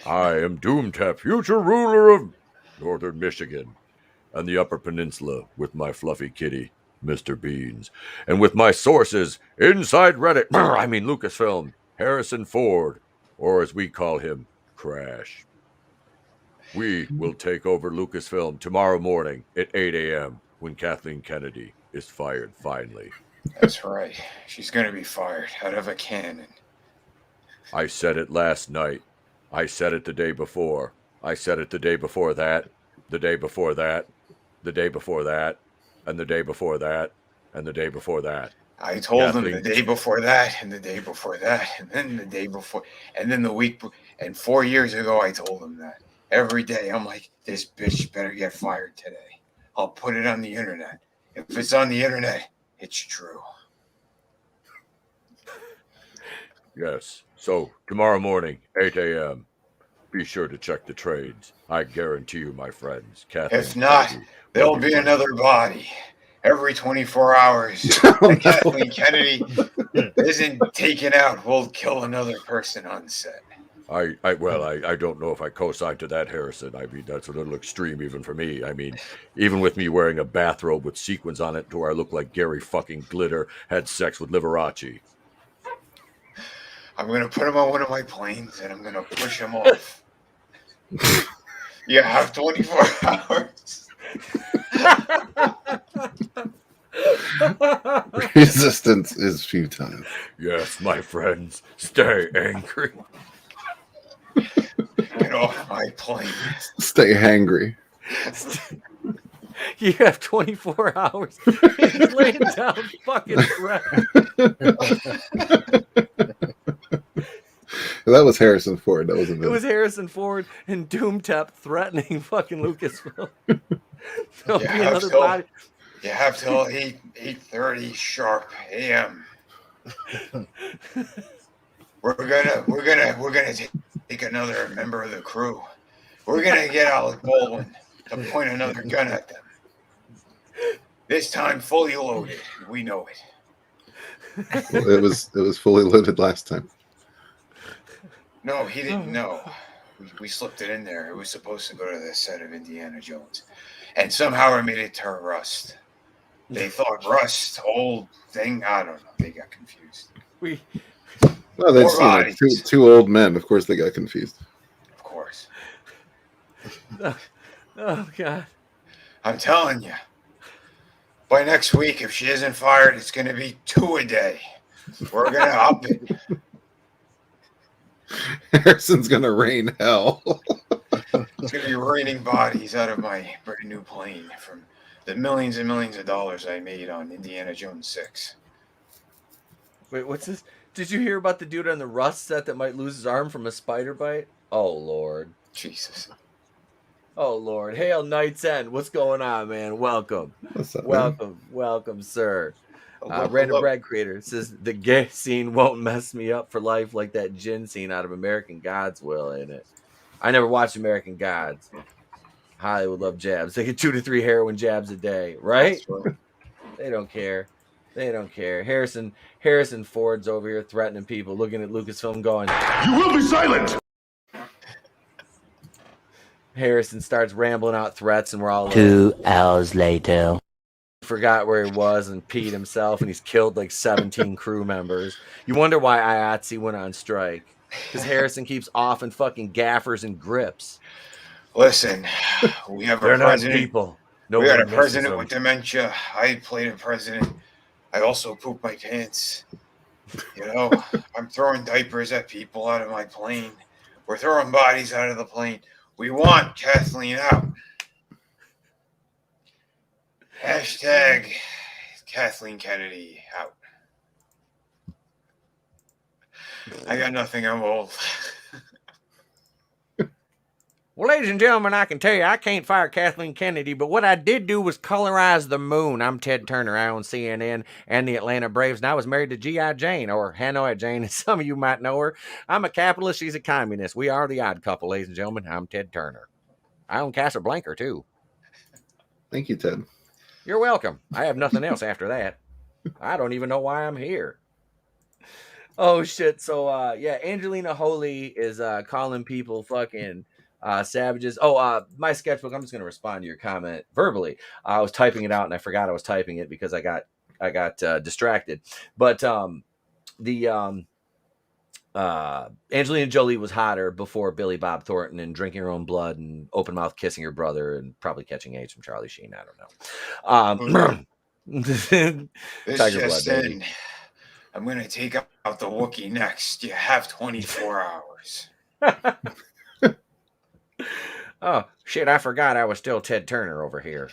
Speaker 7: I am Doomtap, future ruler of northern Michigan and the Upper Peninsula with my fluffy kitty, Mr. Beans, and with my sources inside Reddit, I mean Lucasfilm, Harrison Ford, or as we call him, Crash. We will take over Lucasfilm tomorrow morning at 8 a.m. when Kathleen Kennedy is fired finally.
Speaker 2: That's right. She's going to be fired out of a cannon.
Speaker 7: I said it last night. I said it the day before. I said it the day before that, the day before that, the day before that, and the day before that, and the day before that.
Speaker 2: I told him
Speaker 7: Kathleen-
Speaker 2: the day before that, and the day before that, and then the day before, and then the week, and 4 years ago, I told him that. Every day, I'm like, this bitch better get fired today. I'll put it on the internet. If it's on the internet, it's true.
Speaker 7: Yes. So, tomorrow morning, 8 a.m., be sure to check the trades. I guarantee you, my friends, Kathleen
Speaker 2: If not,
Speaker 7: Kennedy
Speaker 2: there'll
Speaker 7: will
Speaker 2: be
Speaker 7: fired.
Speaker 2: another body every 24 hours. That Kathleen Kennedy isn't taken out. We'll kill another person on set.
Speaker 7: I don't know if I co-sign to that, Harrison. I mean, that's a little extreme even for me. I mean, even with me wearing a bathrobe with sequins on it to where I look like Gary fucking Glitter had sex with Liberace.
Speaker 2: I'm going to put him on one of my planes, and I'm going to push him off. You have 24 hours.
Speaker 9: Resistance is futile.
Speaker 7: Yes, my friends, stay angry.
Speaker 2: Get off my plane.
Speaker 9: Stay hangry.
Speaker 12: You have 24 hours. He's laying down fucking threat.
Speaker 9: That was Harrison Ford. That wasn't
Speaker 12: It was Harrison Ford and Doomtap threatening fucking Lucasfilm. There'll be another body.
Speaker 2: You have till 8:30 sharp a.m. We're gonna take another member of the crew. We're gonna get Alec Baldwin to point another gun at them. This time fully loaded. We know it.
Speaker 9: It was fully loaded last time.
Speaker 2: No, he didn't know. We slipped it in there. It was supposed to go to the set of Indiana Jones. And somehow I made it turn Rust. They thought Rust, old thing. I don't know. They got confused.
Speaker 9: Well, they've seen like two old men. Of course, they got confused.
Speaker 2: Of course.
Speaker 12: Oh, God.
Speaker 2: I'm telling you. By next week, if she isn't fired, it's going to be 2 a day. We're going to up it.
Speaker 9: Harrison's gonna rain hell.
Speaker 2: It's going to be raining bodies out of my brand new plane from the millions and millions of dollars I made on Indiana Jones 6.
Speaker 12: Wait, what's this? Did you hear about the dude on the Rust set that might lose his arm from a spider bite? Oh, Lord.
Speaker 2: Jesus.
Speaker 12: Oh, Lord. Hail Knight's End. What's going on, man? Welcome.
Speaker 9: What's up,
Speaker 12: Welcome. Welcome, sir.
Speaker 2: Hello,
Speaker 12: Random
Speaker 2: hello.
Speaker 12: Bread Creator says the gay scene won't mess me up for life like that gin scene out of American Gods will, ain't it? I never watched American Gods. Hollywood love jabs. They get 2 to 3 heroin jabs a day, right? They don't care. They don't care. Harrison Ford's over here threatening people, looking at Lucasfilm going,
Speaker 3: You will be silent!
Speaker 12: Harrison starts rambling out threats, and we're all
Speaker 5: 2 hours later.
Speaker 12: forgot where he was and peed himself, and he's killed like 17 crew members. You wonder why IATSE went on strike. Because Harrison keeps offing fucking gaffers and grips.
Speaker 2: Listen, we have
Speaker 12: They're
Speaker 2: a
Speaker 12: not
Speaker 2: president.
Speaker 12: people.
Speaker 2: We
Speaker 12: Nobody
Speaker 2: got a
Speaker 12: misses
Speaker 2: president
Speaker 12: them.
Speaker 2: with dementia. I played a president. I also pooped my pants. You know, I'm throwing diapers at people out of my plane. We're throwing bodies out of the plane. We want Kathleen out. Hashtag Kathleen Kennedy out. I got nothing. I'm old.
Speaker 12: Well, ladies and gentlemen, I can tell you I can't fire Kathleen Kennedy, but what I did do was colorize the moon. I'm Ted Turner. I own CNN and the Atlanta Braves, and I was married to G.I. Jane, or Hanoi Jane, as some of you might know her. I'm a capitalist. She's a communist. We are the odd couple, ladies and gentlemen. I'm Ted Turner. I own Casablanca, too.
Speaker 9: Thank you, Ted.
Speaker 12: You're welcome. I have nothing else after that. I don't even know why I'm here. Oh, shit. So, yeah, Angelina Jolie is calling people fucking... savages. Oh, my sketchbook. I'm just gonna respond to your comment verbally. I was typing it out and I forgot I was typing it because I got distracted. But Angelina Jolie was hotter before Billy Bob Thornton and drinking her own blood and open mouth kissing her brother and probably catching AIDS from Charlie Sheen. I don't know.
Speaker 2: This
Speaker 12: Tiger
Speaker 2: just
Speaker 12: blood, baby.
Speaker 2: in. I'm gonna take out the Wookiee next. You have 24 hours.
Speaker 12: Oh, shit, I forgot I was still Ted Turner over here.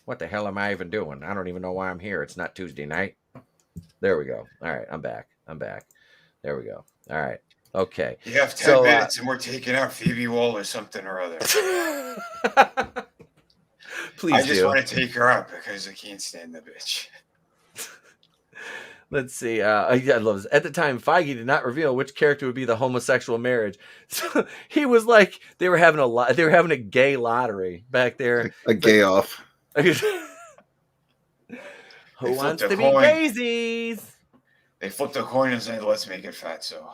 Speaker 12: What the hell am I even doing? I don't even know why I'm here. It's not Tuesday night. There we go. All right, I'm back. There we go. All right. Okay.
Speaker 2: You have 10 minutes and we're taking out Phoebe Wall or something or other.
Speaker 12: Please
Speaker 2: I just
Speaker 12: do.
Speaker 2: want to take her out because I can't stand the bitch.
Speaker 12: Let's see. I love this. At the time, Feige did not reveal which character would be the homosexual marriage. So he was like, they were having a gay lottery back there.
Speaker 9: A gay off.
Speaker 12: Who wants to be gazies?
Speaker 2: They flipped a coin and said, "Let's make it Fatso."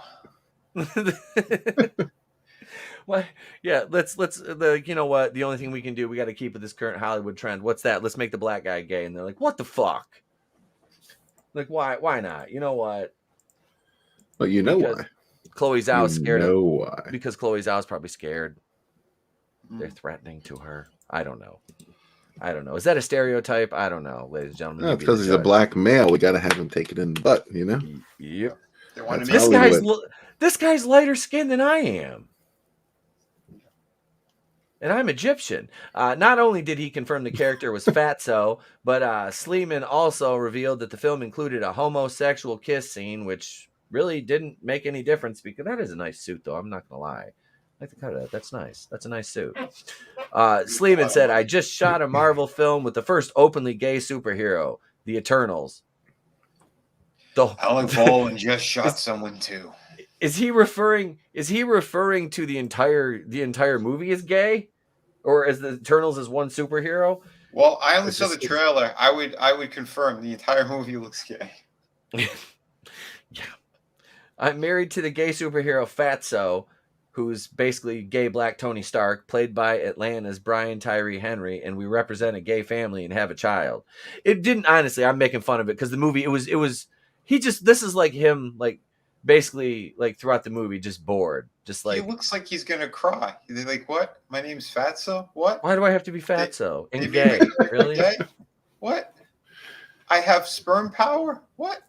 Speaker 12: Well, yeah. Let's. You know what? The only thing we can do, we got to keep with this current Hollywood trend. What's that? Let's make the black guy gay. And they're like, "What the fuck?" Like, why not? You know what?
Speaker 9: Well, you know why.
Speaker 12: Chloe Zhao's scared.
Speaker 9: You know why.
Speaker 12: Because Chloe Zhao's probably scared. They're threatening to her. I don't know. Is that a stereotype? I don't know, ladies and gentlemen.
Speaker 9: No, it's because he's a black male. We got to have him take it in the butt, you know?
Speaker 12: Yep.
Speaker 9: That's
Speaker 12: This guy's lighter skinned than I am. And I'm Egyptian. Not only did he confirm the character was Fatso, but Sleeman also revealed that the film included a homosexual kiss scene, which really didn't make any difference because that is a nice suit, though. I'm not going to lie. I like the cut of that. That's nice. That's a nice suit. Sleeman said, I just shot a Marvel film with the first openly gay superhero, the Eternals.
Speaker 2: Alec Baldwin just shot someone too.
Speaker 12: Is he referring to the entire movie as gay, or as the Eternals as one superhero?
Speaker 11: Well, I only saw the trailer. I would confirm the entire movie looks gay.
Speaker 12: Yeah. I'm married to the gay superhero Fatso, who's basically gay black Tony Stark, played by Atlanta's Brian Tyree Henry, and we represent a gay family and have a child. It didn't, honestly, I'm making fun of it because the movie, this is like him, like, basically, like, throughout the movie, just bored. Just like,
Speaker 11: he looks like he's gonna cry. They're like, "What? My name's Fatso. What?
Speaker 12: Why do I have to be Fatso and gay? Really?
Speaker 11: Gay? What? I have sperm power. What?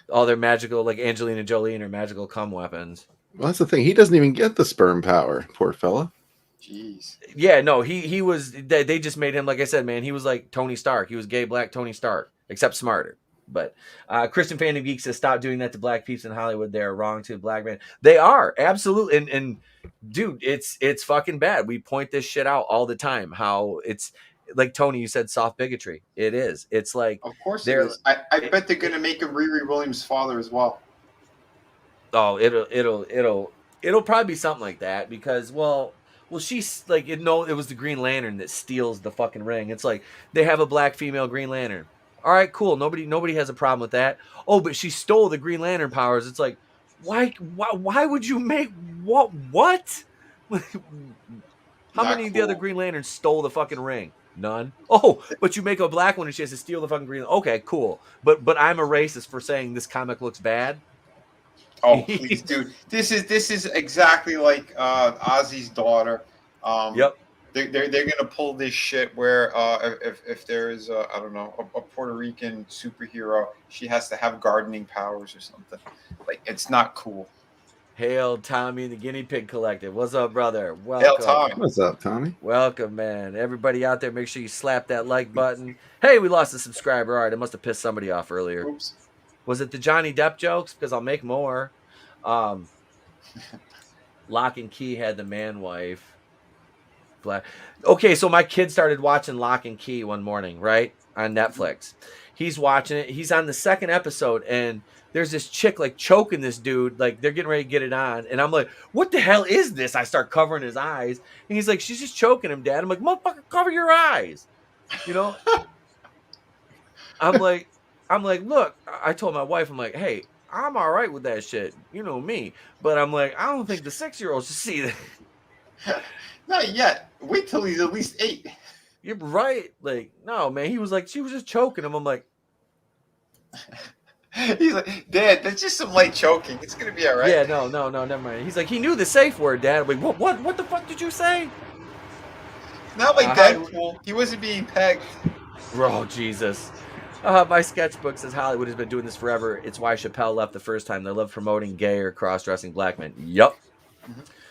Speaker 12: All their magical, like Angelina Jolie and her magical cum weapons.
Speaker 9: Well, that's the thing. He doesn't even get the sperm power. Poor fella.
Speaker 11: Jeez.
Speaker 12: Yeah, no, he was. They just made him, like I said, man. He was like Tony Stark. He was gay black Tony Stark, except smarter. But Christian Fandom Geek says, stop doing that to black peeps in Hollywood. They are wrong to black men. They are, absolutely. And dude, it's fucking bad. We point this shit out all the time. How it's like, Tony, you said soft bigotry. It is. It's like,
Speaker 11: of course it is. I bet they're gonna make him Riri Williams' father as well.
Speaker 12: Oh, it'll probably be something like that because, well, she's like, it was the Green Lantern that steals the fucking ring. It's like they have a black female Green Lantern. All right, cool. Nobody has a problem with that. Oh, but she stole the Green Lantern powers. It's like, why would you make what? How many of the other Green Lanterns stole the fucking ring? None. Oh, but you make a black one and she has to steal the fucking green. Okay, cool. But I'm a racist for saying this comic looks bad.
Speaker 11: Oh, please, dude. This is exactly like Ozzy's daughter.
Speaker 12: Yep.
Speaker 11: They're gonna pull this shit where if there is I don't know, a Puerto Rican superhero, she has to have gardening powers or something. Like, it's not cool.
Speaker 12: Hail Tommy and the Guinea Pig Collective. What's up, brother? Welcome.
Speaker 11: Hail Tommy.
Speaker 9: What's up, Tommy?
Speaker 12: Welcome, man. Everybody out there, make sure you slap that like button. Hey, we lost a subscriber. All right, I must have pissed somebody off earlier.
Speaker 11: Oops.
Speaker 12: Was it the Johnny Depp jokes? Because I'll make more. Lock and Key had the man wife. Okay, so my kid started watching Lock and Key one morning, right, on Netflix. He's watching it. He's on the second episode, and there's this chick like choking this dude, like they're getting ready to get it on, and I'm like, "What the hell is this?" I start covering his eyes, and he's like, "She's just choking him, Dad." I'm like, "Motherfucker, cover your eyes," you know. I'm like, look. I told my wife, I'm like, "Hey, I'm all right with that shit, you know me," but I'm like, I don't think the 6-year-olds should see that.
Speaker 11: Not yet. Wait till he's at least 8.
Speaker 12: You're right. Like, no, man. He was like, she was just choking him. I'm like,
Speaker 11: he's like, Dad, that's just some light choking. It's gonna be all right.
Speaker 12: yeah, no, never mind. He's like, he knew the safe word, Dad. I'm like, what the fuck did you say?
Speaker 11: Not like Deadpool. He wasn't being pegged.
Speaker 12: Oh, Jesus. My sketchbook says Hollywood has been doing this forever. It's why Chappelle left the first time. They love promoting gay or cross-dressing black men. Yup.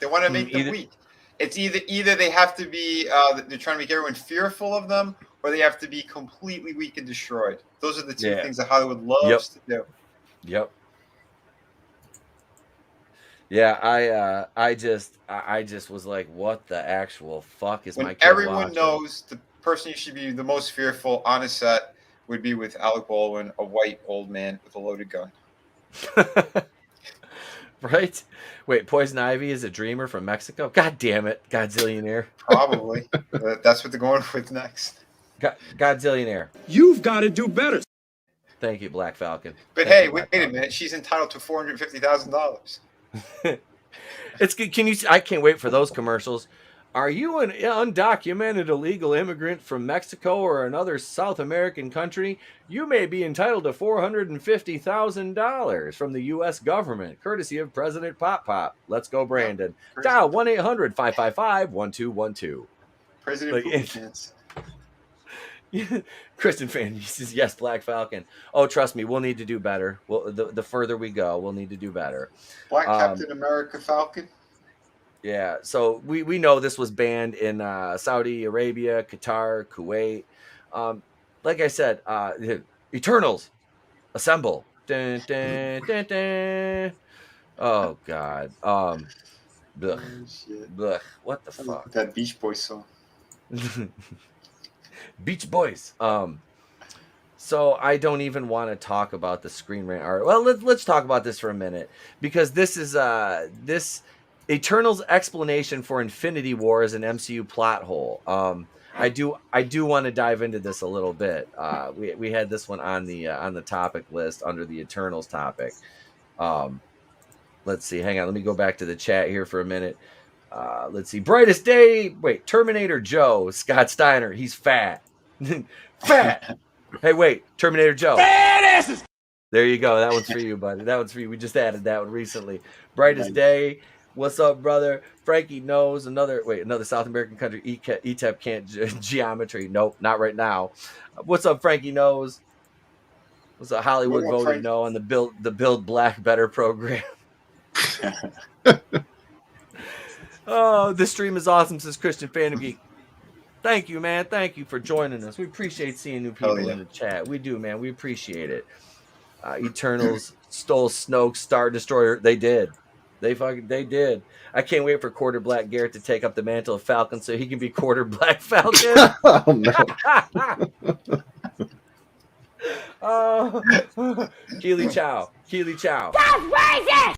Speaker 11: They want to make them weak. It's either they have to be they're trying to make everyone fearful of them, or they have to be completely weak and destroyed. Those are the two things that Hollywood loves to do.
Speaker 12: Yep. Yeah, I just was like, what the actual fuck is my kid
Speaker 11: everyone
Speaker 12: watching?
Speaker 11: knows the person you should be the most fearful on a set would be with Alec Baldwin, a white old man with a loaded gun.
Speaker 12: Right? Wait, Poison Ivy is a dreamer from Mexico? God damn it. Godzillionaire.
Speaker 11: Probably. That's what they're going with next.
Speaker 12: Godzillionaire.
Speaker 3: You've got to do better.
Speaker 12: Thank you, Black Falcon.
Speaker 11: But hey, wait a minute. She's entitled to $450,000.
Speaker 12: It's good. I can't wait for those commercials. Are you an undocumented illegal immigrant from Mexico or another South American country? You may be entitled to $450,000 from the U.S. government, courtesy of President Pop Pop. Let's go, Brandon. Dial 1-800-555-1212.
Speaker 11: President Poopy Pants.
Speaker 12: Kristen Fan, he says, yes, Black Falcon. Oh, trust me, we'll need to do better. Well, the further we go, we'll need to do better.
Speaker 11: Black Captain America Falcon.
Speaker 12: Yeah, so we know this was banned in Saudi Arabia, Qatar, Kuwait. Like I said, Eternals, assemble. Dun, dun, dun, dun. Oh, God. Blech. Blech. What the fuck?
Speaker 11: That Beach Boys song.
Speaker 12: Beach Boys. So I don't even want to talk about the Screen Rant art. Well, let's talk about this for a minute, because this is this Eternals explanation for Infinity War is an MCU plot hole. I do want to dive into this a little bit. We had this one on the topic list under the Eternals topic. Let's see. Hang on. Let me go back to the chat here for a minute. Let's see. Brightest day. Wait. Terminator Joe. Scott Steiner. He's fat. Fat. Hey, wait. Terminator Joe.
Speaker 3: Fat asses.
Speaker 12: There you go. That one's for you, buddy. That one's for you. We just added that one recently. Brightest day. What's up, brother? Frankie knows another South American country. ETEP can't geometry. Nope, not right now. What's up, Frankie knows? What's up, Hollywood voted no on the Build Black Better program. Oh, this stream is awesome, says Christian Phantom Geek. Thank you, man. Thank you for joining us. We appreciate seeing new people in the chat. We do, man. We appreciate it. Eternals stole Snoke's Star Destroyer. They did. They did. I can't wait for Quarter Black Garrett to take up the mantle of Falcon so he can be Quarter Black Falcon.
Speaker 9: Oh, no.
Speaker 12: Keely Chow.
Speaker 10: That's racist!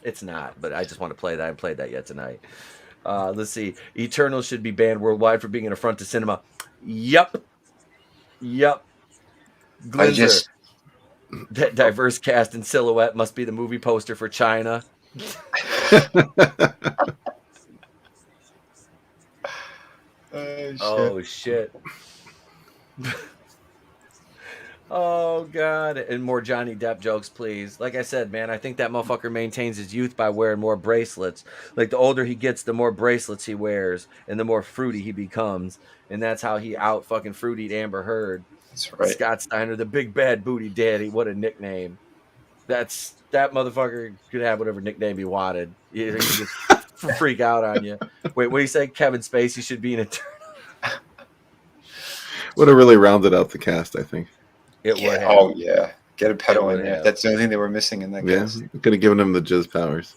Speaker 12: It's not, but I just want to play that. I haven't played that yet tonight. Let's see. Eternals should be banned worldwide for being an affront to cinema. Yup. Glinzer. That diverse cast and silhouette must be the movie poster for China. Oh, shit. Oh, God. And more Johnny Depp jokes, please. Like I said, man, I think that motherfucker maintains his youth by wearing more bracelets. Like, the older he gets, the more bracelets he wears, and the more fruity he becomes. And that's how he out-fucking fruitied Amber Heard.
Speaker 11: That's right.
Speaker 12: Scott Steiner, the big bad booty daddy. What a nickname. That motherfucker could have whatever nickname he wanted. He could just freak out on you. Wait, what do you say? Kevin Spacey should be an Eternal.
Speaker 9: Would have really rounded out the cast, I think.
Speaker 12: It would have.
Speaker 11: Oh, yeah. Get a pedo in
Speaker 12: would
Speaker 11: there.
Speaker 12: have.
Speaker 11: That's the only thing they were missing in that
Speaker 9: Yeah,
Speaker 11: cast.
Speaker 9: could have given him the jizz powers.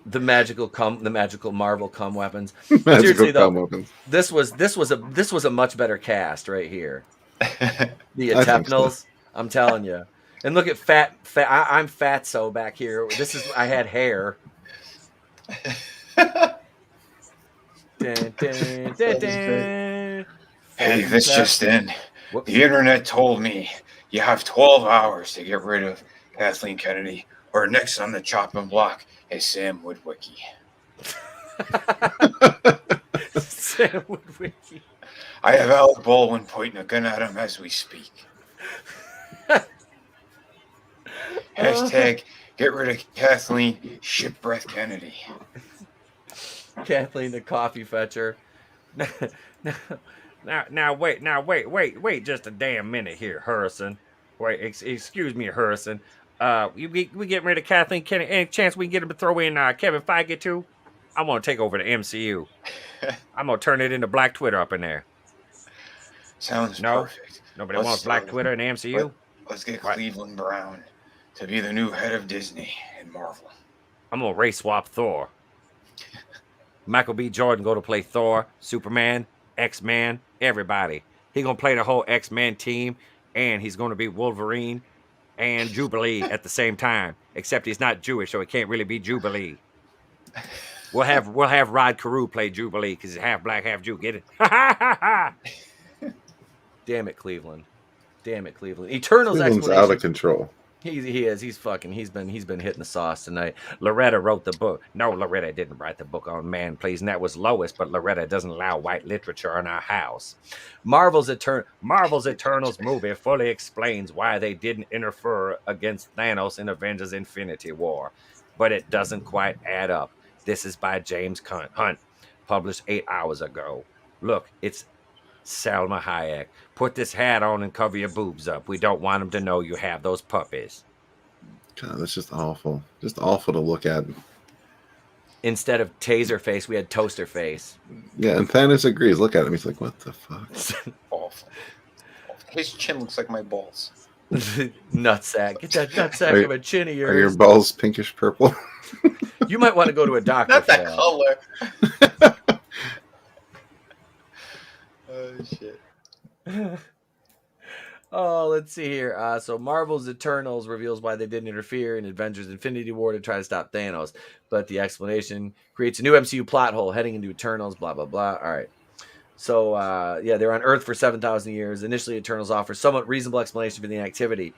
Speaker 12: The magical Marvel cum weapons.
Speaker 9: Magical
Speaker 12: Seriously though,
Speaker 9: cum weapons.
Speaker 12: this was a much better cast right here. The
Speaker 9: I think so.
Speaker 12: Etepnals, I'm telling you. And look at fat. I'm fatso back here. I had hair. Dun, dun, dun, dun.
Speaker 2: Hey, this just in. The internet told me you have 12 hours to get rid of Kathleen Kennedy, or next on the chopping block is Sam Woodwicky.
Speaker 12: Sam Woodwicky.
Speaker 2: I have Alec Baldwin pointing a gun at him as we speak. Hashtag get rid of Kathleen Shipbreath Kennedy.
Speaker 12: Kathleen the coffee fetcher.
Speaker 16: Now wait just a damn minute here, Harrison. Wait, excuse me, Harrison. We getting rid of Kathleen Kennedy. Any chance we can get him to throw in Kevin Feige too? I want to take over the MCU. I'm gonna turn it into Black Twitter up in there.
Speaker 2: Sounds perfect.
Speaker 16: Nobody wants Black Twitter in the MCU.
Speaker 2: Let's get Cleveland Brown to be the new head of Disney and Marvel.
Speaker 16: I'm gonna race swap Thor. Michael B. Jordan go to play Thor, Superman, X-Man, everybody. He gonna play the whole X-Men team, and he's gonna be Wolverine and Jubilee at the same time. Except he's not Jewish, so it can't really be Jubilee. We'll have Rod Carew play Jubilee because he's half black, half Jew. Get it?
Speaker 12: Damn it, Cleveland. Eternals
Speaker 9: Cleveland's out of control.
Speaker 12: He is. He's been hitting the sauce tonight. Loretta wrote the book. No, Loretta didn't write the book on man please, and that was Lois, but Loretta doesn't allow white literature in our house. Marvel's Eternals movie fully explains why they didn't interfere against Thanos in Avengers Infinity War, but it doesn't quite add up. This is by James Hunt, published 8 hours ago. Look, it's Salma Hayek. Put this hat on and cover your boobs up. We don't want them to know you have those puppies.
Speaker 9: God, that's just awful. Just awful to look at.
Speaker 12: Instead of taser face, we had toaster face.
Speaker 9: Yeah, and Thanos agrees. Look at him. He's like, what the fuck?
Speaker 11: Awful. His chin looks like my balls.
Speaker 12: Nutsack. Get that nutsack of a chin of yours.
Speaker 9: Are your balls pinkish purple?
Speaker 12: You might want to go to a doctor.
Speaker 11: Not
Speaker 12: for
Speaker 11: that color. Oh, shit.
Speaker 12: Oh, let's see here. So Marvel's Eternals reveals why they didn't interfere in Avengers Infinity War to try to stop Thanos. But the explanation creates a new MCU plot hole heading into Eternals, blah, blah, blah. All right. So, they're on Earth for 7,000 years. Initially, Eternals offer somewhat reasonable explanation for the inactivity.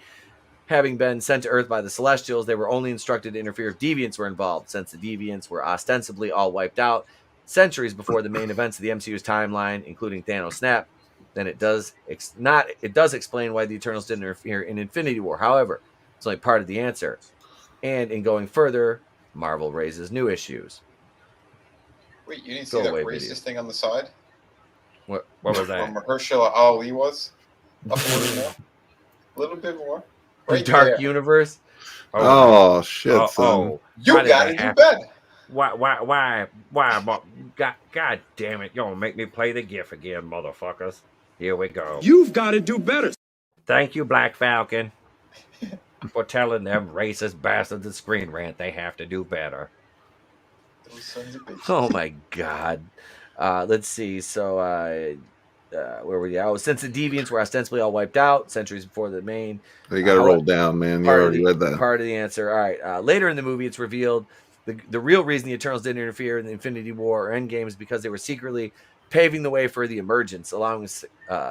Speaker 12: Having been sent to Earth by the Celestials, they were only instructed to interfere if deviants were involved, since the deviants were ostensibly all wiped out centuries before the main events of the MCU's timeline, including Thanos' snap. Then it does explain why the Eternals didn't interfere in Infinity War. However, it's only part of the answer. And in going further, Marvel raises new issues.
Speaker 11: Wait, you didn't see that racist
Speaker 12: video.
Speaker 11: thing on the side?
Speaker 16: What was that?
Speaker 11: Where Mahershala Ali was? Up a little more. A little bit more.
Speaker 12: The Dark Universe?
Speaker 9: Oh, shit, son.
Speaker 11: You gotta do better.
Speaker 16: Why? God damn it. You're going to make me play the GIF again, motherfuckers. Here we go.
Speaker 3: You've got to do better.
Speaker 16: Thank you, Black Falcon, for telling them racist bastards at Screen Rant they have to do better.
Speaker 11: Those sons of bitches.
Speaker 12: Oh, my God. Let's see. So, where were you? Oh, since the deviants were ostensibly all wiped out centuries before the main.
Speaker 9: You got to roll down, man. You already read that.
Speaker 12: Part of the answer. All right. Later in the movie, it's revealed the real reason the Eternals didn't interfere in the Infinity War or Endgame is because they were secretly paving the way for the emergence, allowing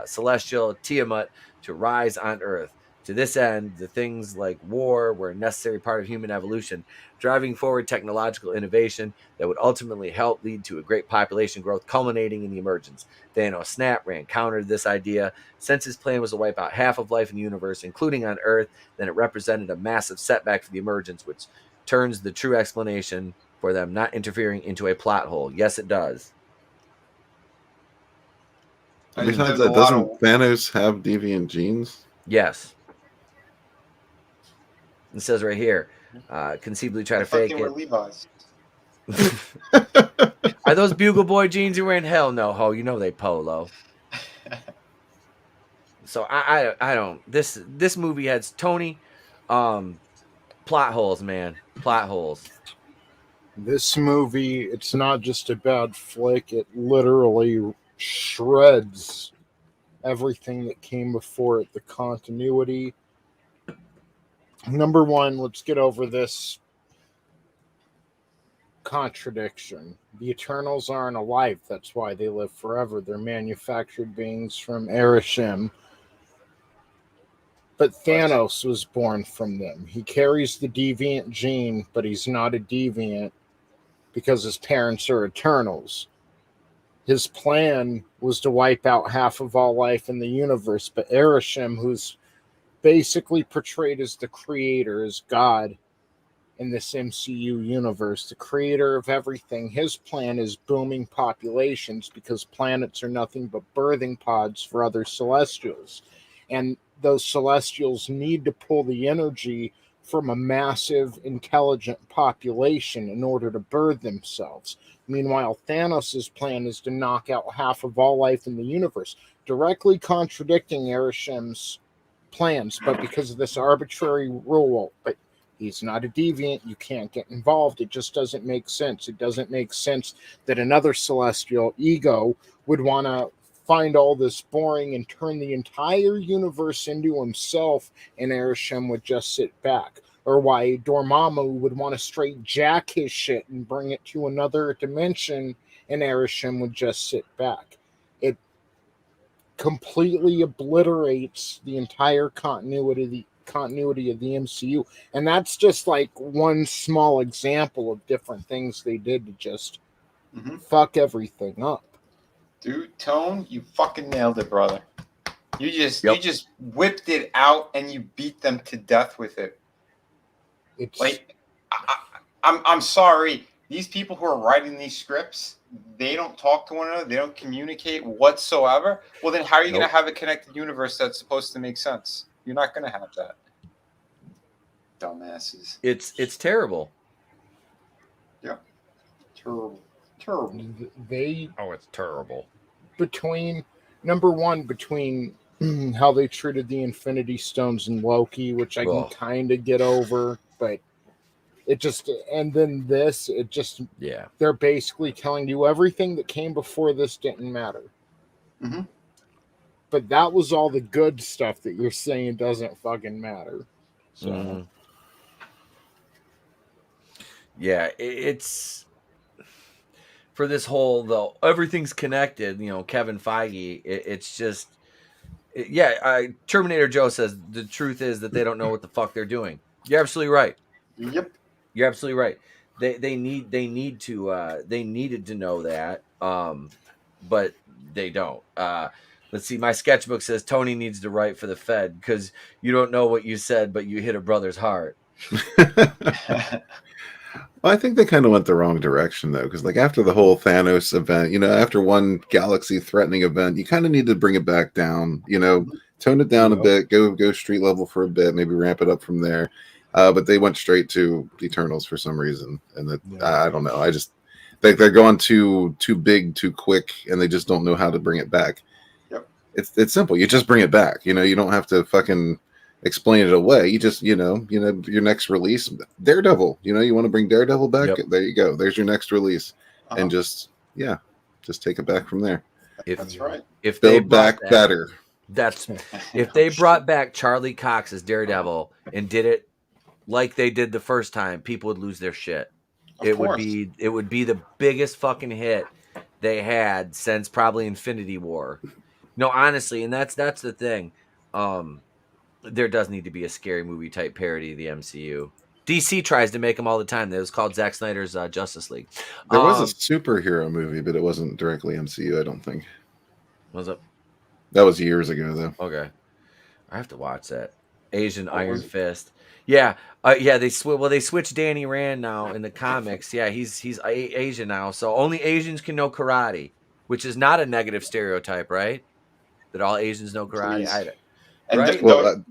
Speaker 12: Celestial Tiamat to rise on Earth. To this end, the things like war were a necessary part of human evolution, driving forward technological innovation that would ultimately help lead to a great population growth culminating in the emergence. Thanos' snap ran counter to this idea. Since his plan was to wipe out half of life in the universe, including on Earth, then it represented a massive setback for the emergence, which turns the true explanation for them not interfering into a plot hole. Yes, it does.
Speaker 9: Besides that, doesn't Thanos have deviant genes?
Speaker 12: Yes. It says right here, conceivably try to fake
Speaker 11: They were
Speaker 12: it.
Speaker 11: Levi's.
Speaker 12: Are those Bugle Boy jeans you're wearing? Hell no, ho. You know they polo. So I don't. This movie has Tony. Plot holes, man. Plot holes.
Speaker 13: This movie, it's not just a bad flick, it literally shreds everything that came before it, the continuity. Number one, let's get over this contradiction. The Eternals aren't alive, that's why they live forever. They're manufactured beings from Ereshkigal. But Thanos was born from them. He carries the deviant gene, but he's not a deviant because his parents are Eternals. His plan was to wipe out half of all life in the universe, but Ereshkigal, who's basically portrayed as the creator, as God in this MCU universe, the creator of everything, his plan is booming populations because planets are nothing but birthing pods for other Celestials. And those Celestials need to pull the energy from a massive, intelligent population in order to birth themselves. Meanwhile, Thanos' plan is to knock out half of all life in the universe, directly contradicting Ereshkigal's plans, but because of this arbitrary rule, but he's not a deviant, you can't get involved. It just doesn't make sense. It doesn't make sense that another Celestial, Ego, would want to find all this boring and turn the entire universe into himself, and Ereshkigal would just sit back. Or why Dormammu would want to straight jack his shit and bring it to another dimension, and Ereshkigal would just sit back. It completely obliterates the entire continuity of the MCU, and that's just like one small example of different things they did to just fuck everything up.
Speaker 11: Dude, Tone, you fucking nailed it, brother. You just whipped it out and you beat them to death with it.
Speaker 13: It's
Speaker 11: like I'm sorry. These people who are writing these scripts, they don't talk to one another. They don't communicate whatsoever. Well, then how are you going to have a connected universe that's supposed to make sense? You're not going to have that. Dumbasses.
Speaker 12: It's terrible.
Speaker 11: Yeah. Terrible.
Speaker 12: It's terrible.
Speaker 13: Between how they treated the Infinity Stones and Loki, which I can kind of get over, but it just, and then this, it just, they're basically telling you everything that came before this didn't matter. But that was all the good stuff that you're saying doesn't fucking matter. So.
Speaker 12: Yeah, it's for this whole, though, everything's connected, Kevin Feige, it's just, Terminator Joe says the truth is that they don't know what the fuck they're doing. You're absolutely right.
Speaker 11: Yep.
Speaker 12: You're absolutely right. They needed to know that, but they don't. Let's see. My sketchbook says Tony needs to write for the Fed because you don't know what you said, but you hit a brother's heart.
Speaker 9: Well, I think they kind of went the wrong direction, though, because like after the whole Thanos event, after one galaxy-threatening event, you kind of need to bring it back down. Tone it down a bit, go street level for a bit, maybe ramp it up from there. But they went straight to Eternals for some reason, and I don't know. I just think they're going too big, too quick, and they just don't know how to bring it back.
Speaker 11: Yep.
Speaker 9: It's simple. You just bring it back. You don't have to fucking explain it away. You just, your next release, Daredevil. You want to bring Daredevil back? Yep. There you go. There's your next release, and just take it back from there.
Speaker 11: That's right.
Speaker 12: If
Speaker 9: build
Speaker 12: they
Speaker 9: back better.
Speaker 12: That's if they brought back Charlie Cox as Daredevil and did it like they did the first time, people would lose their shit. It would be the biggest fucking hit they had since probably Infinity War. No, honestly, and that's the thing. There does need to be a scary movie type parody of the MCU. DC tries to make them all the time. It was called Zack Snyder's Justice League.
Speaker 9: There was a superhero movie, but it wasn't directly MCU, I don't think.
Speaker 12: Was it?
Speaker 9: That was years ago, though.
Speaker 12: Okay. I have to watch that. Asian Iron Fist. Yeah. They switched Danny Rand now in the comics. Yeah, he's Asian now. So only Asians can know karate, which is not a negative stereotype, right? That all Asians know karate. Right?
Speaker 9: Well,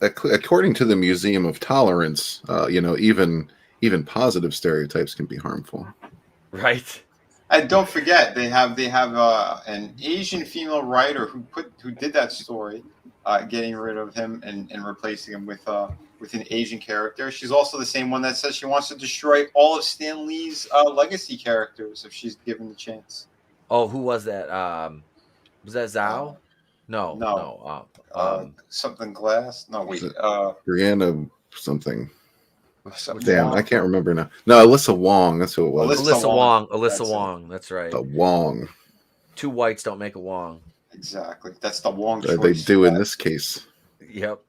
Speaker 9: according to the Museum of Tolerance, even positive stereotypes can be harmful.
Speaker 12: Right.
Speaker 11: And don't forget, they have an Asian female writer who did that story, getting rid of him and replacing him with an Asian character. She's also the same one that says she wants to destroy all of Stan Lee's legacy characters if she's given the chance.
Speaker 12: Oh, who was that? Was that Zhao?
Speaker 11: No.
Speaker 12: No.
Speaker 11: Something Glass? No, wait.
Speaker 9: Brianna something.
Speaker 11: Something
Speaker 9: Damn,
Speaker 11: Wong.
Speaker 9: I can't remember now. No, Alyssa Wong. That's who it was.
Speaker 12: Alyssa Wong.
Speaker 11: That's
Speaker 12: Alyssa
Speaker 11: it.
Speaker 12: Wong. That's right.
Speaker 9: The Wong.
Speaker 12: Two whites don't make a Wong.
Speaker 11: Exactly. That's the Wong
Speaker 9: They
Speaker 11: choice.
Speaker 9: do in this case.
Speaker 12: Yep.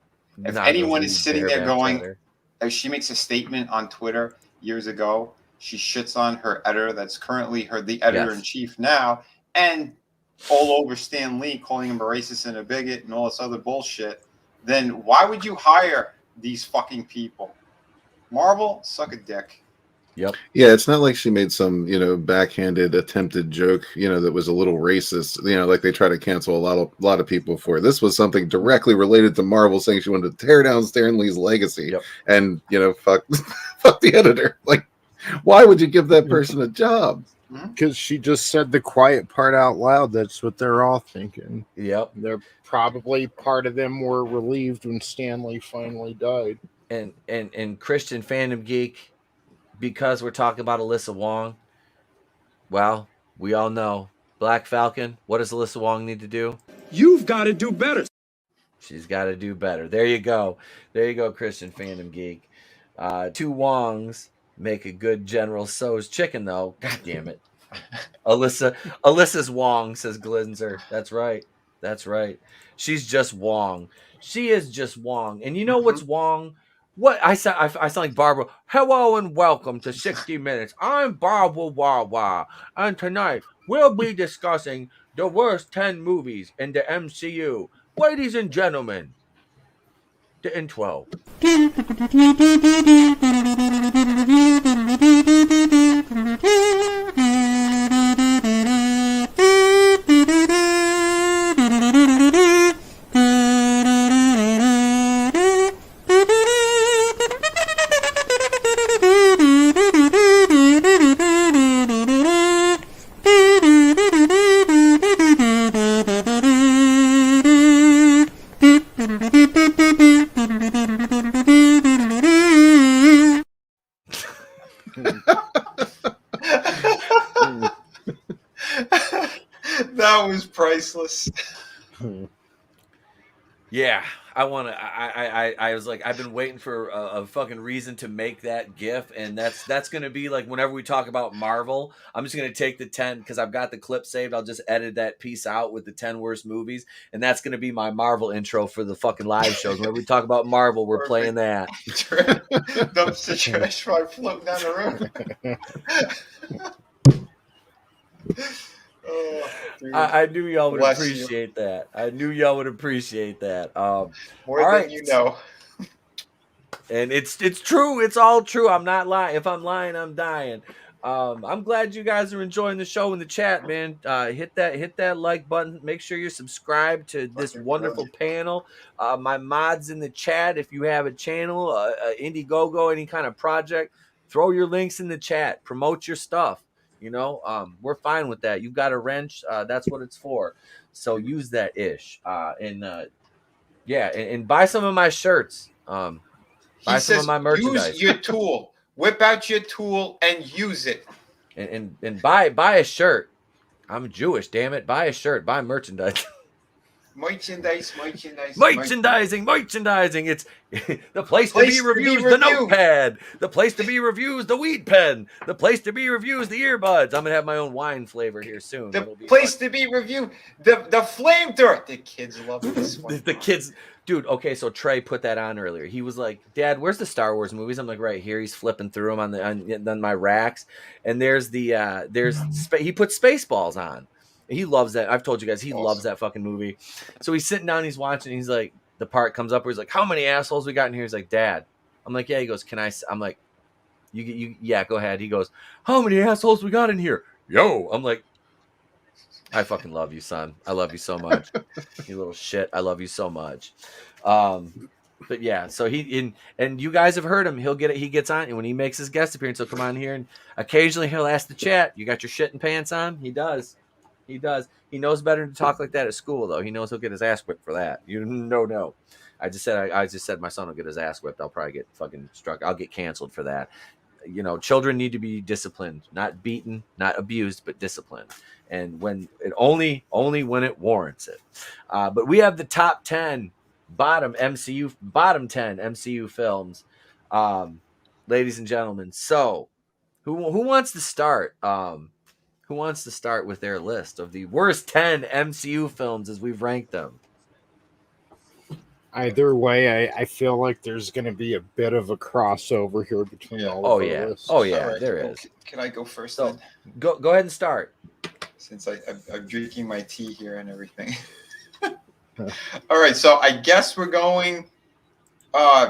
Speaker 11: If
Speaker 12: Not
Speaker 11: anyone
Speaker 12: those
Speaker 11: is sitting there
Speaker 12: bareback
Speaker 11: going,
Speaker 12: leather.
Speaker 11: if she makes a statement on Twitter years ago, she shits on her editor that's currently the editor-in-chief now, and all over Stan Lee, calling him a racist and a bigot and all this other bullshit, then why would you hire these fucking people? Marvel, suck a dick.
Speaker 12: Yep.
Speaker 9: Yeah, it's not like she made some, backhanded attempted joke, that was a little racist, like they try to cancel a lot of people for. This was something directly related to Marvel, saying she wanted to tear down Stan Lee's legacy.
Speaker 12: Yep.
Speaker 9: And, fuck the editor. Like, why would you give that person a job?
Speaker 13: Because she just said the quiet part out loud. That's what they're all thinking.
Speaker 12: Yep.
Speaker 13: They're probably part of them were relieved when Stanley finally died.
Speaker 12: And Christian Fandom Geek, because we're talking about Alyssa Wong, well, we all know Black Falcon. What does Alyssa Wong need to do?
Speaker 3: You've got to do better.
Speaker 12: She's got to do better. There you go. There you go, Christian Fandom Geek. Two Wongs make a good General So's chicken, though. God damn it. Alyssa's Wong, says Glinzer. That's right. That's right. She's just Wong. She is just Wong. And you know what's Wong? What I sound like Barbara. Hello and welcome to 60 Minutes. I'm Barbara Wawa. And tonight we'll be discussing the worst 10 movies in the MCU. Ladies and gentlemen, the intro.
Speaker 11: That was priceless.
Speaker 12: Yeah, I want to. I was like, I've been waiting for a fucking reason to make that GIF, and that's gonna be like whenever we talk about Marvel, I'm just gonna take the 10 because I've got the clip saved. I'll just edit that piece out with the 10 worst movies, and that's gonna be my Marvel intro for the fucking live shows. Whenever we talk about Marvel, we're playing that.
Speaker 11: Dumpster trash right floating down the road. Oh,
Speaker 12: I knew y'all would
Speaker 11: Bless
Speaker 12: appreciate that. I knew y'all would appreciate that.
Speaker 11: More
Speaker 12: all
Speaker 11: than
Speaker 12: right.
Speaker 11: you know.
Speaker 12: And it's true. It's all true. I'm not lying. If I'm lying, I'm dying. I'm glad you guys are enjoying the show in the chat, man. Hit that like button. Make sure you're subscribed to this wonderful panel. My mods in the chat. If you have a channel, Indiegogo, any kind of project, throw your links in the chat. Promote your stuff. We're fine with that. You've got a wrench. That's what it's for. So use that ish. And buy some of my shirts. Buy some of my merchandise.
Speaker 11: Use your tool. Whip out your tool and use it.
Speaker 12: And buy a shirt. I'm Jewish, damn it. Buy a shirt. Buy merchandise.
Speaker 11: Merchandising. It's
Speaker 12: the place to be reviews the notepad. The place to be reviews the weed pen. The place to be reviews the earbuds. I'm gonna have my own wine flavor here soon.
Speaker 11: The place to be reviewed the flamethrower. The kids love this one.
Speaker 12: The kids, dude. Okay, so Trey put that on earlier. He was like, "Dad, where's the Star Wars movies?" I'm like, "Right here." He's flipping through them on my racks, and there's he put Spaceballs on. He loves that. I've told you guys he loves that fucking movie. So he's sitting down, he's watching. He's like, the part comes up where he's like, "How many assholes we got in here?" He's like, "Dad." I'm like, "Yeah." He goes, "Can I?" I'm like, "You yeah, go ahead." He goes, "How many assholes we got in here?" Yo, I'm like, I fucking love you, son. I love you so much. You little shit. I love you so much. But yeah, so and you guys have heard him. He'll get it. He gets on, and when he makes his guest appearance, he'll come on here, and occasionally he'll ask the chat, "You got your shit and pants on?" He does. He does. He knows better to talk like that at school, though. He knows he'll get his ass whipped for that. You no. I just said my son will get his ass whipped. I'll probably get fucking struck. I'll get canceled for that. You know, children need to be disciplined, not beaten, not abused, but disciplined. And when it only when it warrants it. But we have the top 10 bottom 10 MCU films, ladies and gentlemen. So who wants to start? Who wants to start with their list of the worst 10 MCU films as we've ranked them?
Speaker 13: Either way, I feel like there's going to be a bit of a crossover here between all of our lists.
Speaker 12: Oh yeah,
Speaker 11: Right.
Speaker 12: there is.
Speaker 11: Can I go first
Speaker 12: So
Speaker 11: then?
Speaker 12: go ahead and start.
Speaker 11: Since I'm drinking my tea here and everything. All right, so I guess we're going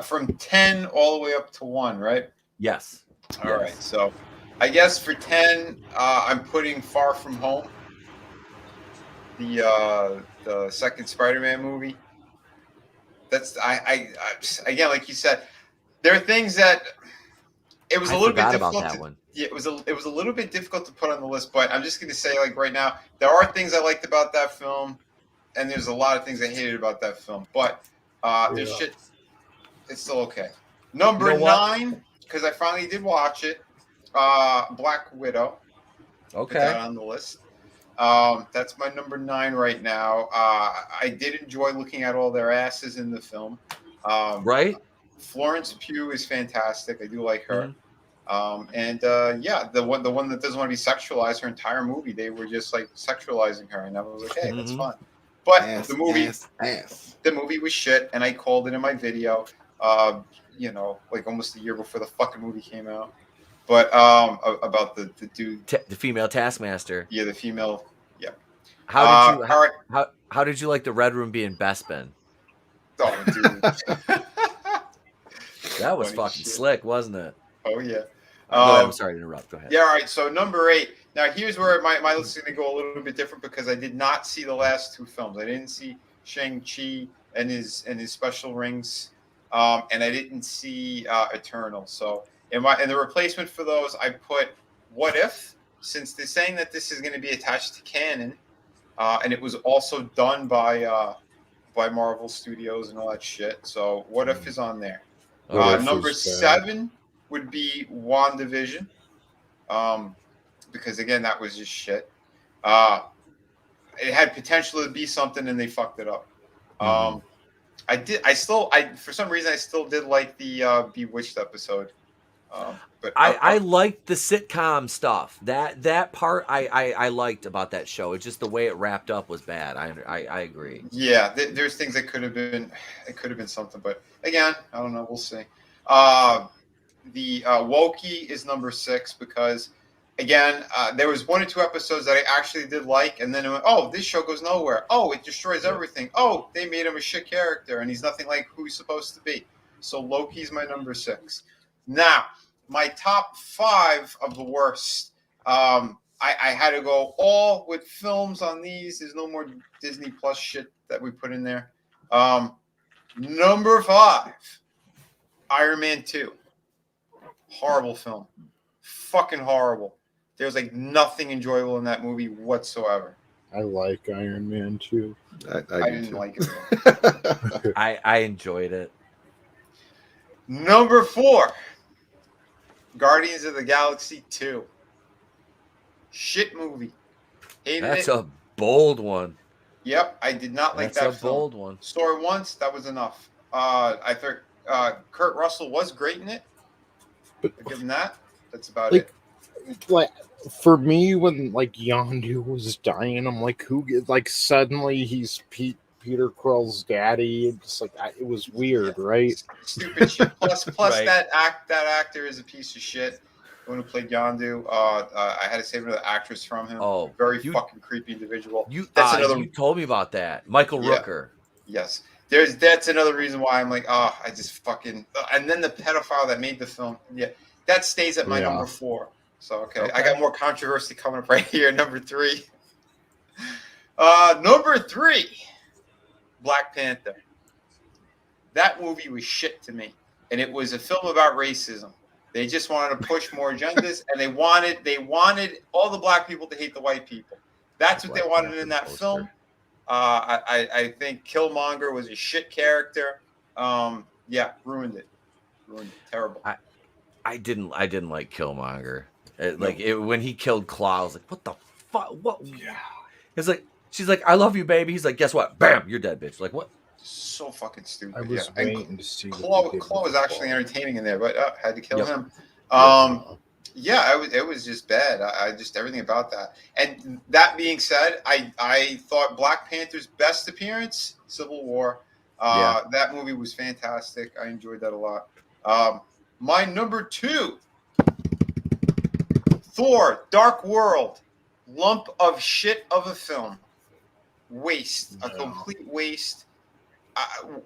Speaker 11: from 10 all the way up to 1, right?
Speaker 12: Yes.
Speaker 11: All right, so I guess for 10, I'm putting Far From Home, the second Spider-Man movie. That's I again, like you said, there are things that it was a little bit difficult.
Speaker 12: About that one.
Speaker 11: Yeah, it was a little bit difficult to put on the list, but I'm just going to say, like right now, there are things I liked about that film, and there's a lot of things I hated about that film. But there's shit. It's still okay. Number 9, because I finally did watch it. Black Widow.
Speaker 12: Okay.
Speaker 11: Put that on the list. That's my number 9 right now. I did enjoy looking at all their asses in the film.
Speaker 12: Right.
Speaker 11: Florence Pugh is fantastic. I do like her. And yeah, the one that doesn't want to be sexualized, her entire movie, they were just like sexualizing her, and I was like, hey, that's fun. But the movie was shit, and I called it in my video. You know, like almost a year before the fucking movie came out. But about the dude,
Speaker 12: the female Taskmaster.
Speaker 11: Yeah, the female. Yeah.
Speaker 12: How did you like the Red Room being Bespin?
Speaker 11: Oh, dude.
Speaker 12: That was fucking slick, wasn't it?
Speaker 11: Oh yeah.
Speaker 12: I'm sorry to interrupt. Go ahead.
Speaker 11: Yeah, all right. So number 8. Now here's where my list is going to go a little bit different because I did not see the last 2 films. I didn't see Shang-Chi and his special rings, and I didn't see Eternal. So in the replacement for those, I put What If, since they're saying that this is going to be attached to canon, and it was also done by Marvel Studios and all that shit. So What If is on there. Number 7 would be WandaVision, because again, that was just shit. It had potential to be something, and they fucked it up. For some reason, I still did like the Bewitched episode. But
Speaker 12: I liked the sitcom stuff. That part I liked about that show. It's just the way it wrapped up was bad. I agree.
Speaker 11: Yeah, there's things that could have been. It could have been something, but again, I don't know. We'll see. The Wokey is number 6 because, again, there was 1 or 2 episodes that I actually did like, and then it went, oh, this show goes nowhere. Oh, it destroys everything. Oh, they made him a shit character, and he's nothing like who he's supposed to be. So Loki's my number 6. Now, my top 5 of the worst. I had to go all with films on these. There's no more Disney Plus shit that we put in there. Number 5, Iron Man 2. Horrible film. Fucking horrible. There's like nothing enjoyable in that movie whatsoever.
Speaker 13: I like Iron Man 2.
Speaker 11: I didn't like it.
Speaker 12: I enjoyed it.
Speaker 11: Number 4, Guardians of the Galaxy 2. Shit movie. Hated
Speaker 12: That's
Speaker 11: it.
Speaker 12: a bold one.
Speaker 11: Yep, I did not like that
Speaker 12: That's a
Speaker 11: film.
Speaker 12: bold one.
Speaker 11: Saw it once, that was enough. I thought Kurt Russell was great in it. I'll give him that. That's about it.
Speaker 13: Like for me, when like Yondu was dying, I'm like, like suddenly he's Peter Quill's daddy. It's like it was weird, right?
Speaker 11: Stupid shit. Plus
Speaker 12: Right.
Speaker 11: that actor is a piece of shit. The one who played Yondu, I had to save another actress from him.
Speaker 12: Oh,
Speaker 11: very fucking creepy individual.
Speaker 12: You
Speaker 11: That's
Speaker 12: told me about that, Michael
Speaker 11: Yeah.
Speaker 12: Rooker.
Speaker 11: Yes. That's another reason why I'm like, I just fucking. And then the pedophile that made the film, yeah, that stays at my number 4. So okay, I got more controversy coming up right here. Number 3. Number 3, Black Panther. That movie was shit to me, and it was a film about racism. They just wanted to push more agendas, and they wanted all the black people to hate the white people. That's what they
Speaker 12: Black
Speaker 11: wanted
Speaker 12: Panther
Speaker 11: in that
Speaker 12: poster.
Speaker 11: film. I think Killmonger was a shit character. Yeah, ruined it. Terrible.
Speaker 12: I didn't like Killmonger. When he killed Claw, I was like, what the fuck? What?
Speaker 11: Yeah.
Speaker 12: It's like, she's like, I love you, baby. He's like, guess what? Bam, you're dead, bitch. Like, what?
Speaker 11: So fucking stupid.
Speaker 13: I was
Speaker 11: And
Speaker 13: waiting to see.
Speaker 11: Claw was actually entertaining in there, but had to kill him. Yeah, it was just bad. I just everything about that. And that being said, I thought Black Panther's best appearance, Civil War. That movie was fantastic. I enjoyed that a lot. My number 2, Thor: Dark World, lump of shit of a film, waste, a complete waste.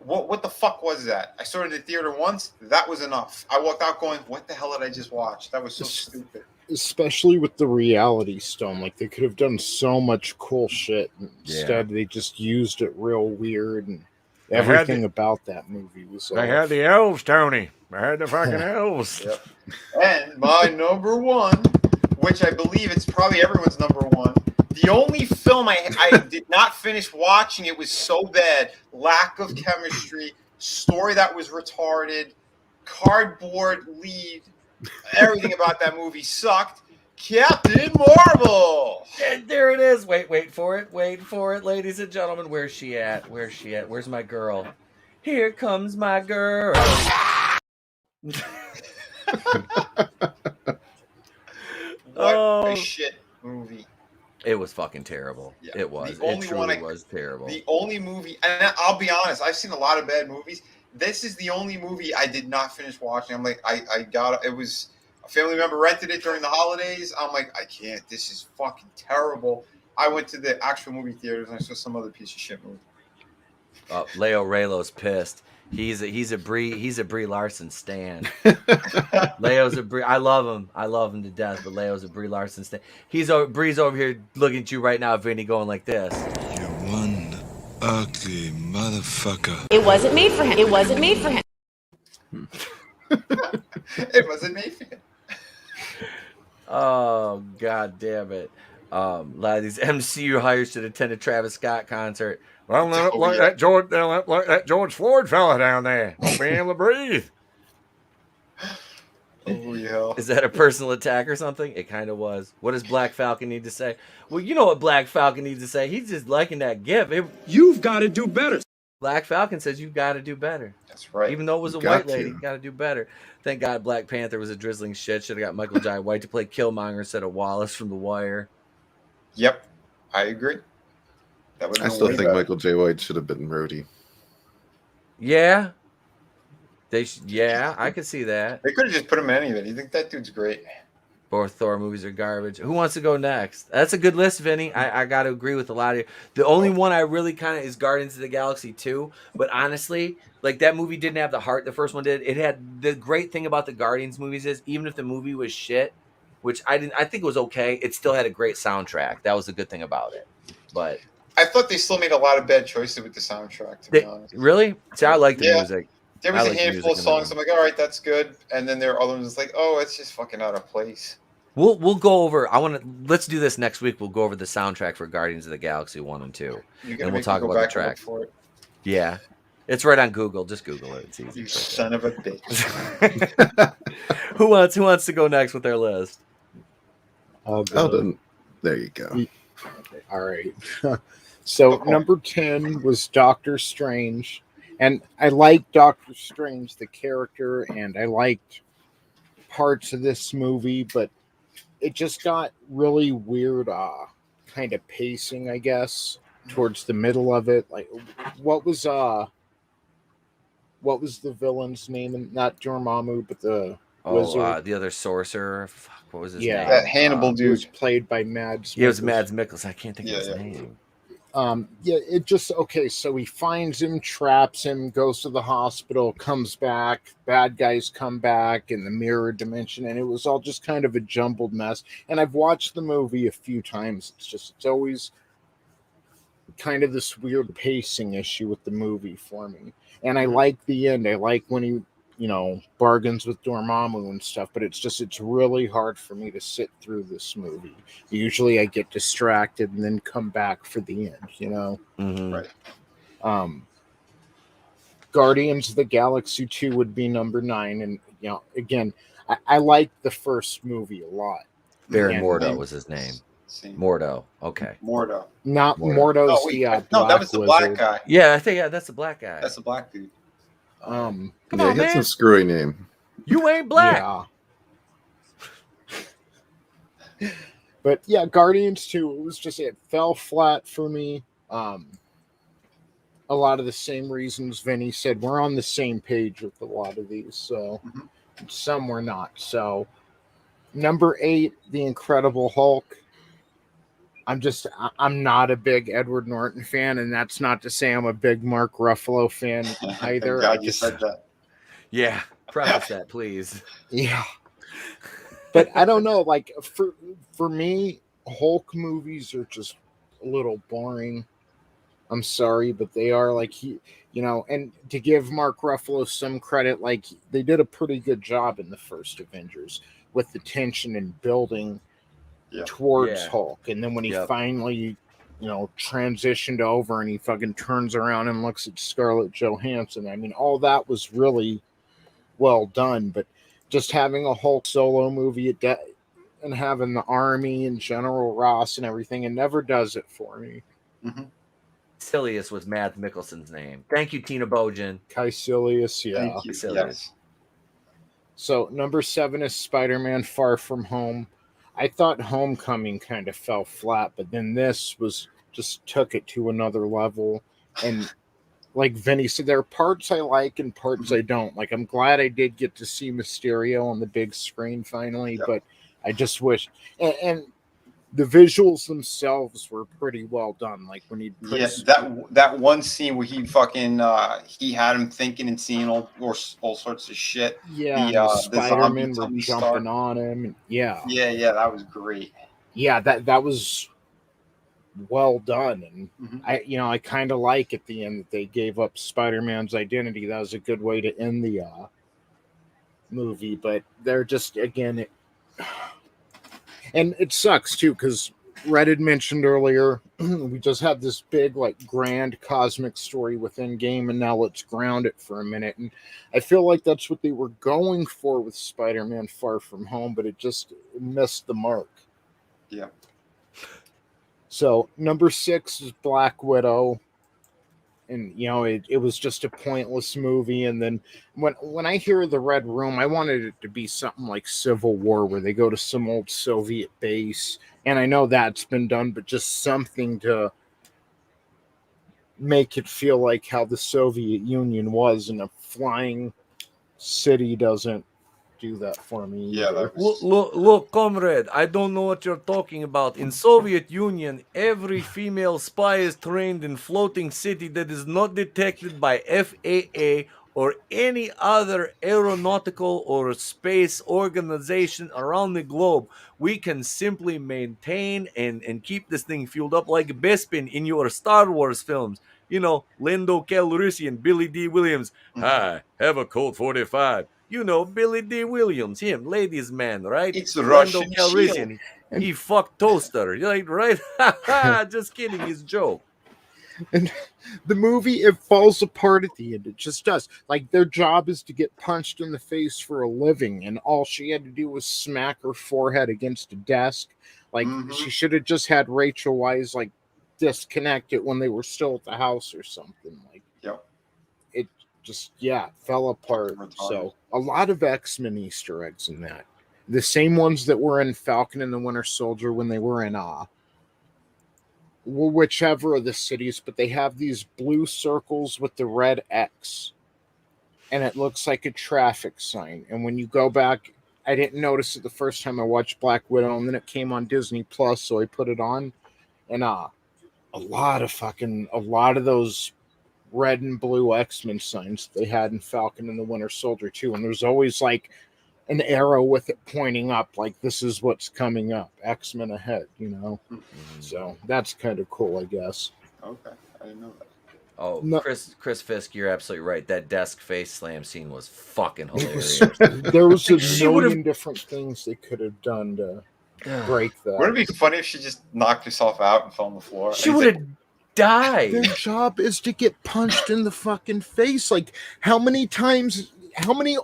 Speaker 11: What the fuck was that? I saw it in the theater once. That was enough. I walked out going, "What the hell did I just watch? That was so stupid."
Speaker 13: Especially with the Reality Stone, like they could have done so much cool shit. Instead, they just used it real weird, and everything about that movie was.
Speaker 15: They had the elves, Tony. They had the fucking elves.
Speaker 11: Yep. And my number 1, which I believe it's probably everyone's number 1. The only film I did not finish watching, it was so bad. Lack of chemistry, story that was retarded, cardboard lead, everything about that movie sucked. Captain Marvel.
Speaker 12: And there it is. Wait for it, ladies and gentlemen. Where's she at? Where's my girl? Here comes my girl.
Speaker 11: What a shit movie.
Speaker 12: It was fucking terrible.
Speaker 11: Yeah.
Speaker 12: It was.
Speaker 11: It
Speaker 12: truly was terrible.
Speaker 11: The only movie, and I'll be honest, I've seen a lot of bad movies. This is the only movie I did not finish watching. I'm like, I got it. It was a family member rented it during the holidays. I'm like, I can't. This is fucking terrible. I went to the actual movie theaters and I saw some other piece of shit movie.
Speaker 12: Leo Raylo's pissed. He's a Brie Larson stan. Leo's a Brie. I love him to death. But Leo's a Brie Larson stan. Brie's over here looking at you right now, Vinny, going like this.
Speaker 17: You one ugly motherfucker.
Speaker 10: It wasn't made for him. It wasn't made for him.
Speaker 11: It wasn't made for him.
Speaker 12: Oh, god damn it. A lot of these MCU hires should attend a Travis Scott concert.
Speaker 15: Well, they'll look like that George Floyd fella down there. Won't be able to breathe.
Speaker 11: Holy hell.
Speaker 12: Is that a personal attack or something? It kind of was. What does Black Falcon need to say? Well, you know what Black Falcon needs to say. He's just liking that gif. You've got to do better. Black Falcon says you've got to do better.
Speaker 11: That's right.
Speaker 12: Even though it was a white lady, got to do better. Thank God Black Panther was a drizzling shit. Should have got Michael Jai White to play Killmonger instead of Wallace from The Wire.
Speaker 11: Yep, I agree.
Speaker 9: I still think Michael J. White should have been Rhodey.
Speaker 12: Yeah. I could see that.
Speaker 11: They could have just put him in any of it. You think that dude's great?
Speaker 12: Both Thor movies are garbage. Who wants to go next? That's a good list, Vinny. I got to agree with a lot of you. The only one I really kind of is Guardians of the Galaxy 2. But honestly, like that movie didn't have the heart the first one did. It had the great thing about the Guardians movies is even if the movie was shit, which I think it was okay, it still had a great soundtrack. That was the good thing about it. But
Speaker 11: I thought they still made a lot of bad choices with the soundtrack, to be honest.
Speaker 12: Really? See, I like the music.
Speaker 11: There was a handful of songs. I'm like, all right, that's good. And then there are other ones that's like, oh, it's just fucking out of place.
Speaker 12: We'll go over. Let's do this next week. We'll go over the soundtrack for Guardians of the Galaxy 1 and 2, and we'll talk about the track.
Speaker 11: For it.
Speaker 12: Yeah, it's right on Google. Just Google it. It's easy.
Speaker 11: You son of a bitch.
Speaker 12: Who wants to go next with their list?
Speaker 9: Then there you go.
Speaker 13: Okay, all right. So number 10 was Doctor Strange. And I liked Doctor Strange, the character, and I liked parts of this movie, but it just got really weird kind of pacing, I guess, towards the middle of it. Like what was the villain's name? And not Dormammu, but the wizard.
Speaker 12: The other sorcerer. Fuck, what was his name?
Speaker 11: That Hannibal dude.
Speaker 13: Who was played by Mads Mikkelsen.
Speaker 12: Yeah, it was Mads Mikkelsen. I can't think of his name.
Speaker 13: It just okay. So he finds him, traps him, goes to the hospital, comes back. Bad guys come back in the mirror dimension, and it was all just kind of a jumbled mess. And I've watched the movie a few times. It's always kind of this weird pacing issue with the movie for me. And I like the end. I like when he bargains with Dormammu and stuff, but it's really hard for me to sit through this movie. Usually I get distracted and then come back for the end,
Speaker 11: Right.
Speaker 13: Guardians of the Galaxy 2 would be number 9. And, again, I like the first movie a lot.
Speaker 12: Baron
Speaker 13: And-
Speaker 12: Mordo was his name. Mordo. Okay.
Speaker 11: Mordo.
Speaker 13: Not
Speaker 12: Mordo.
Speaker 13: Mordo's
Speaker 11: that was the black
Speaker 13: wizard.
Speaker 11: guy.
Speaker 12: Yeah, I think that's the black guy.
Speaker 11: That's the black dude.
Speaker 12: Come
Speaker 9: yeah,
Speaker 12: on,
Speaker 9: he had
Speaker 12: man.
Speaker 9: some screwy name.
Speaker 12: You ain't black.
Speaker 13: Yeah. But yeah, Guardians 2, it fell flat for me. A lot of the same reasons Vinny said. We're on the same page with a lot of these, so some we're not. So number 8, The Incredible Hulk. I'm not a big Edward Norton fan, and that's not to say I'm a big Mark Ruffalo fan either.
Speaker 11: God, you said that.
Speaker 12: Yeah, preface that, please.
Speaker 13: Yeah. But I don't know, like for me, Hulk movies are just a little boring. I'm sorry, but they are. Like, and to give Mark Ruffalo some credit, like, they did a pretty good job in the first Avengers with the tension and building towards Hulk. And then when he finally, transitioned over and he fucking turns around and looks at Scarlett Johansson, I mean, all that was really well done. But just having a Hulk solo movie and having the army and General Ross and everything, it never does it for me.
Speaker 12: Caecilius was Mads Mikkelsen's name. Thank you, Tina Bojan.
Speaker 13: Caecilius, yeah.
Speaker 11: Thank you. Yes.
Speaker 13: So number 7 is Spider-Man Far From Home. I thought Homecoming kind of fell flat, but then this just took it to another level. And like Vinny said, there are parts I like and parts I don't. Like, I'm glad I did get to see Mysterio on the big screen finally, but I just wish. And the visuals themselves were pretty well done. Like when he
Speaker 11: that one scene where he fucking he had him thinking and seeing all sorts of shit.
Speaker 13: Yeah,
Speaker 11: the
Speaker 13: Spider-Man were
Speaker 11: Tony
Speaker 13: jumping
Speaker 11: Stark.
Speaker 13: on him. And yeah,
Speaker 11: that was great.
Speaker 13: Yeah, that was well done. And I kind of like at the end that they gave up Spider-Man's identity. That was a good way to end the movie. But they're just, again, and it sucks too, because Red had mentioned earlier, we just had this big, like, grand cosmic story within game, and now let's ground it for a minute. And I feel like that's what they were going for with Spider-Man Far From Home, but it just missed the mark.
Speaker 11: Yeah.
Speaker 13: So number 6 is Black Widow. And, it was just a pointless movie. And then when I hear The Red Room, I wanted it to be something like Civil War, where they go to some old Soviet base. And I know that's been done, but just something to make it feel like how the Soviet Union was, and a flying city doesn't do that for me.
Speaker 11: Yeah,
Speaker 12: look, comrade, I don't know what you're talking about. In Soviet Union, every female spy is trained in floating city that is not detected by FAA or any other aeronautical or space organization around the globe. We can simply maintain and keep this thing fueled up like Bespin in your Star Wars films. Lando Calrissian, Billy D. Williams. Hi, have a Colt 45. Billy D. Williams, him, ladies' man, right?
Speaker 11: It's
Speaker 12: Lando
Speaker 11: Russian
Speaker 12: Calrissian.
Speaker 11: shield.
Speaker 12: He fucked Toaster. You're like, right? Just kidding. He's a joke.
Speaker 13: And the movie, it falls apart at the end. It just does. Like, their job is to get punched in the face for a living, and all she had to do was smack her forehead against a desk. Like, she should have just had Rachel Weisz, like, disconnect it when they were still at the house or something. Like, it just, fell apart. So, a lot of X-Men Easter eggs in that. The same ones that were in Falcon and the Winter Soldier when they were in whichever of the cities, but they have these blue circles with the red X, and it looks like a traffic sign. And when you go back, I didn't notice it the first time I watched Black Widow, and then it came on Disney Plus, so I put it on, and a lot of those red and blue X-Men signs they had in Falcon and the Winter Soldier too. And there's always like an arrow with it pointing up, like this is what's coming up, X-Men ahead, So that's kind of cool, I guess.
Speaker 11: Okay, I didn't know that.
Speaker 12: Oh,
Speaker 13: No.
Speaker 12: Chris Fisk, you're absolutely right. That desk face slam scene was fucking
Speaker 13: It was,
Speaker 12: hilarious.
Speaker 13: there was a
Speaker 12: She
Speaker 13: million
Speaker 12: would've-
Speaker 13: different things they could have done to break that.
Speaker 11: Wouldn't it be funny if she just knocked herself out and fell on the floor?
Speaker 12: She would have died.
Speaker 13: Their job is to get punched in the fucking face. Like, how many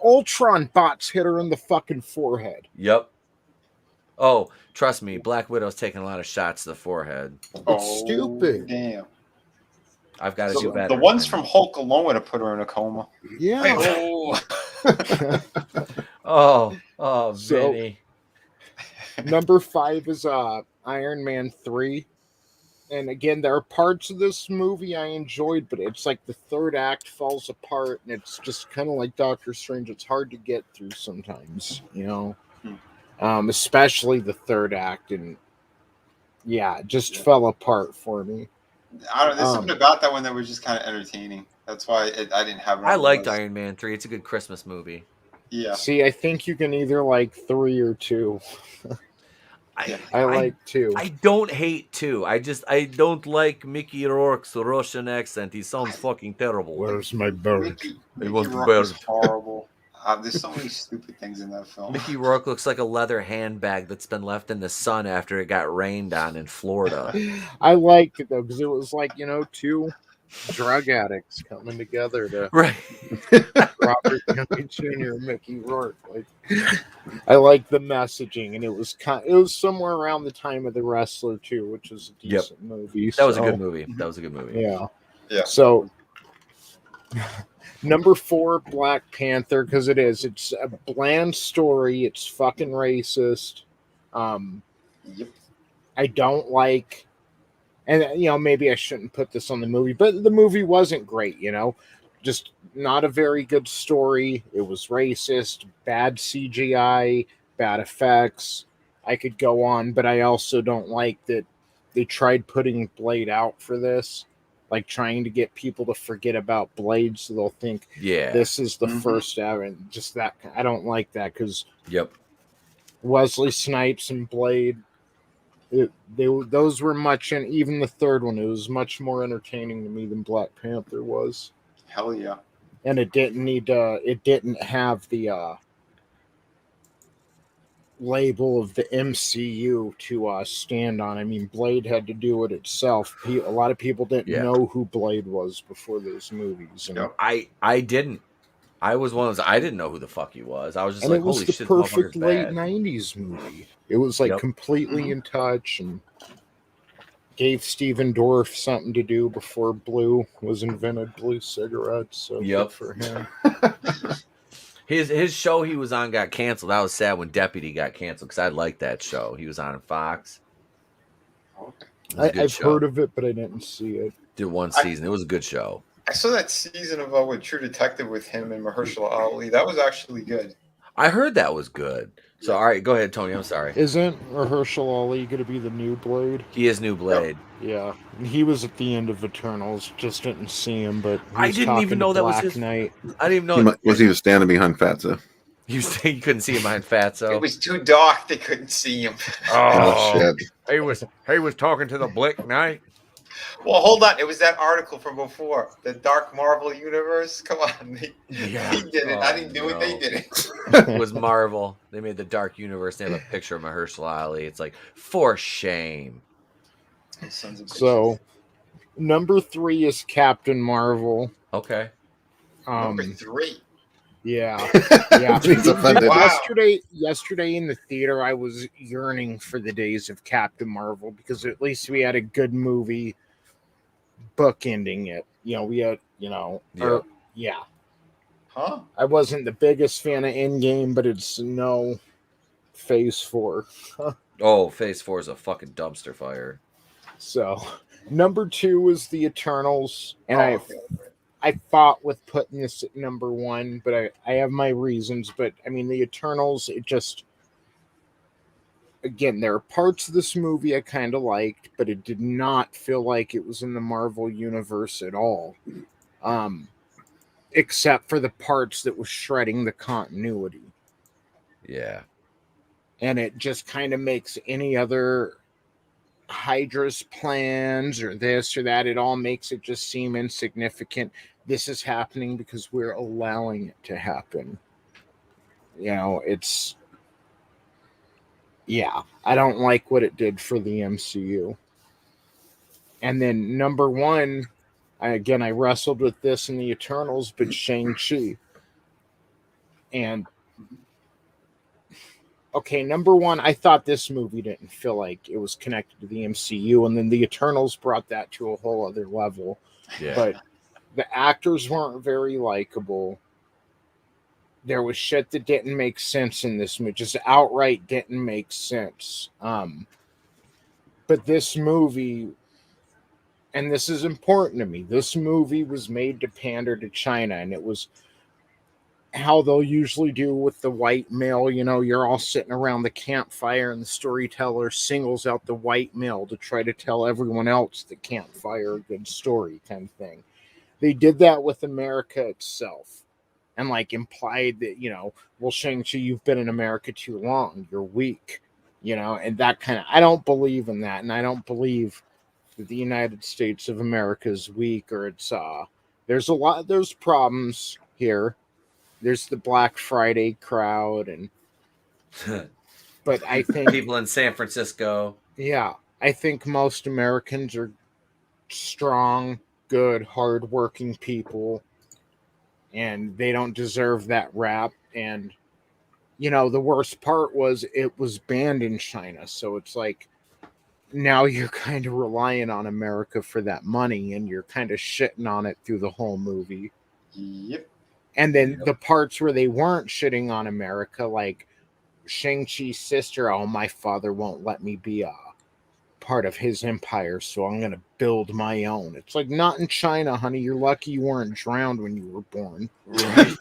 Speaker 13: Ultron bots hit her in the fucking forehead?
Speaker 12: Yep. Oh, trust me, Black Widow's taking a lot of shots to the forehead.
Speaker 13: It's stupid.
Speaker 11: Damn.
Speaker 12: I've got to
Speaker 11: So
Speaker 12: do better.
Speaker 11: the ones from Hulk alone would have put her in a coma.
Speaker 13: Yeah.
Speaker 11: Oh.
Speaker 12: Oh,
Speaker 13: So-
Speaker 12: Vinny.
Speaker 13: Number 5 is Iron Man 3. And again, there are parts of this movie I enjoyed, but it's like the third act falls apart, and it's just kind of like Doctor Strange. It's hard to get through sometimes, you know, especially the third act, and yeah, it just fell apart for me.
Speaker 11: I don't know. There's something about that one that was just kind of entertaining. That's why I didn't have it.
Speaker 12: I
Speaker 11: on the
Speaker 12: liked
Speaker 11: list.
Speaker 12: Iron Man 3. It's a good Christmas movie.
Speaker 11: Yeah.
Speaker 13: See, I think you can either like 3 or 2. I like 2.
Speaker 12: I don't hate 2. I don't like Mickey Rourke's Russian accent. He sounds fucking terrible.
Speaker 13: Where's my bird?
Speaker 12: It was the
Speaker 11: Rourke was
Speaker 12: bird.
Speaker 11: horrible. There's so many stupid things in that film.
Speaker 12: Mickey Rourke looks like a leather handbag that's been left in the sun after it got rained on in Florida.
Speaker 13: I liked it though because it was like, you know, 2 drug addicts coming together to
Speaker 12: Right.
Speaker 13: Robert Downey Jr. and Mickey Rourke. Like, I like the messaging, and it was somewhere around the time of The Wrestler too, which was a decent movie.
Speaker 12: That was a
Speaker 13: so-
Speaker 12: good movie. That was a good movie.
Speaker 13: Yeah.
Speaker 11: Yeah.
Speaker 13: So number 4, Black Panther, because it's a bland story. It's fucking racist.
Speaker 11: Yep.
Speaker 13: I don't like, and you know, maybe I shouldn't put this on the movie, but the movie wasn't great, you know, just not a very good story. It was racist, bad CGI, bad effects. I could go on, but I also don't like that they tried putting Blade out for this, like trying to get people to forget about Blade so they'll think this is the first ever. And just that, I don't like that because Wesley Snipes and Blade, those were much, and even the third one, it was much more entertaining to me than Black Panther was.
Speaker 11: Hell yeah.
Speaker 13: And it didn't have the label of the MCU to stand on. I mean, Blade had to do it itself. A lot of people didn't know who Blade was before those movies. And,
Speaker 12: I didn't. I was one of those. I didn't know who the fuck he was. I was just
Speaker 13: and
Speaker 12: like,
Speaker 13: it was
Speaker 12: holy
Speaker 13: the
Speaker 12: shit,
Speaker 13: perfect
Speaker 12: motherfucker's
Speaker 13: late
Speaker 12: bad.
Speaker 13: 90s movie. It was like completely in touch and gave Steven Dorff something to do before blue was invented, blue cigarettes. So good for him.
Speaker 12: His show he was on got canceled. I was sad when Deputy got canceled because I liked that show. He was on Fox. It was a good
Speaker 13: I've
Speaker 12: show.
Speaker 13: heard of it, but I didn't see it.
Speaker 12: Did one season. It was a good show.
Speaker 11: I saw that season of with True Detective with him and Mahershala Ali. That was actually good.
Speaker 12: I heard that was good. So, all right, go ahead, Tony. I'm sorry.
Speaker 13: Isn't Mahershala Ali going to be the new Blade?
Speaker 12: He is new Blade.
Speaker 13: Yeah, he was at the end of Eternals. Just didn't see him, but he
Speaker 12: I
Speaker 13: was
Speaker 12: didn't even
Speaker 13: talking
Speaker 12: know
Speaker 13: to
Speaker 12: that was
Speaker 13: Black
Speaker 12: his.
Speaker 13: Knight.
Speaker 12: I didn't even know.
Speaker 9: He was standing behind Fatso.
Speaker 12: You couldn't see him behind Fatso.
Speaker 11: It was too dark; they couldn't see him.
Speaker 9: Oh, shit.
Speaker 16: He was talking to the Black Knight.
Speaker 11: Well, hold on. It was that article from before the Dark Marvel universe. Come on, he did it. I didn't do it. They did it.
Speaker 12: It was Marvel. They made the Dark Universe. They have a picture of Mahershala Ali. It's like, for shame.
Speaker 11: Sons of bitches.
Speaker 13: So, number 3 is Captain Marvel.
Speaker 12: Okay.
Speaker 11: Number 3.
Speaker 13: Yeah, yeah.
Speaker 9: He's offended.
Speaker 13: Yesterday in the theater, I was yearning for the days of Captain Marvel because at least we had a good movie bookending it. You know, we had,
Speaker 11: Huh?
Speaker 13: I wasn't the biggest fan of Endgame, but it's no Phase 4.
Speaker 12: Oh, Phase 4 is a fucking dumpster fire.
Speaker 13: So, number 2 is the Eternals, and I fought with putting this at number 1, but I have my reasons. But I mean, the Eternals, it just, again, there are parts of this movie I kind of liked, but it did not feel like it was in the Marvel universe at all, except for the parts that was shredding the continuity.
Speaker 12: Yeah.
Speaker 13: And it just kind of makes any other Hydra's plans or this or that. It all makes it just seem insignificant. This is happening because we're allowing it to happen. It's I don't like what it did for the MCU. And then number one, I wrestled with this in the Eternals, but Shang-Chi. And okay, number one, I thought this movie didn't feel like it was connected to the MCU, and then the Eternals brought that to a whole other level.
Speaker 12: Yeah.
Speaker 13: But the actors weren't very likable. There was shit that didn't make sense in this movie, just outright didn't make sense. But this movie, and this is important to me, this movie was made to pander to China, and it was how they'll usually do with the white male. You're all sitting around the campfire and the storyteller singles out the white male to try to tell everyone else that can't fire a good story kind of thing. They did that with America itself and implied that, well, Shang-Chi, you've been in America too long. You're weak, and that kind of, I don't believe in that. And I don't believe that the United States of America is weak or there's problems here. There's the Black Friday crowd, but I think
Speaker 12: people in San Francisco.
Speaker 13: Yeah, I think most Americans are strong, good, hardworking people, and they don't deserve that rap. And the worst part was it was banned in China, so it's now you're kind of relying on America for that money, and you're kind of shitting on it through the whole movie.
Speaker 11: Yep.
Speaker 13: And then the parts where they weren't shitting on America, like Shang-Chi's sister, oh, my father won't let me be a part of his empire, so I'm going to build my own. It's not in China, honey. You're lucky you weren't drowned when you were born.
Speaker 12: Right?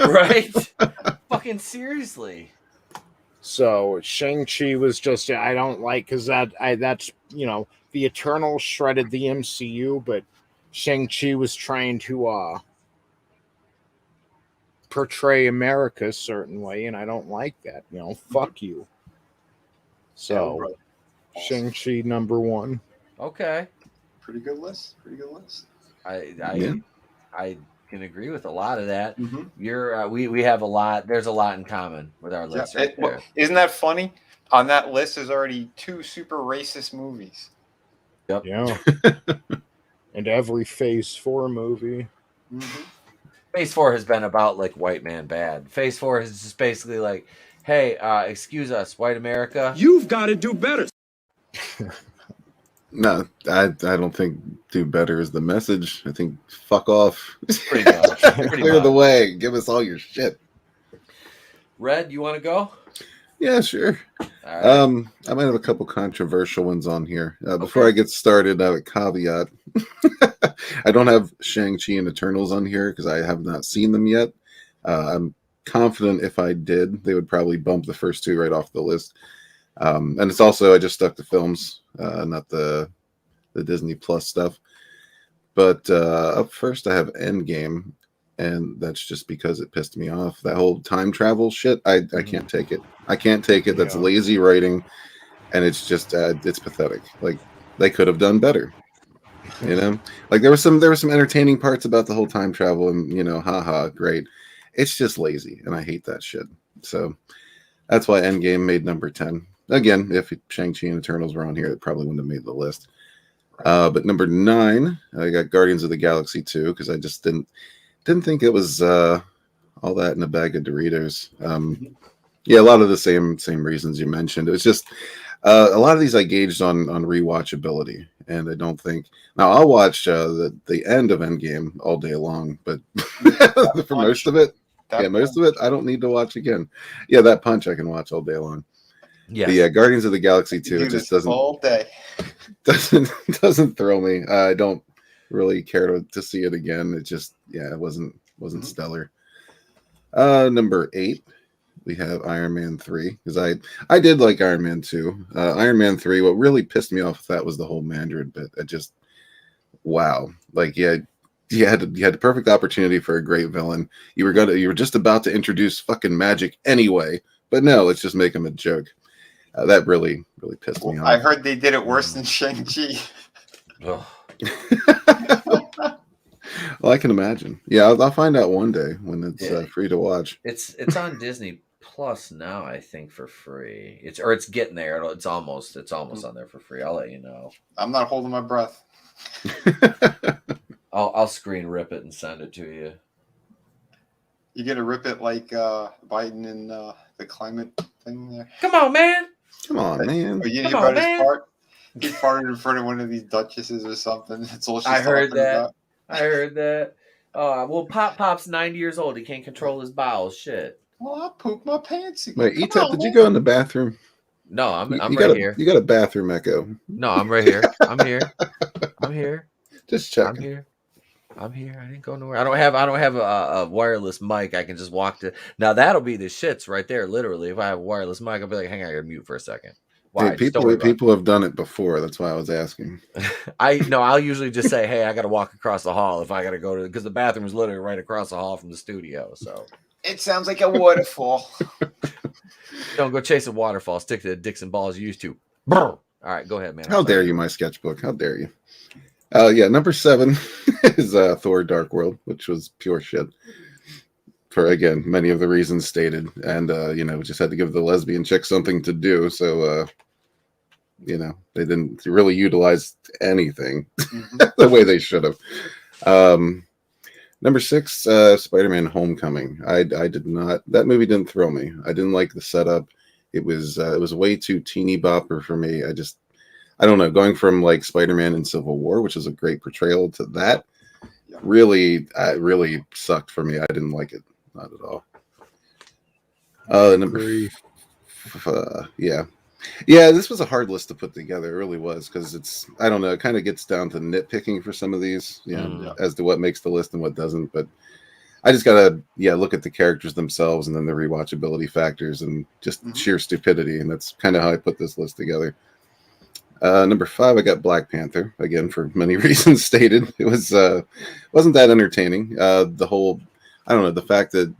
Speaker 12: Right? Fucking seriously.
Speaker 13: So Shang-Chi was just, I don't like, because that's, the Eternals shredded the MCU, but Shang-Chi was trying to portray America a certain way, and I don't like that. Fuck you. So, Shang-Chi number one.
Speaker 12: Okay.
Speaker 11: Pretty good list.
Speaker 12: I can agree with a lot of that.
Speaker 11: Mm-hmm.
Speaker 12: We have a lot. There's a lot in common with our list.
Speaker 11: Yeah. Isn't that funny? On that list, there's already 2 super racist movies.
Speaker 12: Yep.
Speaker 13: Yeah. And every Phase 4 movie.
Speaker 11: Mm-hmm.
Speaker 12: Phase 4 has been about white man bad. Phase 4 is just basically hey, excuse us, white America.
Speaker 3: You've got to do better.
Speaker 9: No, I don't think do better is the message. I think fuck off.
Speaker 12: Pretty much.
Speaker 9: Clear the way. Give us all your shit.
Speaker 12: Red, you want to go?
Speaker 9: Yeah, sure.
Speaker 12: All right.
Speaker 9: I might have a couple controversial ones on here. Before I get started, I have a caveat. I don't have Shang-Chi and Eternals on here because I have not seen them yet. I'm confident if I did, they would probably bump the first 2 right off the list. And it's also, I just stuck to films, not the Disney Plus stuff. But up first, I have Endgame, and that's just because it pissed me off. That whole time travel shit, I can't take it. I can't take it. That's lazy writing, and it's just it's pathetic. They could have done better. There were some entertaining parts about the whole time travel, and haha, great. It's just lazy, and I hate that shit. So that's why Endgame made number 10. Again, if Shang-Chi and Eternals were on here, it probably wouldn't have made the list. But number 9, I got Guardians of the Galaxy 2 because I just didn't think it was all that in a bag of Doritos. Yeah, a lot of the same reasons you mentioned. It was just a lot of these I gauged on rewatchability, and I don't think now I'll watch the end of Endgame all day long, but for most of it, I don't need to watch again. Yeah, that punch I can watch all day long. Yeah, Guardians of the Galaxy 2 just doesn't
Speaker 11: all day.
Speaker 9: doesn't throw me. I don't really care to see it again. It just it wasn't stellar. Number 8, we have Iron Man 3 because I did like Iron Man 2. Iron Man 3. What really pissed me off with that was the whole Mandarin bit. It just wow, you had the perfect opportunity for a great villain. You were just about to introduce fucking magic anyway, but no, let's just make him a joke. That really pissed me off.
Speaker 11: I heard they did it worse than Shang-Chi.
Speaker 9: Well, I can imagine. Yeah, I'll find out one day when it's free to watch.
Speaker 12: It's on Disney Plus now, I think, for free. It's getting there. It's almost on there for free. I'll let you know.
Speaker 11: I'm not holding my breath.
Speaker 12: I'll screen rip it and send it to you.
Speaker 11: You gonna rip it like Biden and the climate thing there?
Speaker 12: Come on, man.
Speaker 9: Come on, man.
Speaker 11: Oh, you didn't hear about his part? He farted in front of one of these duchesses or something. That's all she's
Speaker 12: I heard
Speaker 11: talking
Speaker 12: that.
Speaker 11: about.
Speaker 12: I heard that. Well, Pop's 90 years old. He can't control his bowels. Shit.
Speaker 11: Well, I pooped my pants again.
Speaker 9: Wait, Etep, did you go in the bathroom?
Speaker 12: No, I'm
Speaker 9: you
Speaker 12: right here.
Speaker 9: You got a bathroom echo.
Speaker 12: No, I'm right here. I'm here.
Speaker 9: Just checking.
Speaker 12: I'm here. I didn't go nowhere. I don't have a wireless mic. I can just walk to. Now that'll be the shits right there. Literally, if I have a wireless mic, I'll be like, hang on, I gotta mute for a second. Why?
Speaker 9: Hey, people have done it before. That's why I was asking.
Speaker 12: I'll usually just say, hey, I got to walk across the hall if I got to go to, because the bathroom is literally right across the hall from the studio. So
Speaker 11: it sounds like a waterfall.
Speaker 12: Don't go chase a waterfall. Stick to the dicks and balls you used to. All right, go ahead, man.
Speaker 9: How dare you, my sketchbook? How dare you? Yeah, number 7 is Thor: Dark World, which was pure shit. For again, many of the reasons stated, and just had to give the lesbian chick something to do. So, they didn't really utilize anything the way they should have. Number 6, Spider-Man: Homecoming. I did not. That movie didn't thrill me. I didn't like the setup. It was way too teeny bopper for me. I don't know. Going from like Spider-Man in Civil War, which is a great portrayal, to that really sucked for me. I didn't like it. Not at all. Number 3. Yeah, this was a hard list to put together. It really was, because I don't know, it kind of gets down to nitpicking for some of these, as to what makes the list and what doesn't. But I just gotta look at the characters themselves and then the rewatchability factors and just sheer stupidity, and that's kind of how I put this list together. Number 5, I got Black Panther, again for many reasons stated. It wasn't that entertaining. The whole, I don't know, the fact that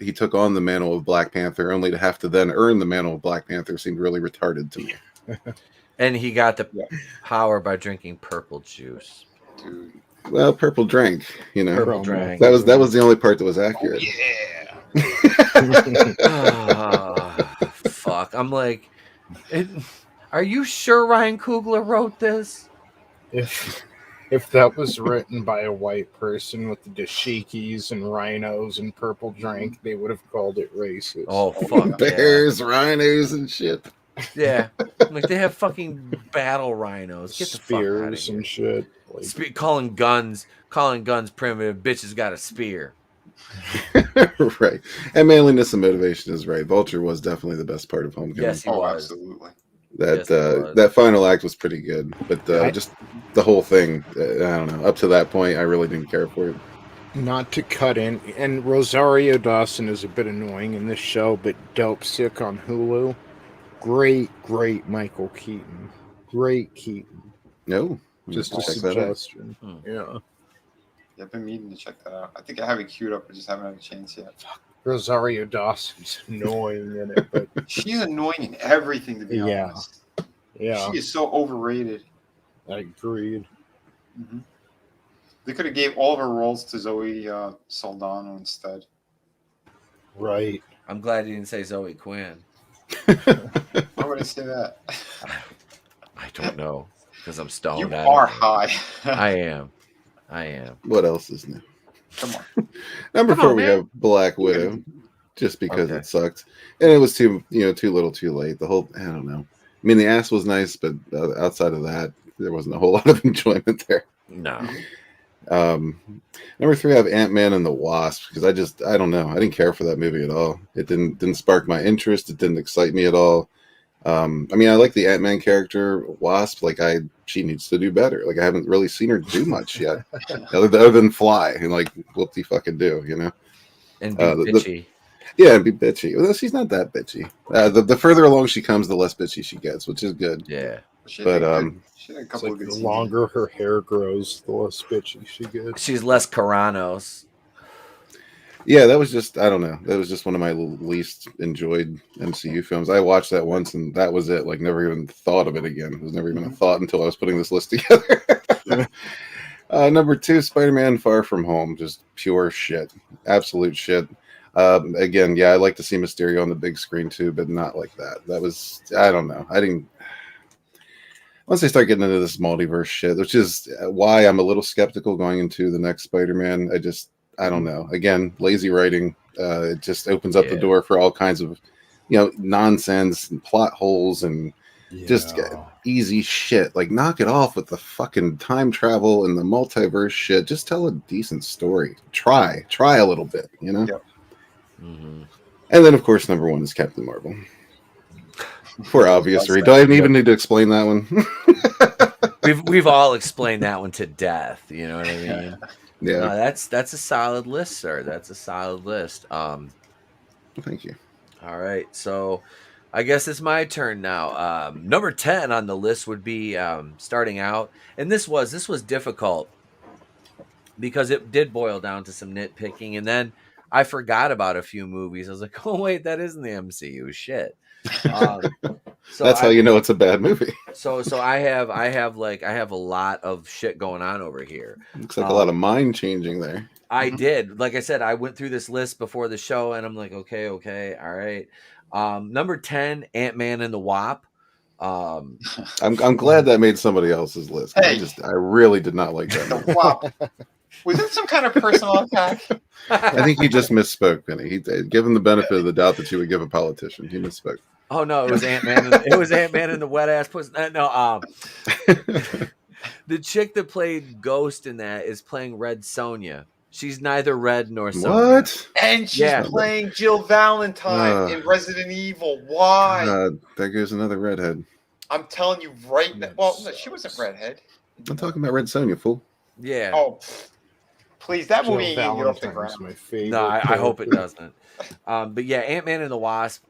Speaker 9: he took on the mantle of Black Panther only to have to then earn the mantle of Black Panther seemed really retarded to me.
Speaker 12: And he got the power by drinking purple juice.
Speaker 11: Dude.
Speaker 9: Well, purple drank,
Speaker 12: Purple drank.
Speaker 9: That was the only part that was accurate.
Speaker 12: Fuck. I'm like, are you sure Ryan Coogler wrote this?
Speaker 13: If that was written by a white person with the dashikis and rhinos and purple drink, they would have called it racist.
Speaker 12: Oh, fuck.
Speaker 9: Bears, rhinos, and shit.
Speaker 12: Yeah. Like, they have fucking battle rhinos. Get the fuck out of here.
Speaker 13: And shit. Like,
Speaker 12: calling guns primitive. Bitches got a spear.
Speaker 9: Right. And manliness and motivation is right. Vulture was definitely the best part of Homecoming.
Speaker 12: Yes, he was.
Speaker 11: Absolutely.
Speaker 9: That final act was pretty good, but just the whole thing, I don't know. Up to that point, I really didn't care for it.
Speaker 13: Not to cut in, and Rosario Dawson is a bit annoying in this show, but Dope Sick on Hulu. Great Michael Keaton. Great Keaton.
Speaker 9: No,
Speaker 13: just a suggestion. Yeah.
Speaker 11: I've been meaning to check that out. I think I have it queued up, but just haven't had a chance yet.
Speaker 13: Rosario Dawson's annoying in it, but
Speaker 11: she's annoying in everything, to be honest.
Speaker 13: Yeah.
Speaker 11: She is so overrated.
Speaker 13: I agreed.
Speaker 11: Mm-hmm. They could have gave all of her roles to Zoe Saldana instead.
Speaker 13: Right.
Speaker 12: I'm glad you didn't say Zoe Quinn.
Speaker 11: Why would I say that?
Speaker 12: I don't know, because I'm stoned.
Speaker 11: You are high.
Speaker 12: I am.
Speaker 9: What else is new?
Speaker 11: Come on.
Speaker 9: Number 4, we have Black Widow, just because it sucked, and it was too little, too late. The whole, I don't know. I mean, the ass was nice, but outside of that, there wasn't a whole lot of enjoyment there.
Speaker 12: No.
Speaker 9: Number 3, I have Ant-Man and the Wasp, because I don't know. I didn't care for that movie at all. It didn't spark my interest. It didn't excite me at all. I mean, I like the Ant-Man character. Wasp, she needs to do better. Like, I haven't really seen her do much yet, other than fly and whoop-de fucking do,
Speaker 12: and be bitchy.
Speaker 9: And be bitchy. Well, she's not that bitchy. The further along she comes, the less bitchy she gets, which is good.
Speaker 12: Yeah.
Speaker 9: But
Speaker 13: the longer her hair grows, the less bitchy she gets.
Speaker 12: She's less Caranos.
Speaker 9: Yeah, that was just, I don't know. That was just one of my least enjoyed MCU films. I watched that once and that was it. Like, never even thought of it again. It was never even a thought until I was putting this list together. Number 2, Spider-Man Far From Home. Just pure shit. Absolute shit. Again, yeah, I like to see Mysterio on the big screen too, but not like that. That was, I don't know. Once they start getting into this multiverse shit, which is why I'm a little skeptical going into the next Spider-Man. I don't know. Again, lazy writing. It just opens up the door for all kinds of, nonsense and plot holes and just easy shit. Like, knock it off with the fucking time travel and the multiverse shit. Just tell a decent story. Try a little bit,
Speaker 11: Yep.
Speaker 9: And then, of course, number 1 is Captain Marvel. For obvious reasons. Do I even need to explain that one?
Speaker 12: We've all explained that one to death. You know what I mean?
Speaker 9: Yeah.
Speaker 12: No, that's a solid list, sir. That's a solid list.
Speaker 9: Thank you.
Speaker 12: All right, so I guess it's my turn now. Number 10 on the list would be starting out, and this was difficult because it did boil down to some nitpicking, and then I forgot about a few movies. I was like, oh wait, that isn't the MCU. Shit. So
Speaker 9: that's how you know it's a bad movie.
Speaker 12: So I have a lot of shit going on over here.
Speaker 9: Looks like a lot of mind changing there.
Speaker 12: I did. Like I said, I went through this list before the show, and I'm like, okay, all right. Number 10, Ant-Man and the Wasp.
Speaker 9: I'm glad that made somebody else's list.
Speaker 11: Hey.
Speaker 9: I really did not like that movie.
Speaker 11: Wow. Was it some kind of personal attack?
Speaker 9: I think he just misspoke, Penny. He give him the benefit of the doubt that you would give a politician. He misspoke.
Speaker 12: Oh no, it was Ant-Man. It was Ant-Man and the wet ass pussy. No, the chick that played Ghost in that is playing Red Sonja. She's neither red nor Sonja.
Speaker 9: What?
Speaker 11: And she's playing Jill Valentine in Resident Evil. Why?
Speaker 9: There goes another redhead.
Speaker 11: I'm telling you right now. Well, no, she wasn't redhead.
Speaker 9: I'm talking about Red Sonja, fool.
Speaker 12: Yeah.
Speaker 11: Oh, please, that
Speaker 13: Jill
Speaker 11: movie ain't gonna get off the
Speaker 13: Valentine's
Speaker 11: ground.
Speaker 13: my favorite.
Speaker 12: No, I hope it doesn't. But yeah, Ant-Man and the Wasp.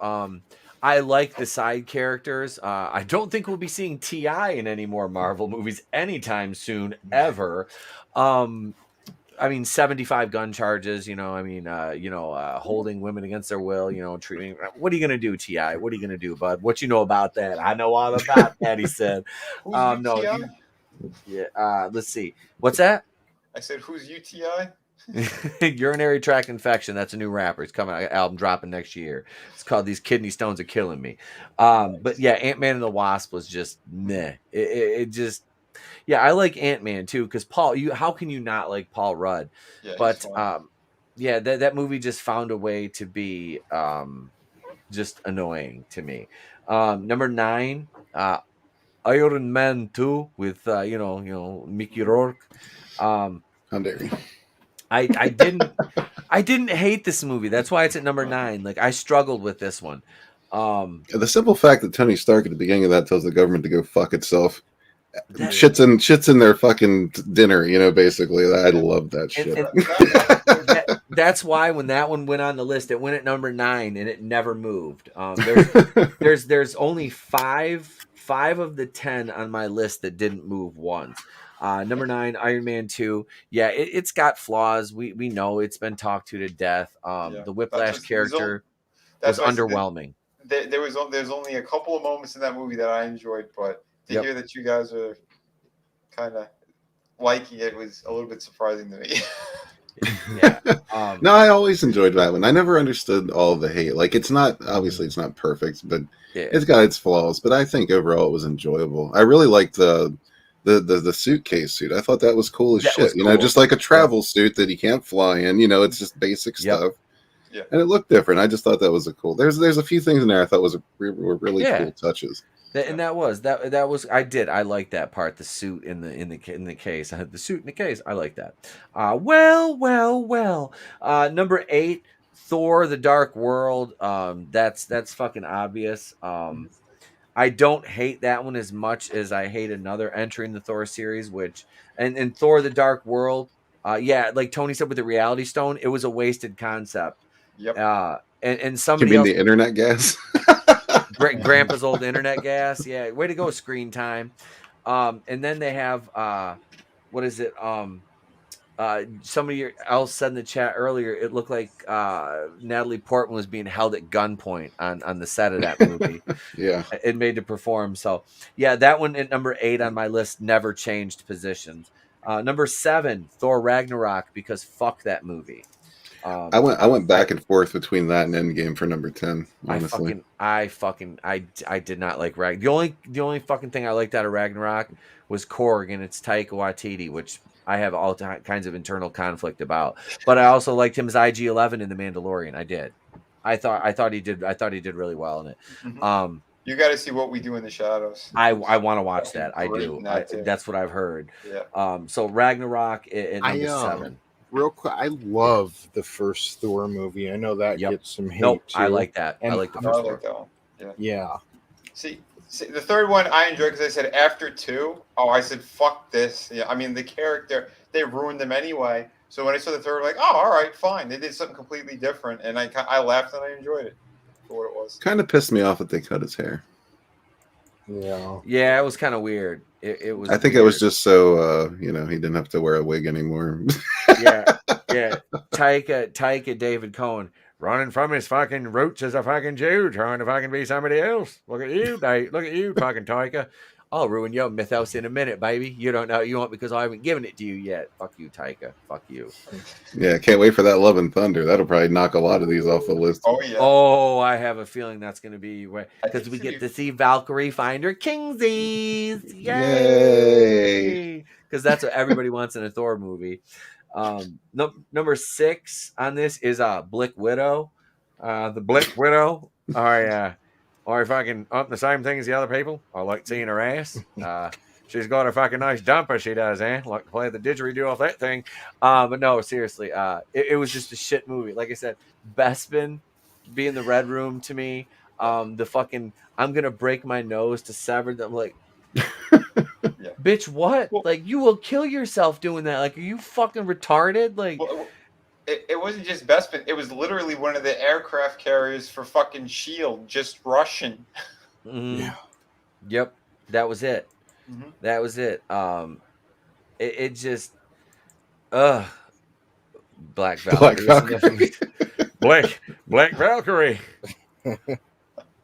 Speaker 12: I like the side characters. I don't think we'll be seeing T.I. in any more Marvel movies anytime soon, ever. I mean, 75 gun charges, holding women against their will, treating. What are you going to do, T.I.? What are you going to do, bud? What you know about that? I know all about that, he said. No.
Speaker 11: T.I.?
Speaker 12: Let's see. What's that?
Speaker 11: I said, who's UTI?
Speaker 12: Urinary tract infection. That's a new rapper. It's coming. Album dropping next year. It's called "These Kidney Stones Are Killing Me." But yeah, Ant-Man and the Wasp was just meh. It just, yeah, I like Ant-Man too because Paul. How can you not like Paul Rudd?
Speaker 11: Yeah,
Speaker 12: but yeah, that movie just found a way to be just annoying to me. Number 9, Iron Man 2 with Mickey Rourke.
Speaker 9: How dare you?
Speaker 12: I didn't hate this movie. That's why it's at number 9. Like, I struggled with this one.
Speaker 9: The simple fact that Tony Stark at the beginning of that tells the government to go fuck itself, shits in their fucking dinner, basically. I love that shit.
Speaker 12: That's why when that one went on the list, it went at number 9 and it never moved. There's only five of the 10 on my list that didn't move once. Number 9, Iron Man 2. Yeah, it's got flaws. We know it's been talked to death. The Whiplash character was underwhelming.
Speaker 11: There's only a couple of moments in that movie that I enjoyed, but to hear that you guys are kind of liking it was a little bit surprising to me.
Speaker 9: No, I always enjoyed that one. I never understood all the hate. Like, it's not perfect, but it's got its flaws. But I think overall it was enjoyable. I really liked the suitcase suit. I thought that was cool as shit. Cool. Just like a travel suit that you can't fly in. It's just basic stuff. Yeah. And it looked different. I just thought that was a cool. There's a few things in there I thought were really cool touches.
Speaker 12: And that was I like that part. The suit in the case. I had the suit in the case. I like that. Well. Number 8, Thor: The Dark World. That's fucking obvious. I don't hate that one as much as I hate another entry in the Thor series, which and Thor: The Dark World. Like Tony said with the Reality Stone, it was a wasted concept.
Speaker 11: Yep.
Speaker 12: And somebody
Speaker 9: else, the internet gas.
Speaker 12: Grandpa's old internet gas. Yeah, way to go, Screen Time. And then they have what is it? Somebody else said in the chat earlier, it looked like Natalie Portman was being held at gunpoint on the set of that movie.
Speaker 9: Yeah.
Speaker 12: It made to perform. So yeah, that one at number 8 on my list never changed positions. Number 7, Thor Ragnarok, because fuck that movie.
Speaker 9: I went back and forth between that and Endgame for number 10. Honestly,
Speaker 12: I did not like Rag. The only fucking thing I liked out of Ragnarok was Korg, and it's Taika Waititi, which I have all kinds of internal conflict about. But I also liked him as IG-11 in The Mandalorian. I did. I thought he did really well in it.
Speaker 11: Mm-hmm. You got to see What We Do in the Shadows.
Speaker 12: I want to watch that. I do. That's what I've heard.
Speaker 11: Yeah.
Speaker 12: So Ragnarok at number 7.
Speaker 13: Real quick, I love the first Thor movie. I know that gets some hate.
Speaker 12: Nope,
Speaker 13: too.
Speaker 12: I like that.
Speaker 13: And
Speaker 12: I like the first
Speaker 11: one. Yeah.
Speaker 13: Yeah.
Speaker 11: See, the third one I enjoyed because I said after 2, I said fuck this. Yeah, I mean the character, they ruined them anyway. So when I saw the third, I'm like, oh, all right, fine. They did something completely different, and I laughed and I enjoyed it for what it was.
Speaker 9: kind of pissed me off that they cut his hair.
Speaker 12: Yeah, it was kind of weird. It was.
Speaker 9: I think it was just so he didn't have to wear a wig anymore.
Speaker 12: yeah. Taika David Cohen running from his fucking roots as a fucking Jew, trying to fucking be somebody else. Look at you, Dave. Look at you, fucking Taika. I'll ruin your mythos in a minute, baby. You don't know you want because I haven't given it to you yet. Fuck you, Taika. Fuck you.
Speaker 9: Yeah, can't wait for that Love and Thunder. That'll probably knock a lot of these off the list.
Speaker 11: Oh yeah.
Speaker 12: Oh, I have a feeling that's going to be because we get to see Valkyrie find her Kingsies. Yay! Because that's what everybody wants in a Thor movie. Number 6 on this is Black Widow. The Black Widow. Or fucking up the same thing as the other people. I like seeing her ass. She's got a fucking nice dumper, she does, eh? Like to play the didgeridoo off that thing. But no, seriously, it was just a shit movie. Like I said, Bespin be in the Red Room to me. The fucking I'm gonna break my nose to sever them. Like, bitch, what? Like, you will kill yourself doing that. Like, are you fucking retarded? Like.
Speaker 11: It wasn't just Bespin. It was literally one of the aircraft carriers for fucking S.H.I.E.L.D. just Russian.
Speaker 12: Mm-hmm. Yeah. Yep. That was it.
Speaker 11: Mm-hmm.
Speaker 12: That was it. It just, Black Valkyrie. Black Valkyrie.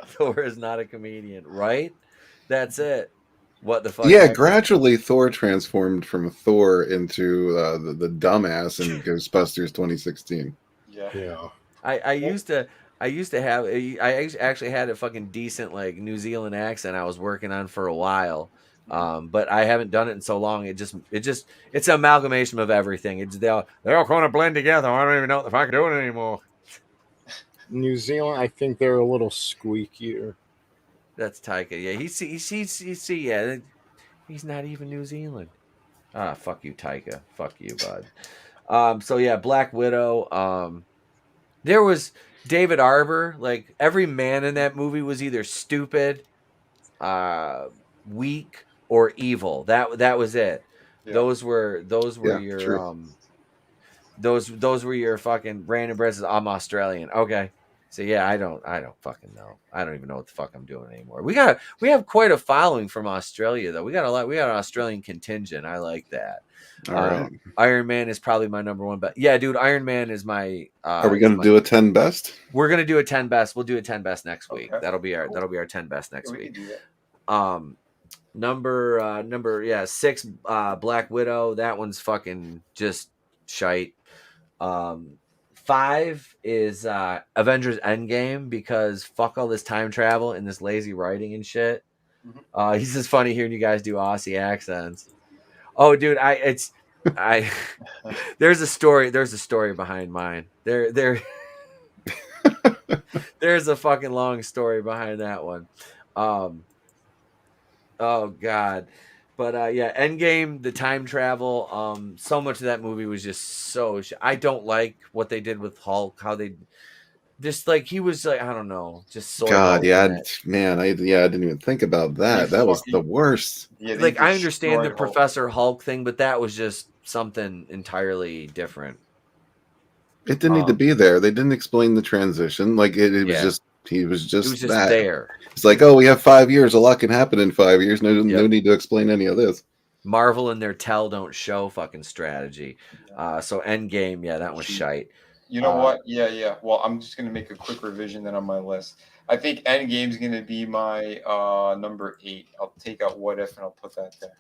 Speaker 12: Thor is not a comedian, right? That's it. What the fuck?
Speaker 9: Yeah, gradually Thor transformed from Thor into the dumbass in Ghostbusters 2016.
Speaker 11: Yeah.
Speaker 12: I used to have. I actually had a fucking decent like New Zealand accent I was working on for a while, but I haven't done it in so long. It's an amalgamation of everything. They're all kind of blend together. I don't even know what the fuck I'm doing anymore.
Speaker 13: New Zealand, I think they're a little squeakier.
Speaker 12: That's Taika. Yeah, yeah, he's not even New Zealand. Fuck you, Taika. Fuck you, bud. So yeah, Black Widow. There was David Arbor. Like every man in that movie was either stupid, weak, or evil. That was it. Yeah. Those were your true. Those were your fucking Brandon Brett. I'm Australian. Okay. So yeah, I don't fucking know. I don't even know what the fuck I'm doing anymore. We have quite a following from Australia though. We got an Australian contingent. I like that.
Speaker 9: All right.
Speaker 12: Iron Man is probably my number one, but yeah, dude, Iron Man is my.
Speaker 9: Are we going to do a 10 best?
Speaker 12: We're gonna do a 10 best. We'll do a 10 best next week.
Speaker 11: Okay.
Speaker 12: That'll be our 10 best next week.
Speaker 11: Number
Speaker 12: 6, Black Widow. That one's fucking just shite. 5 is Avengers Endgame because fuck all this time travel and this lazy writing and shit.
Speaker 11: Mm-hmm.
Speaker 12: He's just funny hearing you guys do Aussie accents. Oh, dude, there's a story behind mine. There's a fucking long story behind that one. Oh God. But yeah, Endgame, the time travel, so much of that movie was just so. I don't like what they did with Hulk. How they just like he was like I don't know, just so.
Speaker 9: God, yeah, man, I didn't even think about that. That was the worst.
Speaker 12: Yeah, like I understand the Professor Hulk thing, but that was just something entirely different.
Speaker 9: It didn't need to be there. They didn't explain the transition. Like it was just. He was just
Speaker 12: there.
Speaker 9: It's like, oh, we have 5 years. A lot can happen in 5 years. No need to explain any of this.
Speaker 12: Marvel and their tell don't show fucking strategy. So Endgame, yeah, that was shite.
Speaker 11: You know what? Yeah. Well, I'm just gonna make a quick revision then on my list. I think Endgame's gonna be my number 8. I'll take out What If and I'll put that there.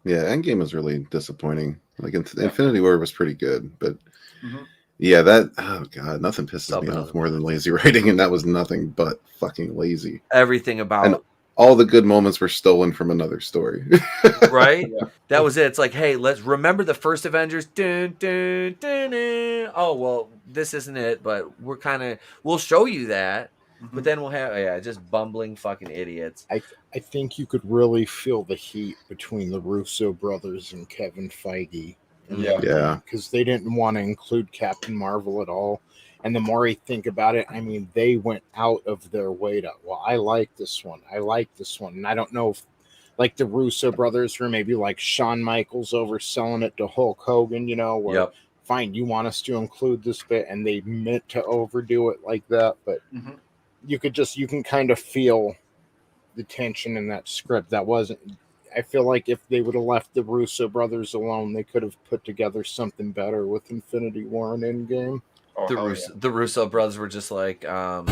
Speaker 9: Yeah, Endgame was really disappointing. Like Infinity War was pretty good, but yeah, oh god, nothing pisses me off more than lazy writing, and that was nothing but fucking lazy.
Speaker 12: Everything about
Speaker 9: and all the good moments were stolen from another story.
Speaker 12: Right? That was it. It's like, hey, let's remember the first Avengers. Dun, dun, dun, dun. Oh well, this isn't it, but we'll show you that. But then we'll have just bumbling fucking idiots.
Speaker 13: I think you could really feel the heat between the Russo brothers and Kevin Feige.
Speaker 9: Yeah.
Speaker 13: Because they didn't want to include Captain Marvel at all. And the more I think about it, I mean, they went out of their way to, well, I like this one. And I don't know if, like, the Russo brothers were maybe like Shawn Michaels overselling it to Hulk Hogan, where, fine, you want us to include this bit, and they meant to overdo it like that. But you can kind of feel the tension in that script. That wasn't, I feel like if they would have left the Russo brothers alone, they could have put together something better with Infinity War and Endgame.
Speaker 12: The Russo brothers were just like,
Speaker 9: Oh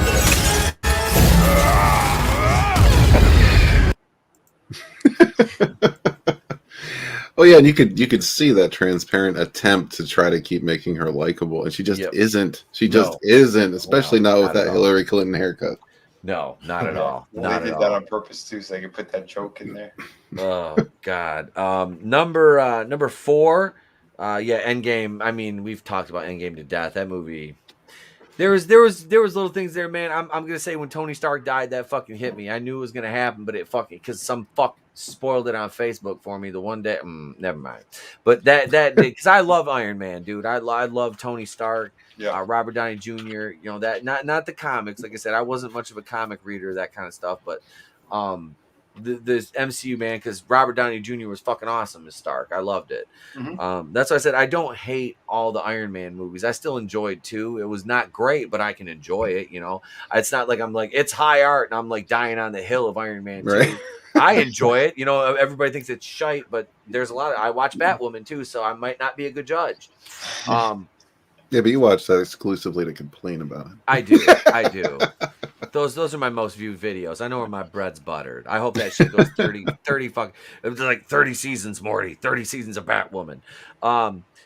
Speaker 9: yeah, and you could see that transparent attempt to try to keep making her likable, and she just isn't. She just isn't, especially not with that Hillary Clinton haircut.
Speaker 12: No, not at all.
Speaker 11: Well, they did that on purpose too, so they could put that joke in there.
Speaker 12: Oh God. Number 4. Endgame. I mean, we've talked about Endgame to death. That movie. There was little things there, man. I'm gonna say when Tony Stark died, that fucking hit me. I knew it was gonna happen, but it fucking because some fuck spoiled it on Facebook for me the one day. Never mind. But that because I love Iron Man, dude. I love Tony Stark. Robert Downey Jr. You know that not the comics. Like I said, I wasn't much of a comic reader, that kind of stuff. But the MCU, man, because Robert Downey Jr. was fucking awesome as Stark. I loved it. That's why I said I don't hate all the Iron Man movies. I still enjoyed 2. It was not great, but I can enjoy it. It's not like I'm like it's high art and I'm like dying on the hill of Iron Man 2.
Speaker 9: Right.
Speaker 12: I enjoy it. Everybody thinks it's shite, but there's a lot of. I watch Batwoman too, so I might not be a good judge.
Speaker 9: Yeah, but you watch that exclusively to complain about it.
Speaker 12: I do. Those are my most viewed videos. I know where my bread's buttered. I hope that shit goes 30 fuck. It was like 30 seasons, Morty. 30 seasons of Batwoman.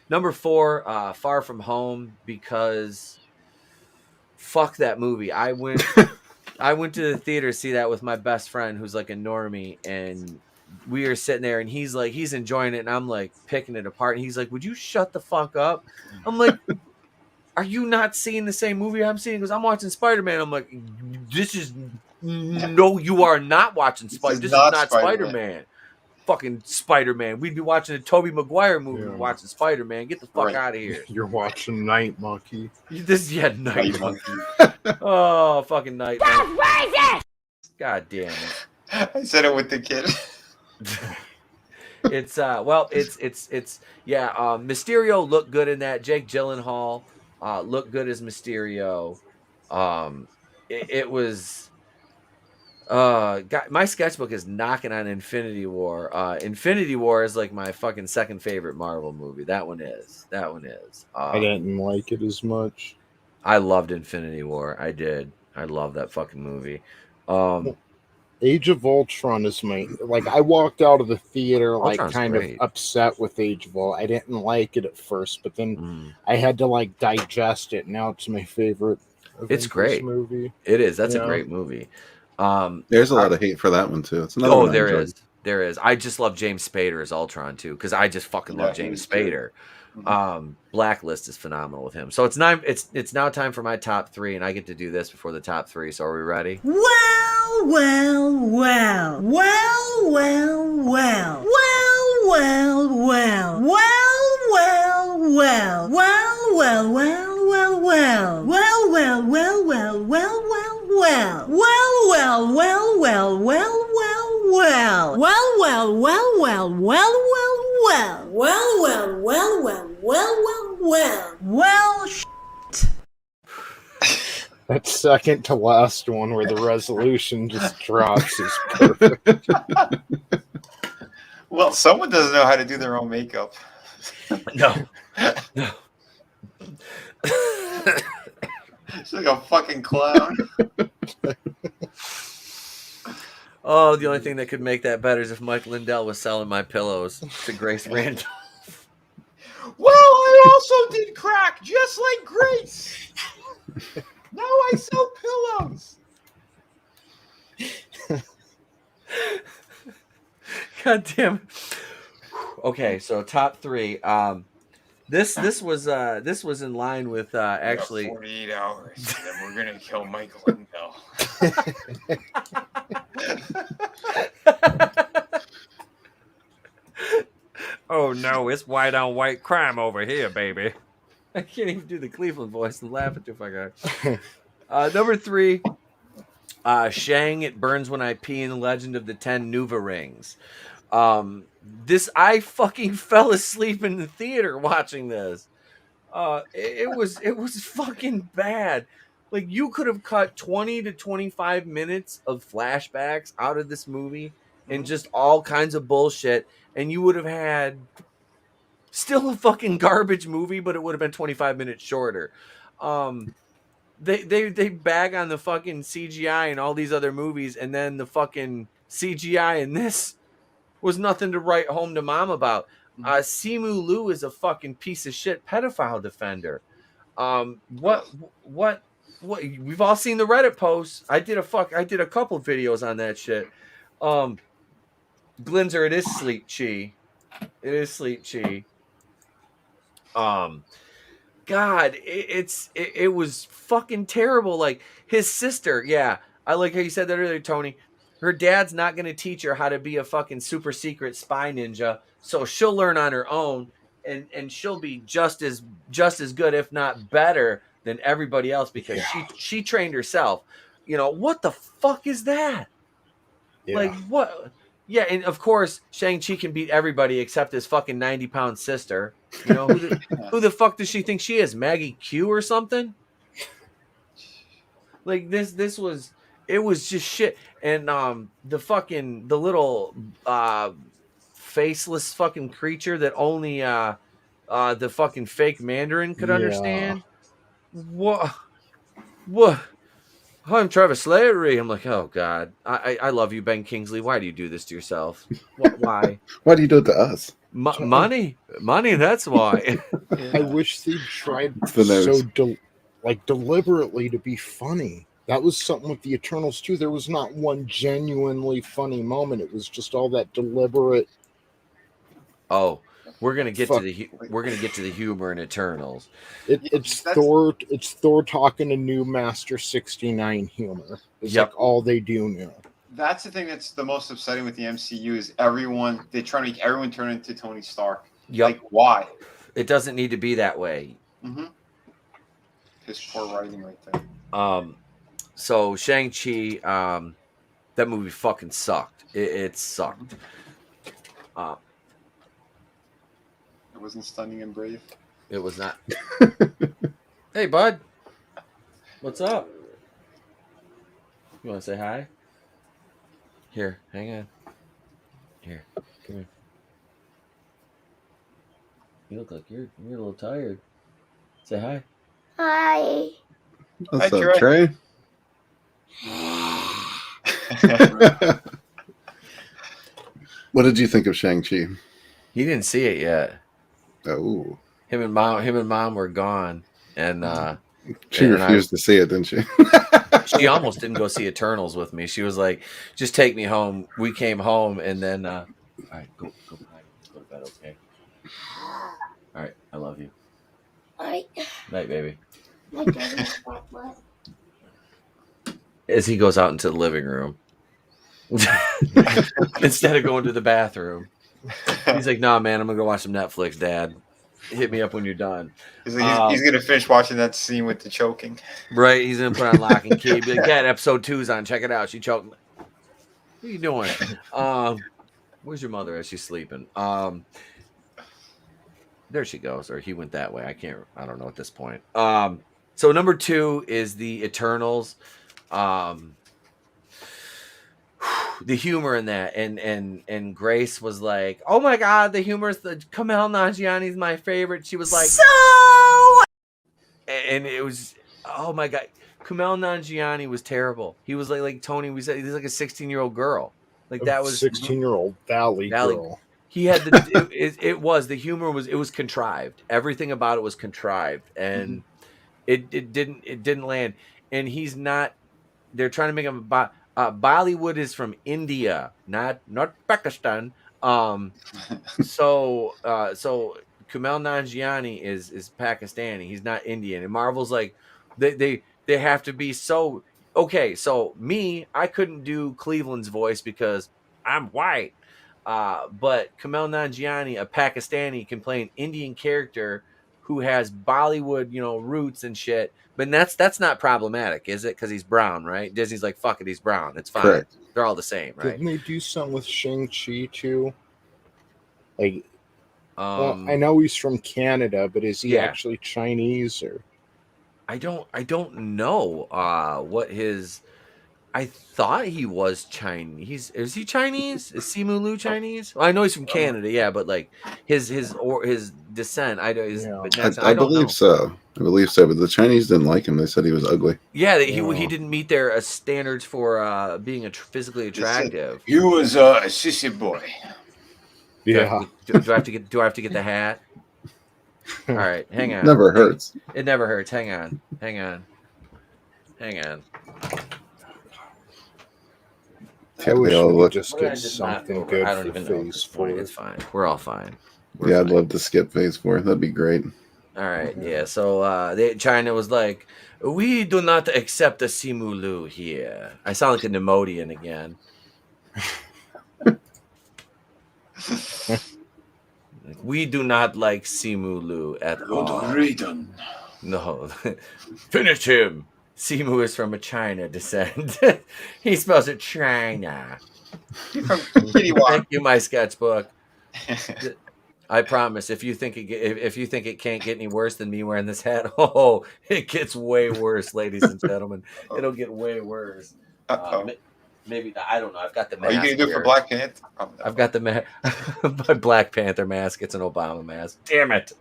Speaker 12: Number 4, Far From Home, because fuck that movie. I went to the theater to see that with my best friend who's like a normie, and we were sitting there and he's enjoying it and I'm like picking it apart and he's like, would you shut the fuck up? I'm like, are you not seeing the same movie I'm seeing? Because I'm watching Spider-Man. I'm like, no, you are not watching Spider-Man. This is not Spider-Man. Fucking Spider-Man. We'd be watching a Tobey Maguire movie watching Spider-Man. Get the fuck out of here.
Speaker 13: You're watching Night Monkey.
Speaker 12: Night Monkey. Oh, fucking Night Monkey.
Speaker 10: That's racist!
Speaker 12: God damn it.
Speaker 11: I said it with the kid.
Speaker 12: Mysterio looked good in that. Jake Gyllenhaal looked good as Mysterio. It was my sketchbook is knocking on Infinity War. Infinity War is like my fucking second favorite Marvel movie. That one is.
Speaker 13: I didn't like it as much.
Speaker 12: I loved Infinity War. I did. I love that fucking movie.
Speaker 13: Age of Ultron is I walked out of the theater
Speaker 12: Ultron's
Speaker 13: kind
Speaker 12: great.
Speaker 13: of upset with Age of Ultron. I didn't like it at first, but then I had to digest it. Now it's my favorite
Speaker 12: It's great
Speaker 13: movie.
Speaker 12: It is. That's a great movie.
Speaker 9: There's a lot of hate for that one too. It's another one I
Speaker 12: there
Speaker 9: enjoyed.
Speaker 12: is. There is. I just love James Spader as Ultron too, because I just fucking love James Spader. Blacklist is phenomenal with him. So it's now time for my top 3, and I get to do this before the top 3. So are we ready?
Speaker 10: Well.
Speaker 13: That second to last one where the resolution just drops is perfect.
Speaker 11: Well, someone doesn't know how to do their own makeup.
Speaker 12: No. No.
Speaker 11: It's like a fucking clown.
Speaker 12: Oh, the only thing that could make that better is if Mike Lindell was selling my pillows to Grace Randolph.
Speaker 11: Well, I also did crack, just like Grace. Now I sell pillows.
Speaker 12: God damn it. Okay, so top 3. This was in line with actually
Speaker 2: 48 hours, and then we're gonna kill Michael Lindell.
Speaker 16: Oh no, it's white on white crime over here, baby.
Speaker 12: I can't even do the Cleveland voice and laugh at too fucking hard. Number 3, Shang, It Burns When I Pee in the Legend of the 10 Nuva Rings. I fucking fell asleep in the theater watching this. It was fucking bad. Like, you could have cut 20 to 25 minutes of flashbacks out of this movie and just all kinds of bullshit, and you would have had still a fucking garbage movie, but it would have been 25 minutes shorter. They bag on the fucking CGI and all these other movies, and then the fucking CGI in this was nothing to write home to mom about. Simu Liu is a fucking piece of shit pedophile defender. What we've all seen the Reddit posts. I did a couple videos on that shit. Glinzer, it is Sleep Chi. It is Sleep Chi. God, it was fucking terrible. Like, his sister, yeah, I like how you said that earlier, Tony. Her dad's not going to teach her how to be a fucking super secret spy ninja, so she'll learn on her own, and she'll be just as good, if not better, than everybody else because she trained herself. You know, what the fuck is that?
Speaker 13: Yeah.
Speaker 12: Like, what? Yeah, and of course, Shang-Chi can beat everybody except his fucking 90-pound sister. You know, who the fuck does she think she is? Maggie Q or something? Like, this was, it was just shit. And the little faceless fucking creature that only the fucking fake Mandarin could understand. What? I'm Travis Slatery. I'm like, oh God, I love you, Ben Kingsley. Why do you do this to yourself? Why?
Speaker 9: Why do you do it to us?
Speaker 12: Money. That's why.
Speaker 13: I wish they tried
Speaker 9: the nose.
Speaker 13: deliberately to be funny. That was something with the Eternals too. There was not one genuinely funny moment. It was just all that deliberate.
Speaker 12: Oh, we're gonna get to the humor in Eternals.
Speaker 13: It's Thor. It's Thor talking to new Master 69 humor. It's like all they do now.
Speaker 11: That's the thing that's the most upsetting with the MCU is they're trying to make everyone turn into Tony Stark.
Speaker 12: Yep.
Speaker 11: Like, why?
Speaker 12: It doesn't need to be that way.
Speaker 11: Mm-hmm. His poor writing right there.
Speaker 12: So Shang-Chi, that movie fucking sucked. It sucked.
Speaker 11: It wasn't stunning and brave.
Speaker 12: It was not. Hey, bud. What's up? You want to say hi? Here, hang on. Here, come here. You look like you're a little tired. Say hi.
Speaker 10: Hi.
Speaker 9: What's
Speaker 11: Hi,
Speaker 9: up, Trey? What did you think of Shang-Chi?
Speaker 12: He didn't see it yet.
Speaker 9: Oh.
Speaker 12: Him and mom were gone, and
Speaker 9: she refused to see it, didn't she?
Speaker 12: She almost didn't go see Eternals with me. She was like, "Just take me home." We came home, and then, all right, go to bed, okay? All right, I love you.
Speaker 10: Night.
Speaker 12: Night, baby.
Speaker 10: My daddy's what?
Speaker 12: As he goes out into the living room instead of going to the bathroom. He's like, "Nah, man, I'm gonna go watch some Netflix, Dad. Hit me up when you're done."
Speaker 11: He's gonna finish watching that scene with the choking.
Speaker 12: Right, he's gonna put on Lock and Key. Be like, "Dad, episode 2's on. Check it out. She choked." What are you doing? Where's your mother? Is she sleeping? There she goes, or he went that way. I don't know at this point. So number 2 is the Eternals. the humor in that, and Grace was like, "Oh my god, the humor is the Kumail Nanjiani's my favorite." She was like, and it was, oh my god, Kumail Nanjiani was terrible. He was like Tony, we said, he's like a 16-year-old girl. Like that was
Speaker 13: 16-year-old Valley girl.
Speaker 12: He had the it was, the humor was, it was contrived. Everything about it was contrived, and it didn't land. And he's not. They're trying to make him Bollywood is from India, not Pakistan. So Kumail Nanjiani is Pakistani. He's not Indian. And Marvel's like, they have to be so okay. So I couldn't do Cleveland's voice because I'm white. But Kumail Nanjiani, a Pakistani, can play an Indian character who has Bollywood, roots and shit. But that's not problematic, is it? Because he's brown, right? Disney's like, fuck it, he's brown. It's fine.
Speaker 9: Correct.
Speaker 12: They're all the same, right?
Speaker 13: Didn't they do something with Shang-Chi too? Like, well, I know he's from Canada, but is he actually Chinese or?
Speaker 12: I don't know what his. I thought he was Chinese. Is he Chinese? Is Simu Liu Chinese? Well, I know he's from Canada, yeah, but like his descent, I
Speaker 9: believe so. I believe so, but the Chinese didn't like him. They said he was ugly.
Speaker 12: Yeah, he didn't meet their standards for being physically attractive.
Speaker 2: He was a sissy boy.
Speaker 12: Yeah. Do I have to get the hat? All right, hang on.
Speaker 9: Never hurts.
Speaker 12: It never hurts. Hang on.
Speaker 13: I wish we
Speaker 9: look.
Speaker 13: could just get something good
Speaker 12: I don't
Speaker 13: for
Speaker 12: even know.
Speaker 13: Phase 4.
Speaker 12: It's fine. We're all fine.
Speaker 9: I'd love to skip Phase 4. That'd be great.
Speaker 12: All right, yeah. So China was like, we do not accept the Simu Liu here. I sound like a Nemodian again. We do not like Simu Liu at all. No. Finish him. Simu is from a China descent. He spells it China. Thank you, my sketchbook. I promise. If you think it can't get any worse than me wearing this hat, it gets way worse, ladies and gentlemen. It'll get way worse. Maybe I don't know. I've got the mask.
Speaker 11: Are you gonna do it for Black Panther?
Speaker 12: I've got the my Black Panther mask. It's an Obama mask. Damn it.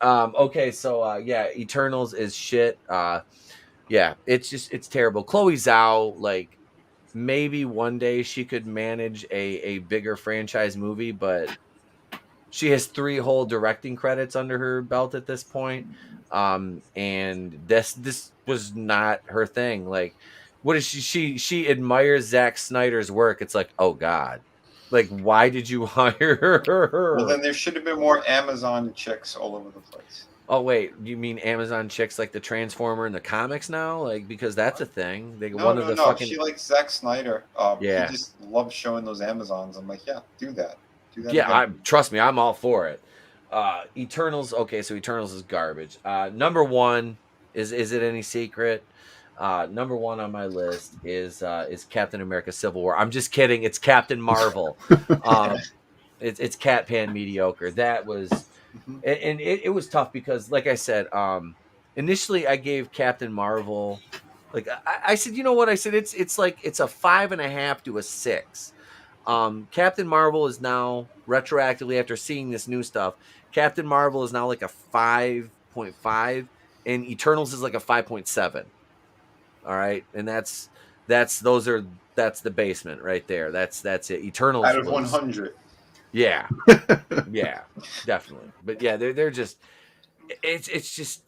Speaker 12: Okay, so Eternals is shit. It's terrible. Chloe Zhao, like, maybe one day she could manage a bigger franchise movie, but she has 3 whole directing credits under her belt at this point. And this was not her thing. Like, what is she admires Zack Snyder's work. It's like, oh God. Like, why did you hire her?
Speaker 11: Well, then there should have been more Amazon chicks all over the place.
Speaker 12: Oh, wait. You mean Amazon chicks like the Transformer in the comics now? Like, because that's a thing.
Speaker 11: No. She likes Zack Snyder. He
Speaker 12: Yeah.
Speaker 11: just loves showing those Amazons. I'm like, yeah, do that.
Speaker 12: Yeah,
Speaker 11: again.
Speaker 12: trust me, I'm all for it. Eternals. Okay, so Eternals is garbage. Number 1 is it any secret? Number 1 on my list is Captain America: Civil War. I'm just kidding. It's Captain Marvel. It's Cat Pan mediocre. That was, and it was tough because, like I said, initially I gave Captain Marvel, like I said, you know what I said? It's like it's a 5.5 to a 6. Captain Marvel is now retroactively, after seeing this new stuff, Captain Marvel is now like a 5.5, and Eternals is like a 5.7. All right, and that's the basement right there. That's it. Eternals
Speaker 11: Out of 100.
Speaker 12: Yeah, yeah, definitely. But yeah, they're just it's just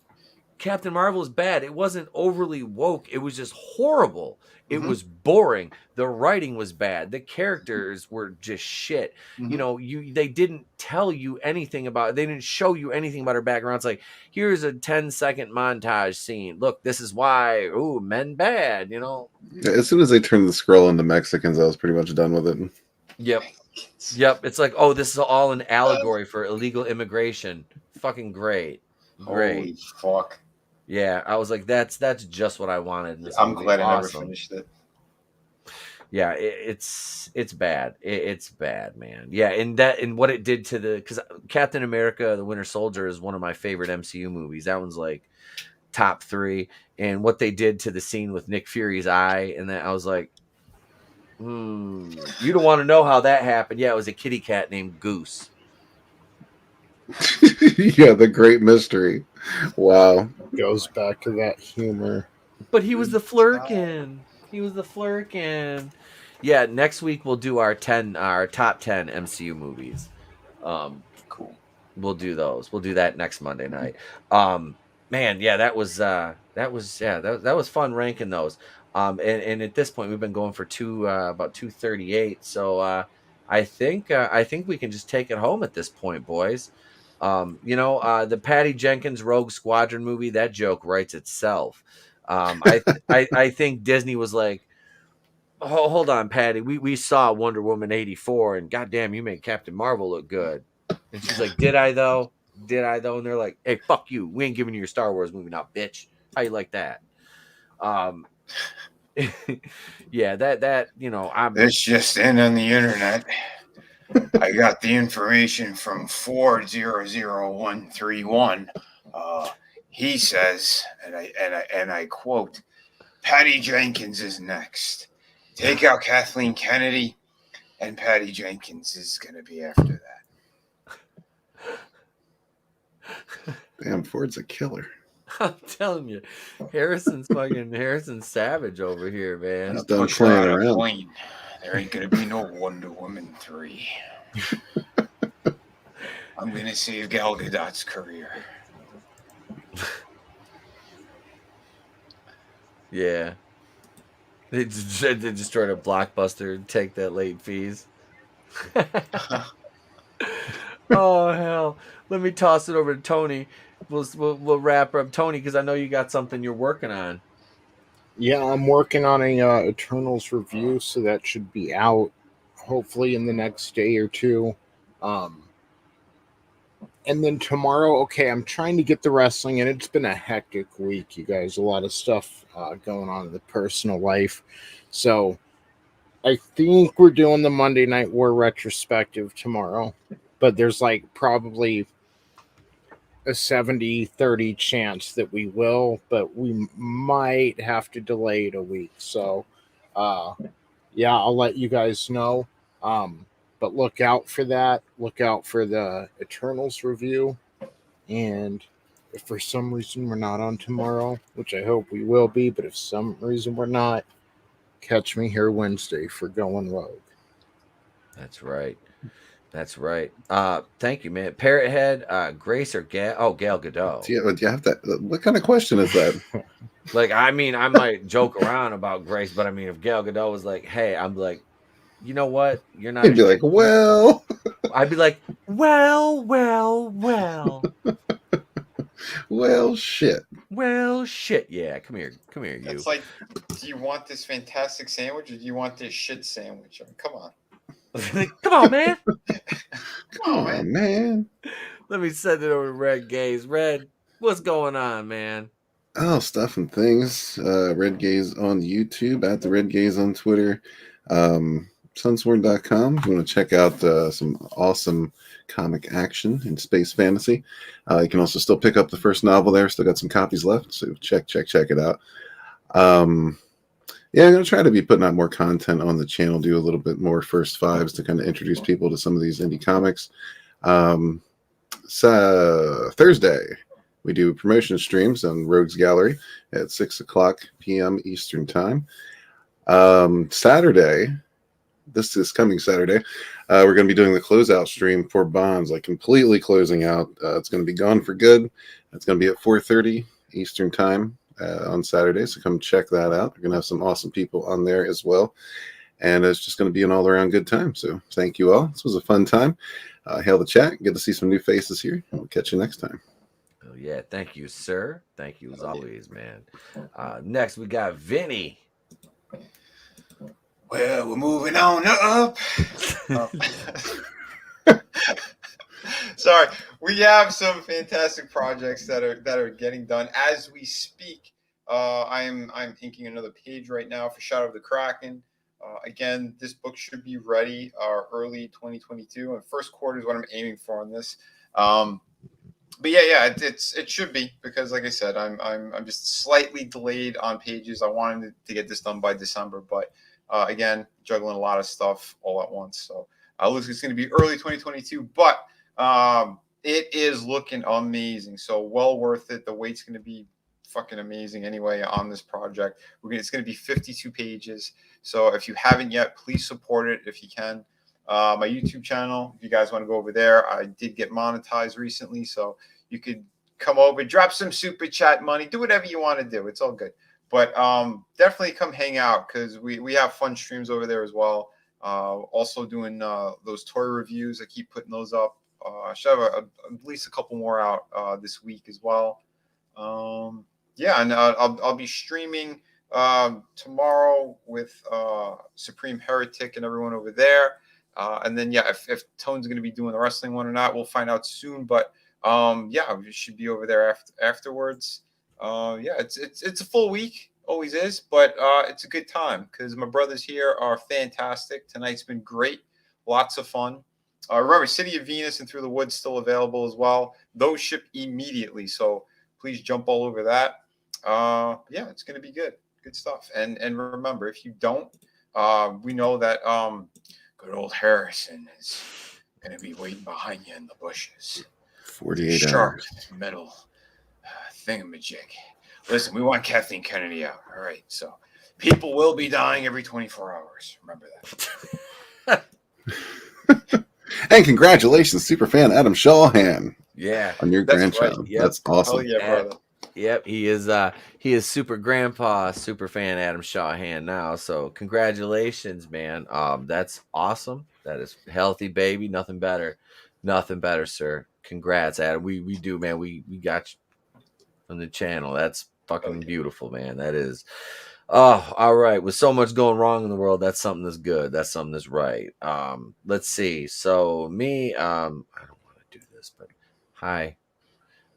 Speaker 12: Captain Marvel is bad. It wasn't overly woke. It was just horrible. It was boring. The writing was bad. The characters were just shit. They didn't tell you anything about. They didn't show you anything about her background. It's like, here's a 10-second montage scene. Look, this is why. Ooh, men bad.
Speaker 9: Yeah, as soon as they turned the scroll into Mexicans, I was pretty much done with it.
Speaker 12: Yep. It's like, oh, this is all an allegory for illegal immigration. Fucking great.
Speaker 11: Holy fuck.
Speaker 12: Yeah, I was like, that's just what I wanted. In this
Speaker 11: I'm
Speaker 12: movie.
Speaker 11: glad I never
Speaker 12: Awesome.
Speaker 11: finished it.
Speaker 12: Yeah, it's bad. It's bad, man. Yeah, and what it did to because Captain America: The Winter Soldier is one of my favorite MCU movies. That one's like top 3. And what they did to the scene with Nick Fury's eye, and that I was like, You don't want to know how that happened. Yeah, it was a kitty cat named Goose.
Speaker 9: Yeah, the great mystery. Wow.
Speaker 13: Goes back to that humor.
Speaker 12: But he was the flirkin. He was the flirkin. Yeah, next week we'll do our top 10 MCU movies.
Speaker 11: Cool.
Speaker 12: We'll do those. We'll do that next Monday night. Man, yeah, that was fun ranking those. And at this point we've been going for about 2:38. So I think we can just take it home at this point, boys. The Patty Jenkins Rogue Squadron movie, that joke writes itself. I think Disney was like, hold on, Patty, we saw Wonder Woman 84, and goddamn, you made Captain Marvel look good. And she's like, did I though? And they're like, hey, fuck you, we ain't giving you your Star Wars movie now, bitch. How you like that? Yeah, that
Speaker 2: It's just in on the internet. I got the information from 400131. He says, and I quote, Patty Jenkins is next. Take out Kathleen Kennedy, and Patty Jenkins is going to be after that.
Speaker 9: Damn, Ford's a killer.
Speaker 12: I'm telling you, Harrison Savage over here, man.
Speaker 9: He's done playing around.
Speaker 2: Plane. There ain't going to be no Wonder Woman 3. I'm going to save Gal Gadot's career.
Speaker 12: Yeah. They just try to blockbuster and take that late fees. Oh, hell. Let me toss it over to Tony. We'll wrap up, Tony, because I know you got something you're working on.
Speaker 13: Yeah, I'm working on a Eternals review, so that should be out hopefully in the next day or two. And then tomorrow, okay, I'm trying to get the wrestling, and it's been a hectic week, you guys. A lot of stuff going on in the personal life. So I think we're doing the Monday Night War retrospective tomorrow, but there's like probably a 70-30 chance that we will, but we might have to delay it a week. So, yeah, I'll let you guys know. But look out for that. Look out for the Eternals review. And if for some reason we're not on tomorrow, which I hope we will be, but if some reason we're not, catch me here Wednesday for Going Rogue.
Speaker 12: That's right. That's right. Thank you, man. Parrot Head, Grace or Gal? Oh, Gal Gadot.
Speaker 9: Yeah, but you have to. What kind of question is that?
Speaker 12: Like, I mean, I might joke around about Grace, but I mean, if Gal Gadot was like, "Hey," I'm like, you know what? You're not.
Speaker 9: You'd be like, well.
Speaker 12: I'd be like, well.
Speaker 9: Well, shit.
Speaker 12: Well, shit. Yeah, come here, you.
Speaker 11: It's like, do you want this fantastic sandwich or do you want this shit sandwich? I mean, come on.
Speaker 12: Come on, man.
Speaker 9: Come on, man.
Speaker 12: Let me send it over to Red Gaze. Red, what's going on, man?
Speaker 9: Oh, stuff and things. Red Gaze on YouTube, at the Red Gaze on Twitter. Sunsworn.com. If you want to check out some awesome comic action in space fantasy. You can also still pick up the first novel there. Still got some copies left, so check it out. Yeah, I'm going to try to be putting out more content on the channel, do a little bit more first fives to kind of introduce people to some of these indie comics. So Thursday, we do promotion streams on Rogues Gallery at 6 o'clock p.m. Eastern Time. Saturday, this is coming Saturday, we're going to be doing the closeout stream for Bonds, like completely closing out. It's going to be gone for good. It's going to be at 4:30 Eastern Time on Saturday, so come check that out. We're going to have some awesome people on there as well, and it's just going to be an all-around good time. So thank you all. This was a fun time. Hail the chat. Good to see some new faces here. We'll catch you next time.
Speaker 12: Oh, yeah, thank you, sir. Thank you as always, man. Next, we got Vinny.
Speaker 2: Well, we're moving on up.
Speaker 11: Sorry, we have some fantastic projects that are getting done as we speak. I'm inking another page right now for Shadow of the Kraken. Again, this book should be ready early 2022, and first quarter is what I'm aiming for on this. But yeah, it should be, because like I said, I'm just slightly delayed on pages. I wanted to get this done by December, but Again, juggling a lot of stuff all at once. So looks like it's going to be early 2022, but it is looking amazing. So well worth it. The weight's going to be fucking amazing anyway on this project. It's going to be 52 pages. So if you haven't yet, please support it if you can. My YouTube channel, if you guys want to go over there, I did get monetized recently, so you could come over, drop some super chat money, do whatever you want to do. It's all good. But definitely come hang out because we have fun streams over there as well. Also doing those toy reviews. I keep putting those up. I should have at least a couple more out this week as well. Yeah, and I'll be streaming tomorrow with Supreme Heretic and everyone over there. And then, yeah, if Tone's going to be doing the wrestling one or not, we'll find out soon. But yeah, we should be over there afterwards. Yeah, it's a full week, always is, but it's a good time because my brothers here are fantastic. Tonight's been great, lots of fun. Remember, City of Venus and Through the Woods still available as well. Those ship immediately, so please jump all over that. Yeah, it's going to be good stuff. And remember, if you don't, we know that good old Harrison is going to be waiting behind you in the bushes.
Speaker 9: 48
Speaker 11: Sharp
Speaker 9: hours.
Speaker 11: metal thingamajig. Listen, we want Kathleen Kennedy out. All right, so people will be dying every 24 hours. Remember that.
Speaker 9: And congratulations, superfan Adam Shawhan.
Speaker 12: Yeah,
Speaker 9: on your grandchild.
Speaker 12: Right. Yep.
Speaker 9: That's awesome.
Speaker 11: Oh yeah, brother.
Speaker 12: Yep, he is super grandpa, super fan Adam Shawhan now. So congratulations, man. That's awesome. That is healthy, baby. Nothing better, sir. Congrats, Adam. We do, man. We got you on the channel. That's fucking beautiful, man. That is. Oh, all right. With so much going wrong in the world, that's something that's good. That's something that's right. Let's see. So me, I don't want to do this, but hi.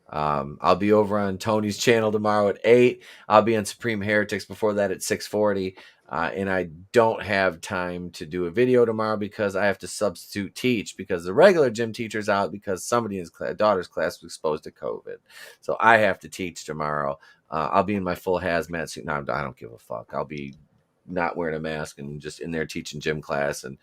Speaker 12: I'll be over on Tony's channel tomorrow at 8. I'll be on Supreme Heretics before that at 6:40. And I don't have time to do a video tomorrow because I have to substitute teach because the regular gym teacher's out because somebody in his daughter's class was exposed to COVID. So I have to teach tomorrow. I'll be in my full hazmat suit. No, I don't give a fuck. I'll be not wearing a mask and just in there teaching gym class and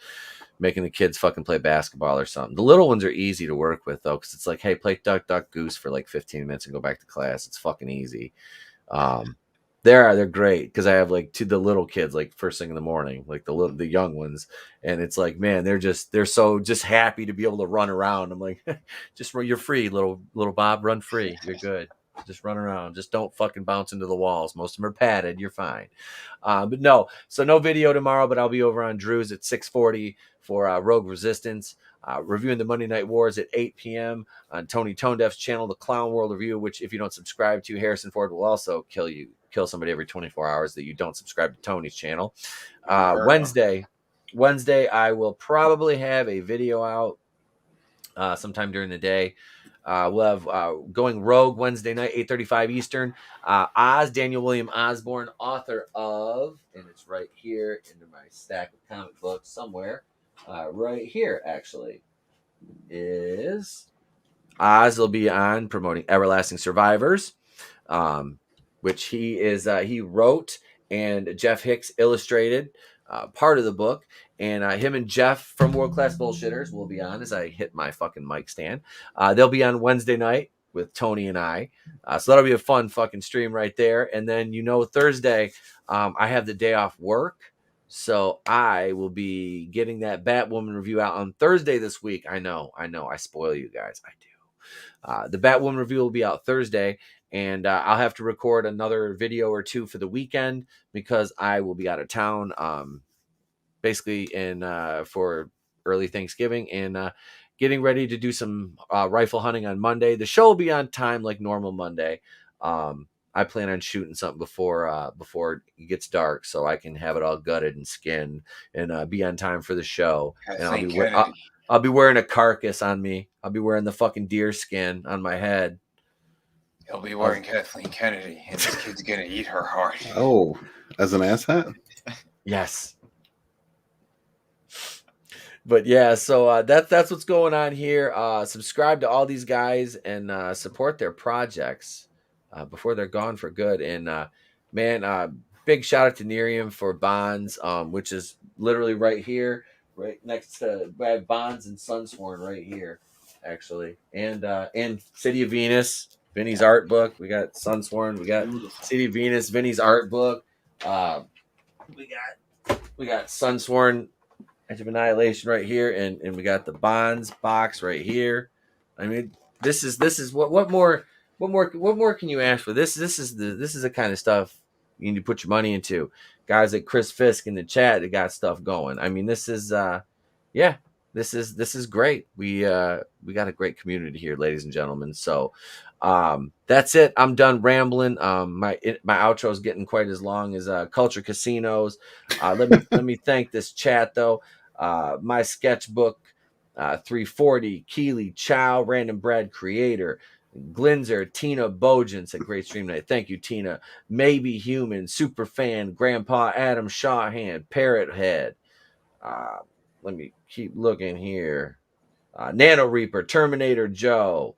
Speaker 12: making the kids fucking play basketball or something. The little ones are easy to work with though, because it's like, hey, play duck, duck, goose for like 15 minutes and go back to class. It's fucking easy. They're great because I have like the little kids like first thing in the morning, like the young ones, and it's like, man, they're so just happy to be able to run around. I'm like, you're free, little Bob, run free. You're good. Just run around. Just don't fucking bounce into the walls. Most of them are padded. You're fine. But no, so no video tomorrow, but I'll be over on Drew's at 6:40 for Rogue Resistance. Reviewing the Monday Night Wars at 8 p.m. on Tony ToneDef's channel, The Clown World Review, which if you don't subscribe to, Harrison Ford will also kill somebody every 24 hours that you don't subscribe to Tony's channel. Wednesday, I will probably have a video out sometime during the day. We'll have Going Rogue Wednesday night, 8:35 Eastern. Daniel William Osborne, author of, and it's right here in my stack of comic books somewhere. Right here, actually, is Oz will be on promoting Everlasting Survivors, which he wrote and Jeff Hicks illustrated part of the book. And him and Jeff from World Class Bullshitters will be on as I hit my fucking mic stand. They'll be on Wednesday night with Tony and I. So that'll be a fun fucking stream right there. And then, Thursday, I have the day off work. So I will be getting that Batwoman review out on Thursday this week. I know. I spoil you guys. I do. The Batwoman review will be out Thursday. And I'll have to record another video or two for the weekend because I will be out of town. Basically for early Thanksgiving and getting ready to do some rifle hunting on Monday. The show will be on time like normal Monday. I plan on shooting something before it gets dark so I can have it all gutted and skinned and be on time for the show. And I'll be wearing a carcass on me. I'll be wearing the fucking deer skin on my head.
Speaker 2: He'll be wearing Kathleen Kennedy, and this kid's gonna eat her heart.
Speaker 9: Oh, as an asshat?
Speaker 12: Yes. But yeah, so that's what's going on here. Subscribe to all these guys and support their projects before they're gone for good. And man, big shout out to Nerium for Bonds, which is literally right here, right next to I have Bonds and Sunsworn right here, actually, and City of Venus, Vinnie's art book. We got Sunsworn, we got City of Venus, Vinnie's art book. We got Sunsworn, Edge of Annihilation right here, and we got the Bonds box right here. I mean, this is what more can you ask for? This is the kind of stuff you need to put your money into. Guys like Chris Fisk in the chat that got stuff going. I mean, this is this is great. We got a great community here, ladies and gentlemen. So that's it. I'm done rambling. My outro is getting quite as long as Culture Casinos. Let me thank this chat though. My sketchbook, 340, Keely Chow, Random Bread Creator, Glinzer, Tina Bojan said great stream night. Thank you, Tina. Maybe Human, Superfan, Grandpa Adam Shawhand, Parrot Head. Let me keep looking here. Nano Reaper, Terminator Joe,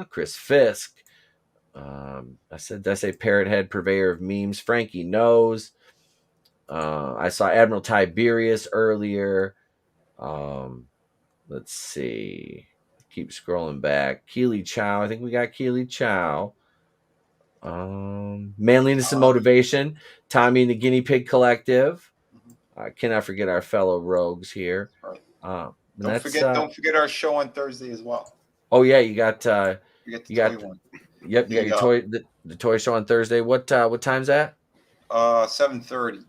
Speaker 12: Chris Fisk. I say Parrot Head, purveyor of memes. Frankie Knows. I saw Admiral Tiberius earlier. Let's see. Keep scrolling back. Keely Chow. I think we got Keely Chow. Manliness and Motivation. Tommy and the Guinea Pig Collective. I cannot forget our fellow rogues here.
Speaker 11: Don't forget our show on Thursday as well.
Speaker 12: Oh yeah, you got
Speaker 11: one.
Speaker 12: Yep, you got your the toy show on Thursday. What time's that?
Speaker 11: 7:30.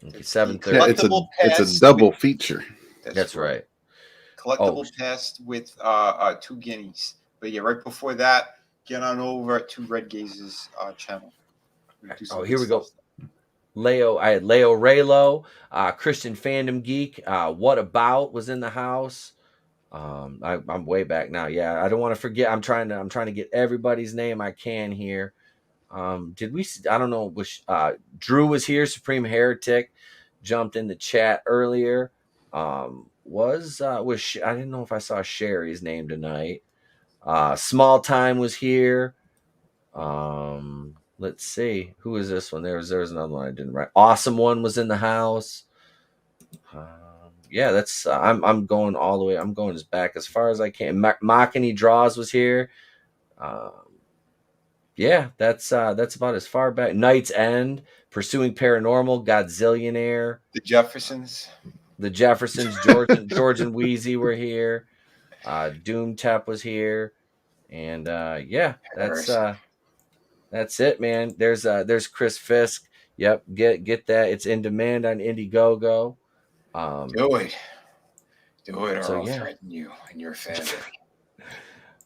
Speaker 12: Okay, 7:30.
Speaker 9: It's a double feature.
Speaker 12: That's right.
Speaker 11: Collectible test with 2 guineas. But yeah, right before that, get on over to Red Gaze's channel.
Speaker 12: Here we go. I had Leo Raylo, Christian Fandom Geek. What About was in the house. I'm way back now. Yeah, I don't want to forget. I'm trying to get everybody's name I can here. Did we? I don't know. Drew was here. Supreme Heretic jumped in the chat earlier. I didn't know if I saw Sherry's name tonight. Small Time was here. Let's see, who is this one? There was another one I didn't write. Awesome One was in the house. Yeah, that's I'm going all the way. I'm going as back as far as I can. Machiny Draws was here. Yeah, that's about as far back. Night's End, Pursuing Paranormal, Godzillionaire,
Speaker 11: The Jeffersons,
Speaker 12: George and Wheezy were here. Doom Tap was here, and yeah, that's it, man. There's Chris Fisk. Yep, get that. It's in demand on Indiegogo.
Speaker 2: Do it, or I'll threaten you and your family.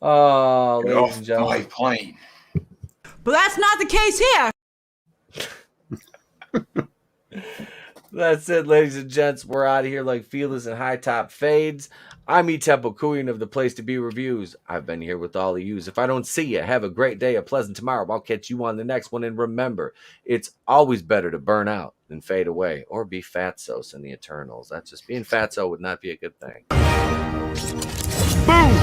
Speaker 12: Oh,
Speaker 2: Get
Speaker 12: ladies
Speaker 2: off
Speaker 12: and gentlemen.
Speaker 2: my plane.
Speaker 1: But that's not the case here.
Speaker 12: That's it, ladies and gents. We're out of here like feelers and high top fades. I'm Tempo Kuyan of the Place to Be Reviews. I've been here with all of yous. If I don't see you, have a great day, a pleasant tomorrow. I'll catch you on the next one. And remember, it's always better to burn out than fade away or be fatsos in the Eternals. That's just being fatso would not be a good thing.
Speaker 15: Boom!